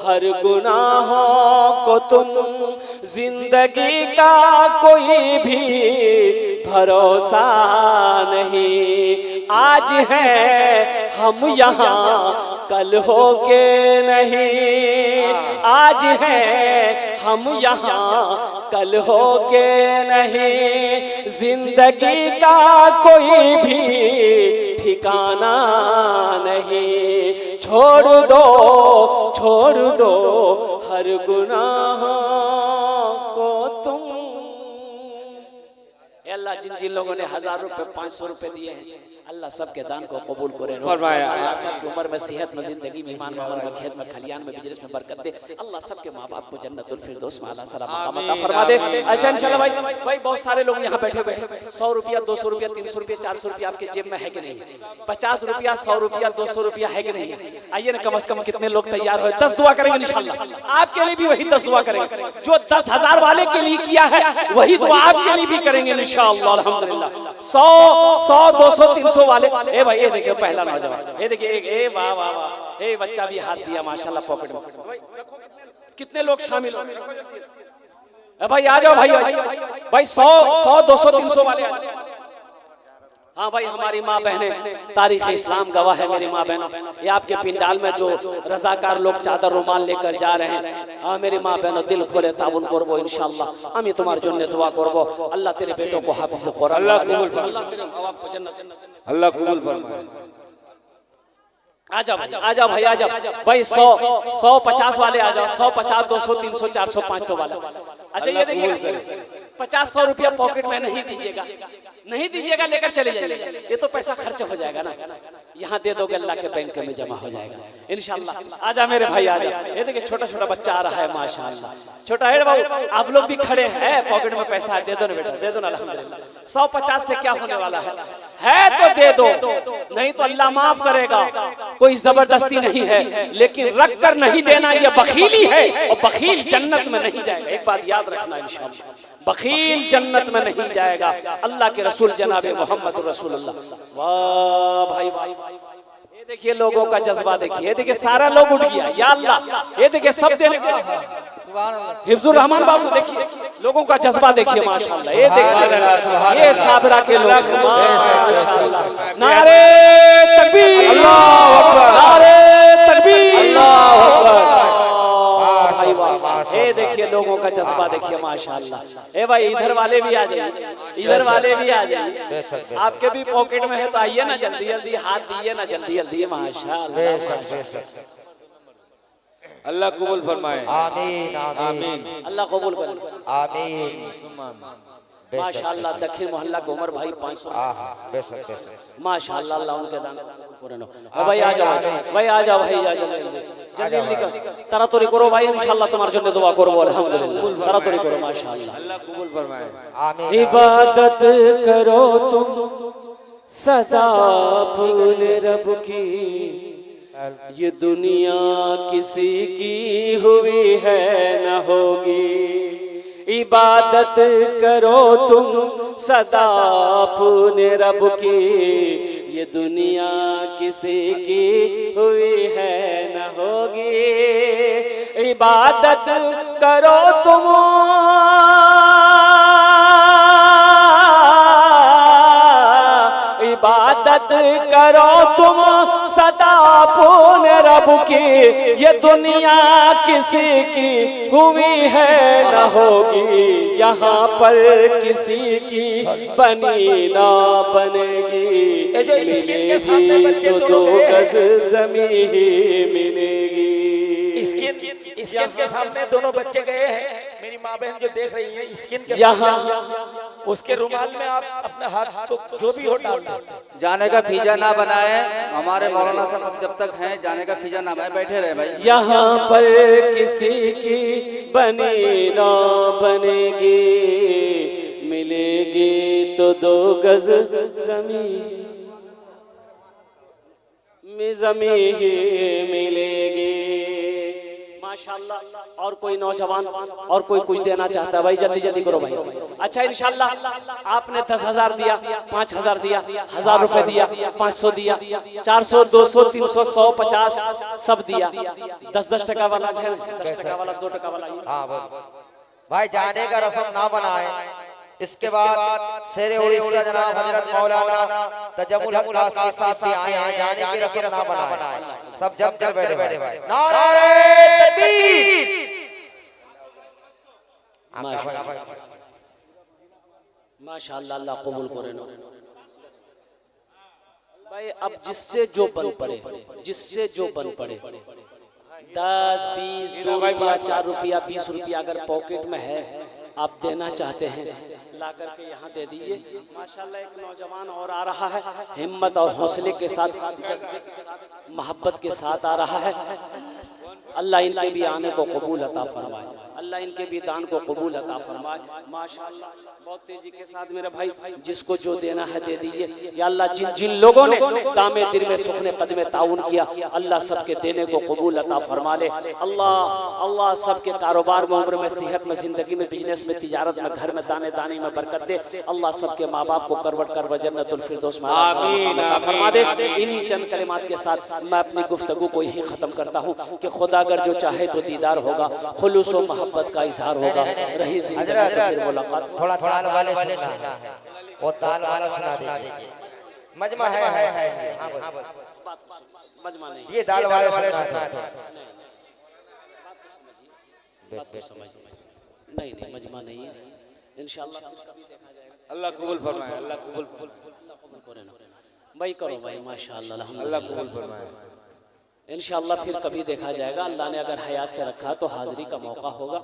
हर गुनाहों को तुम, जिंदगी का कोई भी भरोसा नहीं। आज है हम यहाँ कल हो के नहीं, आज है हम यहाँ कल हो के नहीं। जिंदगी का कोई भी ठिकाना नहीं। छोड़ छोड़ दो हर गुनाह को तुम। अल्लाह जिन जिन लोगों ने 1000 रुपए 500 रुपए दिए हैं, अल्लाह सबके दान को कबूल करे। अल्लाह सबकी उम्र में सेहत में, जिंदगी में, ईमान में, अमल में, खेत में, खलियान में, बिजनेस में बरकत दे। अल्लाह सबके माँ बाप को जन्नतुल फिरदौस में आला सलाम अता फरमा दे। अच्छा इंशाल्लाह भाई बहुत सारे लोग यहाँ बैठे हुए हैं। 100 रुपया 200 रुपया 300 रुपया 400 रुपया आपके जेब में है कि नहीं? 50 रुपया 100 रुपया 200 रुपया है कि नहीं? आइए ना, कम से कम कितने लोग तैयार हो? 10 दुआ करेंगे इंशाल्लाह। आपके लिए भी वही 10 दुआ करेंगे जो 10,000 वाले के लिए किया है, वही दुआ आपके लिए भी करेंगे इंशाल्लाह। अल्हम्दुलिल्लाह 100 200 300 वाले। ए भाई ये देखिए पहला नौजवान, ये देखिए ए वाह वाह वाह, ए बच्चा भी हाथ दिया माशाल्लाह पॉकेट में। कितने लोग शामिल हो भाई? आ जाओ भाई 100 200 300 वाले। हाँ भाई हमारी माँ बहने, तारीख इस्लाम गवाह है मेरी माँ बहनों। ये आपके पिंडाल में जो रजाकार लोग चादर रुमाल लेकर जा रहे हैं, हाँ मेरी माँ बहनों दिल खोले ताबुन करबो इंशाल्लाह। আমি তোমার জন্য দোয়া করব, আল্লাহ तेरे बेटों को हाफिज कुरान, अल्लाह कबूल फरमाए, अल्लाह तेरे माँ बाप को जन्नत, अल्लाह कबूल फरमाए। आ जाओ भाई आ जाओ भाई 100 50 वाले आ जाओ। 150 200 300 400 500 वाले। अच्छा ये देखिए 50-100 रुपया पॉकेट में नहीं दीजिएगा, लेकर चले जाइएगा। ये तो पैसा खर्च हो जाएगा ना, यहाँ दे दोगे अल्लाह के बैंक में जमा हो जाएगा इंशाल्लाह। आजा मेरे भाई आजा। ये देखिए छोटा छोटा बच्चा आ रहा है माशाल्लाह, छोटा है बाबू। आप लोग भी खड़े हैं, पॉकेट में पैसा है, दे दो ना बेटा, दे दो ना अल्हम्दुलिल्लाह। 150 से क्या होने वाला है तो दे दो, नहीं तो अल्लाह माफ करेगा। कोई जबरदस्ती नहीं है, लेकिन रख कर नहीं देना ये बखीली है, और बखील जन्नत में नहीं जाएगा। एक बात याद रखना इंशाल्लाह, बखील जन्नत में नहीं जाएगा। अल्लाह के रसूल जनाब मोहम्मद रसूलुल्लाह। वाह भाई ये देखिए लोगों का जज्बा देखिए, ये देखिए सारा लोग उठ गया या अल्लाह। ये देखिए सब देने हिफ्जुर रहमान बाबू, देखिए लोगों का जज्बा देखिए माशाल्लाह। ये देखिए ये साबरा के लोग माशाल्लाह। नारे तकबीर, अल्लाहू अकबर, नारे तकबीर, अल्लाहू अकबर। भाई वाह, ये देखिए लोगों का जज्बा देखिए माशाल्लाह। ए भाई इधर वाले भी आ जाइए, इधर वाले भी आ जाइए। आपके भी पॉकेट में है तो आइए ना, जल्दी जल्दी हाथ दिए ना, जल्दी जल्दी माशाल्लाह। अल्लाह कबूल फरमाए, आमीन आमीन। अल्लाह कबूल करे, आमीन। माशाल्लाह। दक्षिण मोहल्ला के उमर भाई 500 माशाल्लाह, अल्लाह उनके दान भाई आ जाओ भाई, आ जाओ भाई, आ जाओ जल्दी जल्दी कर, तरातरी करो भाई इंशाल्लाह। तुम्हारे जन्नत दुआ करबो अल्हम्दुलिल्लाह, तरातरी करो माशाल्लाह। अल्लाह कबूल फरमाए, आमीन। इबादत करो तुम सदा अपने रब की, ये दुनिया किसी की हुई है न होगी। इबादत करो तुम सदा अपने रब की, ये दुनिया किसी की हुई है न होगी। इबादत करो तुम इबादत करो तुम सदा अपने रब की, ये दुनिया किसी की हुई है न होगी। यहाँ पर किसी की बनी ना बनेगी, मिलेगी तो 2 गज ज़मीं ही मिलेगी। स्किन के सामने दोनों बच्चे गए हैं, मेरी माँ बहन जो देख रही हैं, स्किन के यहाँ उसके रुमाल में आप अपने हाथ को जो भी हो डाल दो। जाने का फीजा ना बनाए, हमारे मौलाना साहब जब तक हैं जाने का फीजा ना बनाए, बैठे रहे भाई। यहाँ पर किसी की बनी ना बनेगी, मिलेगी तो 2 गज ज़मीं ही मिलेगी माशाल्लाह। और कोई नौजवान और कोई कुछ देना चाहता है भाई, जल्दी जल्दी करो भाई। अच्छा इंशाल्लाह आपने 10,000 दिया, 5,000 दिया, 1,000 रुपए दिया, 500 दिया, 400 200 300 100 50 सब दिया। 10-10 टका वाला है, 10 टका वाला 2 टका वाला। हाँ भाई जाने का रस्म ना बनाए। इसके बाद शेरे उड़ीसा जनाब हजरत मौलाना तजम्मुल हक कासी साहब भी आए हैं, जाने की रस्म ना बनाए। सब जब बैठे भाई। नारे तकबीर। माशाल्लाह, अल्लाह कबूल करे ना भाई। अब जिससे जो बन पड़े, जिससे जो बन पड़े, 10, 20, 2 रुपया, 4 रुपया, 20 रुपया अगर पॉकेट में है, आप देना चाहते हैं, ला करके यहाँ दे दीजिए। माशाल्लाह एक नौजवान और आ रहा है, हिम्मत और हौसले के साथ, जज्बे के साथ, मोहब्बत के साथ आ रहा है। अल्लाह इनके भी आने को कबूल अता फरमाए, अल्लाह इनके भी दान को कबूल अता फरमाए। माशाल्लाह बहुत तेजी के साथ मेरे भाई, जिसको जो देना है दे दीजिए। या अल्लाह जिन जिन लोगों ने दामे दिल में सुखने कदमे ताउन किया, अल्लाह सबके देने को कबूल अता फरमा ले। अल्लाह सबके कारोबार में, उम्र में, सेहत में, जिंदगी में, बिजनेस में, तिजारत में, घर में, दाने दाने में बरकत दे। अल्लाह सबके माँ बाप को करवट कर जन्नतुल फिरदौस में फरमा दे। इन्हीं चंद कलिमात के साथ मैं अपनी गुफ्तगू को यही खत्म करता हूँ कि खुदा अगर जो चाहे तो दीदार होगा, खुलूस व मोहब्बत का इजहार होगा, रही जिंदगी तो फिर मुलाकात। थोड़ा ताल वाले सुनना है, वो ताल वाला सुना दीजिए। मजमा है हाँ बोल। मजमा नहीं, ये दाल वाले सुना है। नहीं मजमा नहीं है, इंशाअल्लाह फिर कभी देखा जाएगा। अल्लाह कबूल फरमाए, अल्लाह कबूल भाई करो भाई, माशाअल्लाह अल्लाह कबूल फरमाए। इंशाअल्लाह फिर कभी देखा जाएगा। अल्लाह ने अगर हयात से रखा तो हाज़िरी का मौका होगा।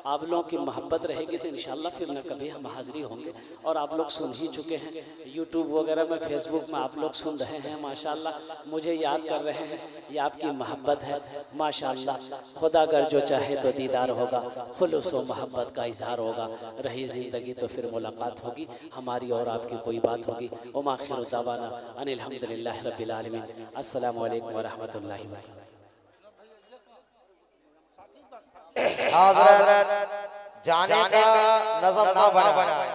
आप लोगों की मोहब्बत रहेगी तो इंशाअल्लाह फिर न कभी हम हाज़िरी होंगे। और आप लोग सुन ही चुके हैं, यूट्यूब वगैरह में, फेसबुक में आप लोग सुन रहे हैं माशाअल्लाह, मुझे याद कर रहे हैं। ये आपकी मोहब्बत है माशाअल्लाह। खुदा अगर जो चाहे तो दीदार होगा, खुलूस व मोहब्बत का इजहार होगा, रही ज़िंदगी तो फिर मुलाकात होगी, हमारी और आपकी कोई बात होगी। व आखिर दावाना अनिल हम्दुलिल्लाहि रब्बिल आलमीन। अस्सलामु अलैकुम व रहमतुल्लाहि व बरकातहू। हज़रत जाने का नज़म ना बनाए।